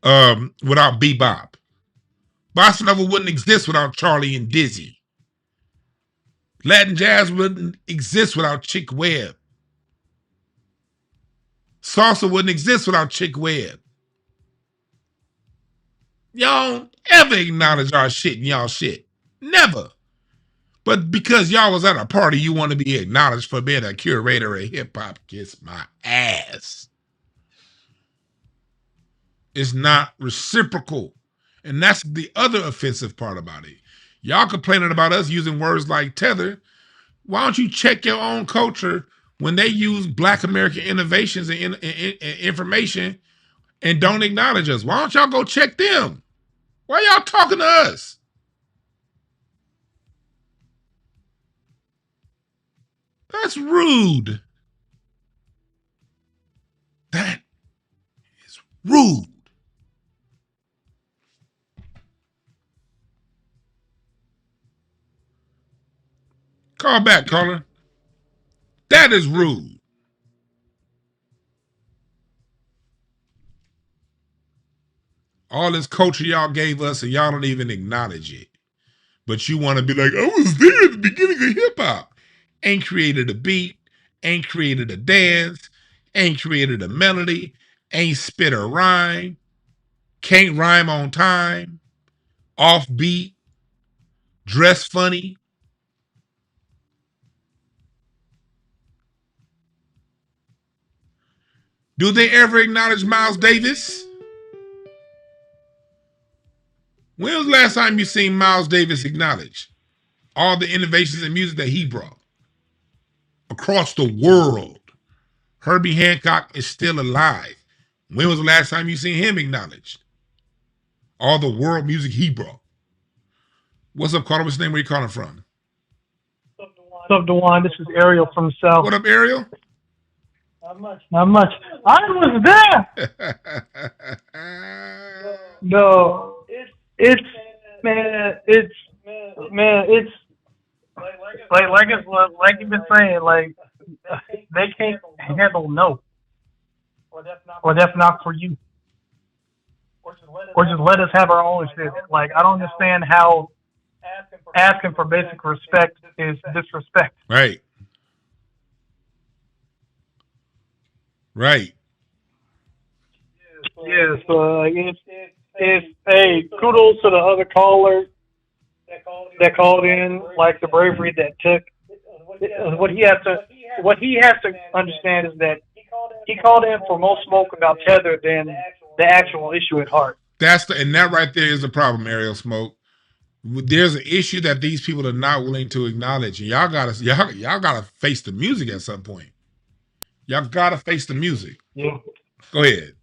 bebop. Bossa nova wouldn't exist without Charlie and Dizzy. Latin jazz wouldn't exist without Chick Webb. Salsa wouldn't exist without Chick Webb. Y'all don't ever acknowledge our shit and y'all shit. Never. But because y'all was at a party, you want to be acknowledged for being a curator of hip-hop. Kiss my ass. It's not reciprocal. And that's the other offensive part about it. Y'all complaining about us using words like tether. Why don't you check your own culture when they use Black American innovations and information and don't acknowledge us? Why don't y'all go check them? Why y'all talking to us? That's rude. That Rude. Call back, caller. That is rude. All this culture y'all gave us and y'all don't even acknowledge it. But you want to be like, I was there at the beginning of hip hop. Ain't created a beat, ain't created a dance, ain't created a melody, ain't spit a rhyme, can't rhyme on time, off beat, dress funny. Do they ever acknowledge Miles Davis? When was the last time you seen Miles Davis acknowledge all the innovations in music that he brought across the world? Herbie Hancock is still alive. When was the last time you seen him acknowledged? All the world music he brought. What's up, caller? What's your name? Where you calling from? What's up, Dewan? This is Ariel from South. What up, Ariel? Not much. I was there. No, it's like you've been saying, like they can't handle no, or that's not for you, or just let us have our own shit. Like I don't understand how asking for basic respect is disrespect. Right. Right. Yeah, so it's hey, kudos to the other caller that called in, like the bravery that took. What he has to understand is that he called in for more smoke about Tether than the actual issue at heart. And that right there is the problem, Ariel Smoke. There's an issue that these people are not willing to acknowledge, and y'all gotta face the music at some point. Y'all gotta face the music. Yeah. Go ahead.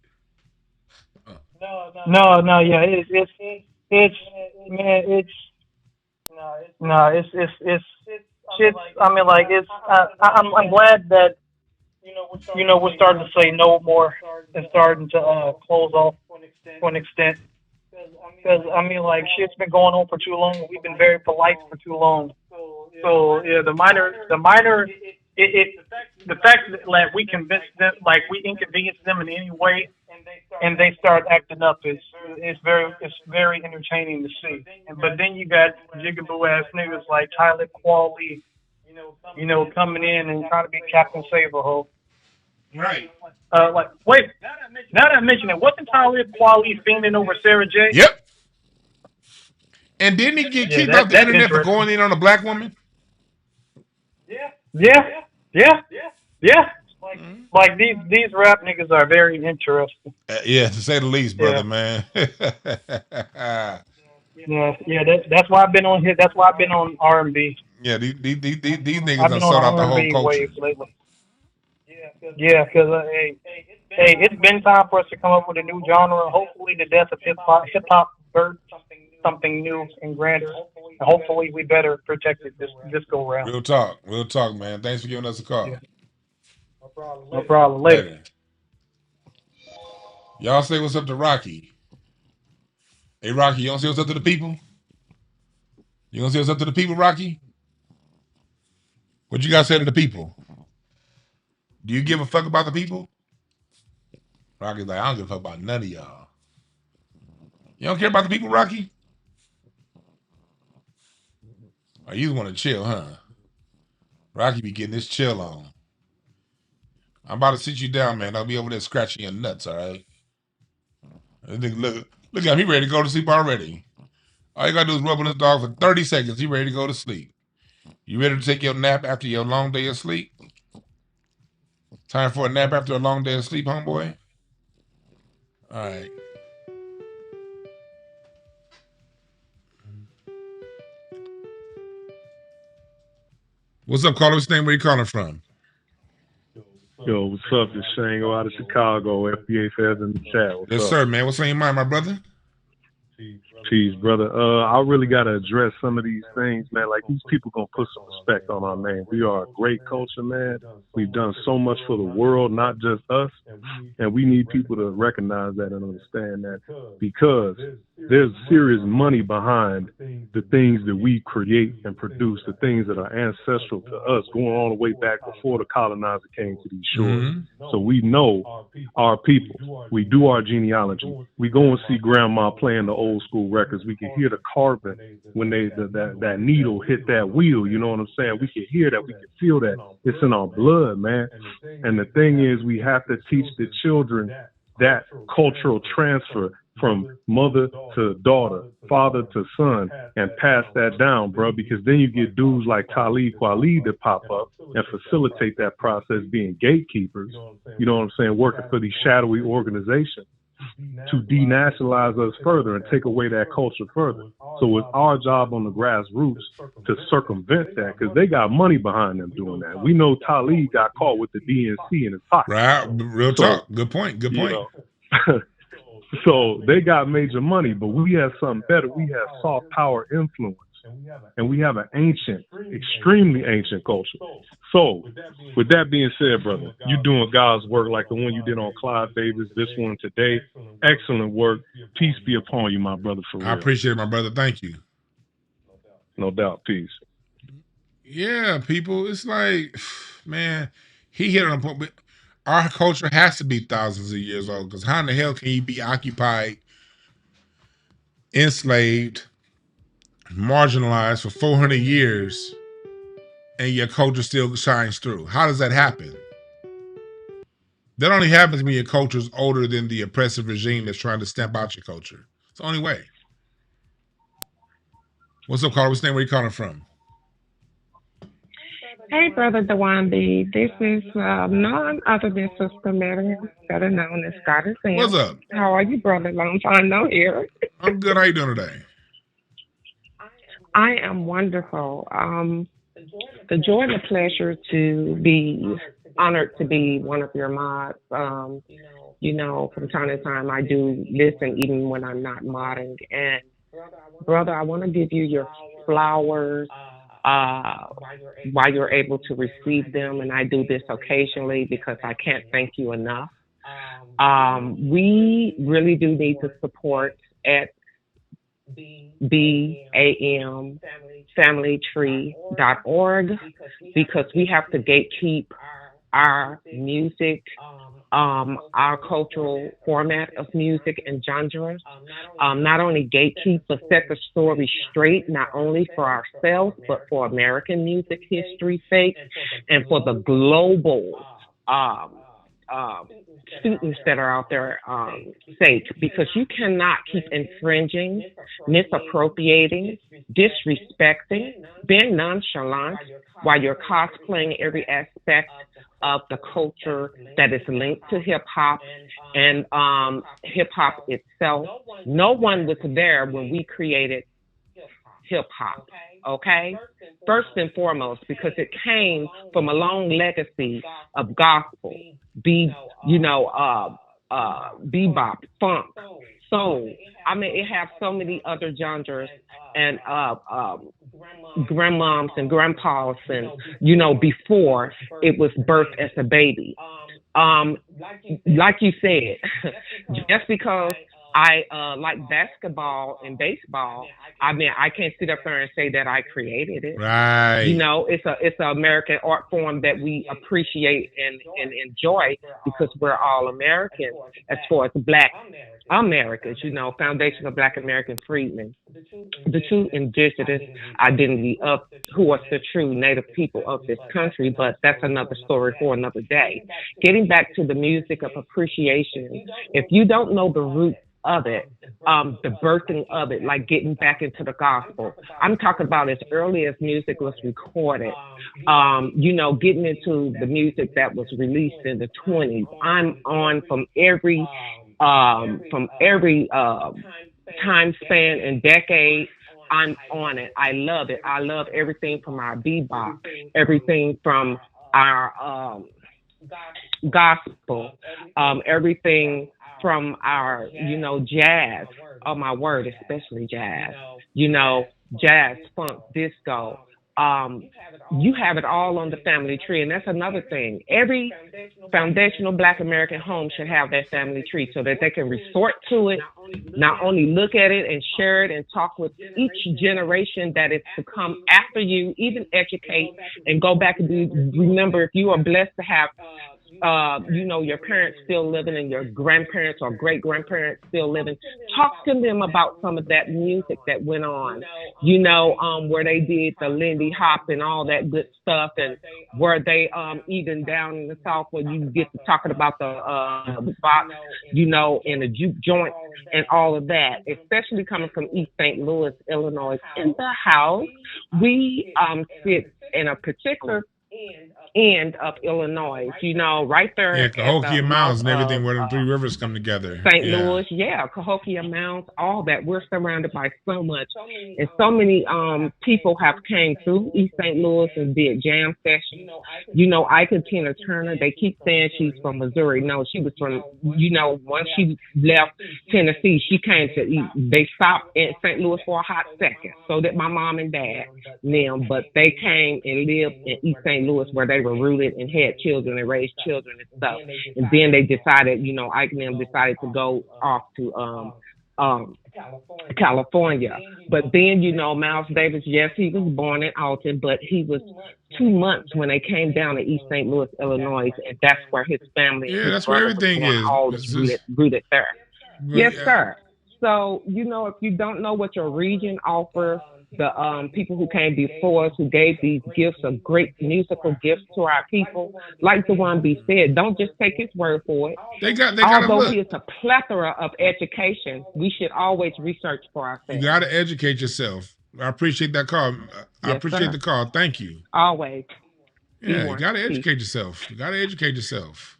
No, yeah, it's shit. I mean, like I'm glad that we're starting to say no more and starting to close off to an extent. Because I mean, like shit's been going on for too long. We've been very polite for too long. So yeah, the minor, the fact that like we convince them, like we inconvenience them in any way, and they start acting up is very entertaining to see. But then you got jigaboo ass niggas like Talib Kweli, coming in and trying to be Captain Saberho. Right. Like wait, now that I mention it, wasn't Talib Kweli fiending over Sarah J? Yep. And didn't he get kicked off the internet for going in on a black woman? Yeah. Like these rap niggas are very interesting. Yeah, to say the least, brother, man. Yeah. That's why I've been on here. That's why I've been on R&B. Yeah, these niggas have sold out the whole culture. Lately. Yeah, because hey, it's been time for us to come up with a new genre. Hopefully, the death of hip hop birthed something new and grander. And hopefully, we better protect it this go round. Real talk, man. Thanks for giving us a call. Yeah. No problem. Later. Y'all say what's up to Rocky. Hey, Rocky, you don't say what's up to the people? You gonna say what's up to the people, Rocky? What you guys say to the people? Do you give a fuck about the people? Rocky's like, I don't give a fuck about none of y'all. You don't care about the people, Rocky? Or you want to chill, huh? Rocky be getting this chill on. I'm about to sit you down, man. I'll be over there scratching your nuts, all right? Look at him. He ready to go to sleep already. All you got to do is rub on this dog for 30 seconds. He ready to go to sleep. You ready to take your nap after your long day of sleep? Time for a nap after a long day of sleep, homeboy? All right. What's up, caller? What's your name? Where you calling from? Yo, what's up? This Shango out of Chicago. FBA says in the chat. Yes, sir, man. What's on your mind, my brother? Peace, brother. I really gotta address some of these things, man. Like these people gonna put some respect on our name. We are a great culture, man. We've done so much for the world, not just us. And we need people to recognize that and understand that because there's serious money behind the things that we create and produce, the things that are ancestral to us, going all the way back before the colonizer came to these shores. So we know our people. We do our genealogy. We go and see grandma playing the old school records. We can hear the carving when that needle hit that wheel. You know what I'm saying? We can hear that. We can feel that. It's in our blood, man. And the thing is, we have to teach the children that cultural transfer from mother to daughter, father to son, and pass that down, bro, because then you get dudes like Talib Kweli that pop up and facilitate that process, being gatekeepers, you know what I'm saying, working for these shadowy organizations to denationalize us further and take away that culture further. So it's our job on the grassroots to circumvent that because they got money behind them doing that. We know Talib got caught with the DNC in his pocket. Right, real talk. Good point. Good point. So they got major money, but we have something better. We have soft power influence, and we have an ancient, extremely ancient culture. So, with that being said, brother, you doing God's work like the one you did on Clive Davis, this one today. Excellent work. Peace be upon you, my brother, for real. I appreciate it, my brother. Thank you. No doubt. Peace. Yeah, people, it's like, man, he hit on a point, but our culture has to be thousands of years old because how in the hell can you be occupied, enslaved, marginalized for 400 years and your culture still shines through? How does that happen? That only happens when your culture is older than the oppressive regime that's trying to stamp out your culture. It's the only way. What's up, caller? What's your name? Where you calling from? Hey, Brother Dewande. This is none other than Sister Mary, better known as Goddess Sam. What's up? How are you, brother? Long time no hear. I'm good. How you doing today? I am wonderful. The joy and the pleasure to be honored to be one of your mods. You know, from time to time I do listen even when I'm not modding. And brother, I want to give you your flowers while you're able to receive them. And I do this occasionally because I can't thank you enough. We really do need to support at BAMFamilyTree.org because we have to gatekeep our music, our cultural format of music and genres. Not only gatekeep, but set the story straight, not only for ourselves, but for American music history's sake and for the global students that are out there sake, because you cannot keep infringing, misappropriating, disrespecting, being nonchalant while you're cosplaying every aspect of the culture that is linked to hip hop and hip hop itself. No one was there when we created hip hop, okay? First and foremost, because it came from a long legacy of gospel, bebop, funk, soul. I mean, it has so many other genres and grandmoms and grandpas and, before it was birthed as a baby. Like you said, just because I like basketball and baseball, I mean, I can't sit up there and say that I created it. Right. It's an American art form that we appreciate and enjoy because we're all American as far as Black Americans, Foundation of Black American Freedmen, the true indigenous identity of who are the true native people of this country, but that's another story for another day. Getting back to the music of appreciation, if you don't know the roots of it, the birthing of it, like getting back into the gospel. I'm talking about as early as music was recorded, getting into the music that was released in the 20s. I'm on from every time span and decade. I'm on it. I love it. I love everything from our bebop, everything from our gospel, everything from our, jazz. Oh my word, especially jazz. Jazz, funk, disco. Um, you have it all on the family tree, and that's another thing. Every foundational Black American home should have that family tree so that they can resort to it, not only look at it and share it and talk with each generation that is to come after you, even educate and go back and remember if you are blessed to have your parents still living and your grandparents or great grandparents still living, talk to them about some of that music that went on, where they did the Lindy Hop and all that good stuff, and where they even down in the South where you get to talking about the box, and the juke joint and all of that, especially coming from East St. Louis, Illinois. In the house, we sit in a particular end of Illinois, right there Yeah, at Cahokia the Mounds mouth and everything of where the three rivers come together. St. Yeah. Louis, Cahokia Mounds, all that. We're surrounded by so much, and so many people have came through East St. Louis and did jam sessions. Ike Tina Turner. They keep saying she's from Missouri. No, she was from. Once she left Tennessee, she came to East. They stopped in St. Louis for a hot second. So did my mom and dad. Them, but they came and lived in East St. Louis where they were rooted and had children and raised children and stuff. And then they decided, Ike and them decided to go off to California. But then, Miles Davis, yes, he was born in Alton, but he was 2 months when they came down to East St. Louis, Illinois, and that's where his family and his that's where brother was everything born, is. all is rooted there. Yes, sir. So, if you don't know what your region offers, the people who came before us, who gave these gifts of great musical gifts to our people, like the one B said, don't just take his word for it. Although he is a plethora of education, we should always research for ourselves. You got to educate yourself. I appreciate that call. I appreciate the call. Thank you. Always. Yeah, you got to educate yourself. You got to educate yourself.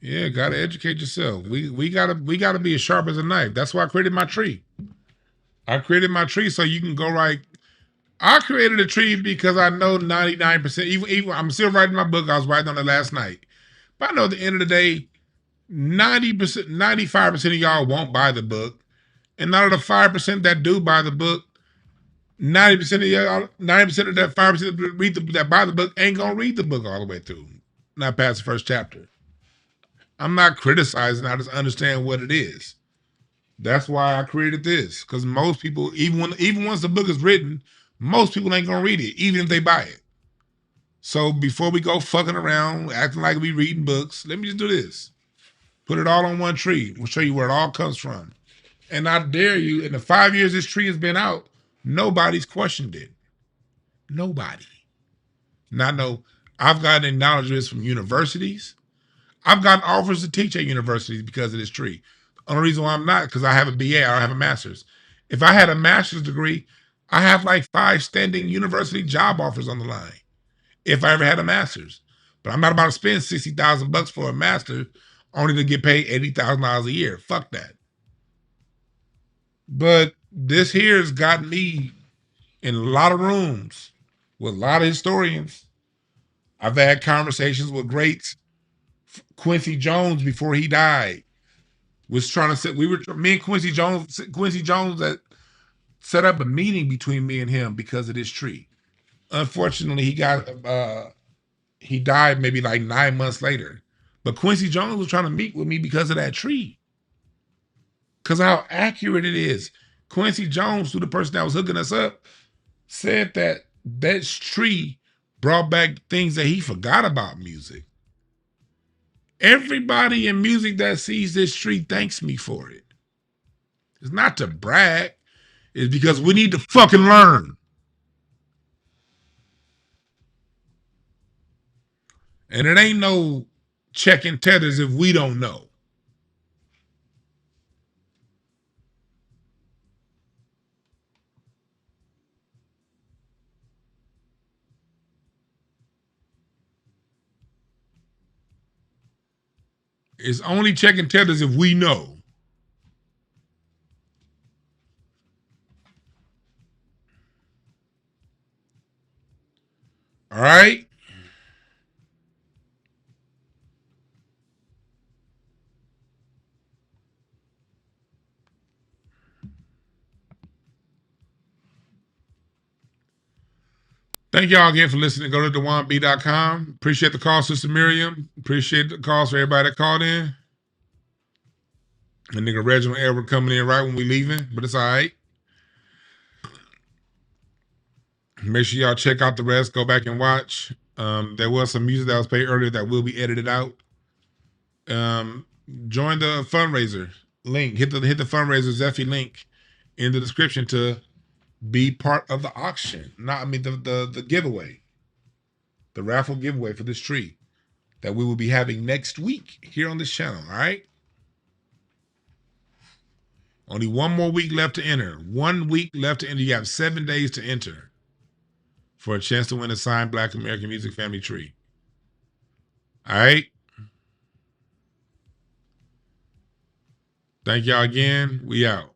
Yeah, gotta educate yourself. We gotta be as sharp as a knife. That's why I created my tree. I created my tree so you can go right. I created a tree because I know 99%. Even I'm still writing my book. I was writing on it last night. But I know at the end of the day, 90%, 95% of y'all won't buy the book. And out of the 5% that do buy the book, 90% of y'all, 90% of that 5% that buy the book ain't gonna read the book all the way through. Not past the first chapter. I'm not criticizing. I just understand what it is. That's why I created this. Because most people, even once the book is written, most people ain't gonna read it, even if they buy it. So before we go fucking around, acting like we reading books, let me just do this. Put it all on one tree. We'll show you where it all comes from. And I dare you, in the 5 years this tree has been out, nobody's questioned it. Nobody. Not no. I've gotten acknowledgments from universities. I've gotten offers to teach at universities because of this tree. The only reason why I'm not, because I have a BA, I don't have a master's. If I had a master's degree, I have like 5 standing university job offers on the line. If I ever had a master's. But I'm not about to spend $60,000 for a master only to get paid $80,000 a year. Fuck that. But this here has gotten me in a lot of rooms with a lot of historians. I've had conversations with greats. Quincy Jones, before he died, was trying to set. Me and Quincy Jones that set up a meeting between me and him because of this tree. Unfortunately, he died maybe like 9 months later. But Quincy Jones was trying to meet with me because of that tree. Because how accurate it is. Quincy Jones, who the person that was hooking us up, said that tree brought back things that he forgot about music. Everybody in music that sees this tree thanks me for it. It's not to brag. It's because we need to fucking learn. And it ain't no checking tethers if we don't know. It's only checking tethers if we know. All right? Thank y'all again for listening. Go to thewanb.com. Appreciate the call, Sister Miriam. Appreciate the calls for everybody that called in. And nigga Reginald Edward coming in right when we leaving, but it's all right. Make sure y'all check out the rest. Go back and watch. There was some music that was played earlier that will be edited out. Join the fundraiser link. Hit the fundraiser Zeffy link in the description to be part of the auction. The giveaway. The raffle giveaway for this tree that we will be having next week here on this channel. All right. Only one more week left to enter. 1 week left to enter. You have 7 days to enter for a chance to win a signed Black American Music Family tree. All right. Thank y'all again. We out.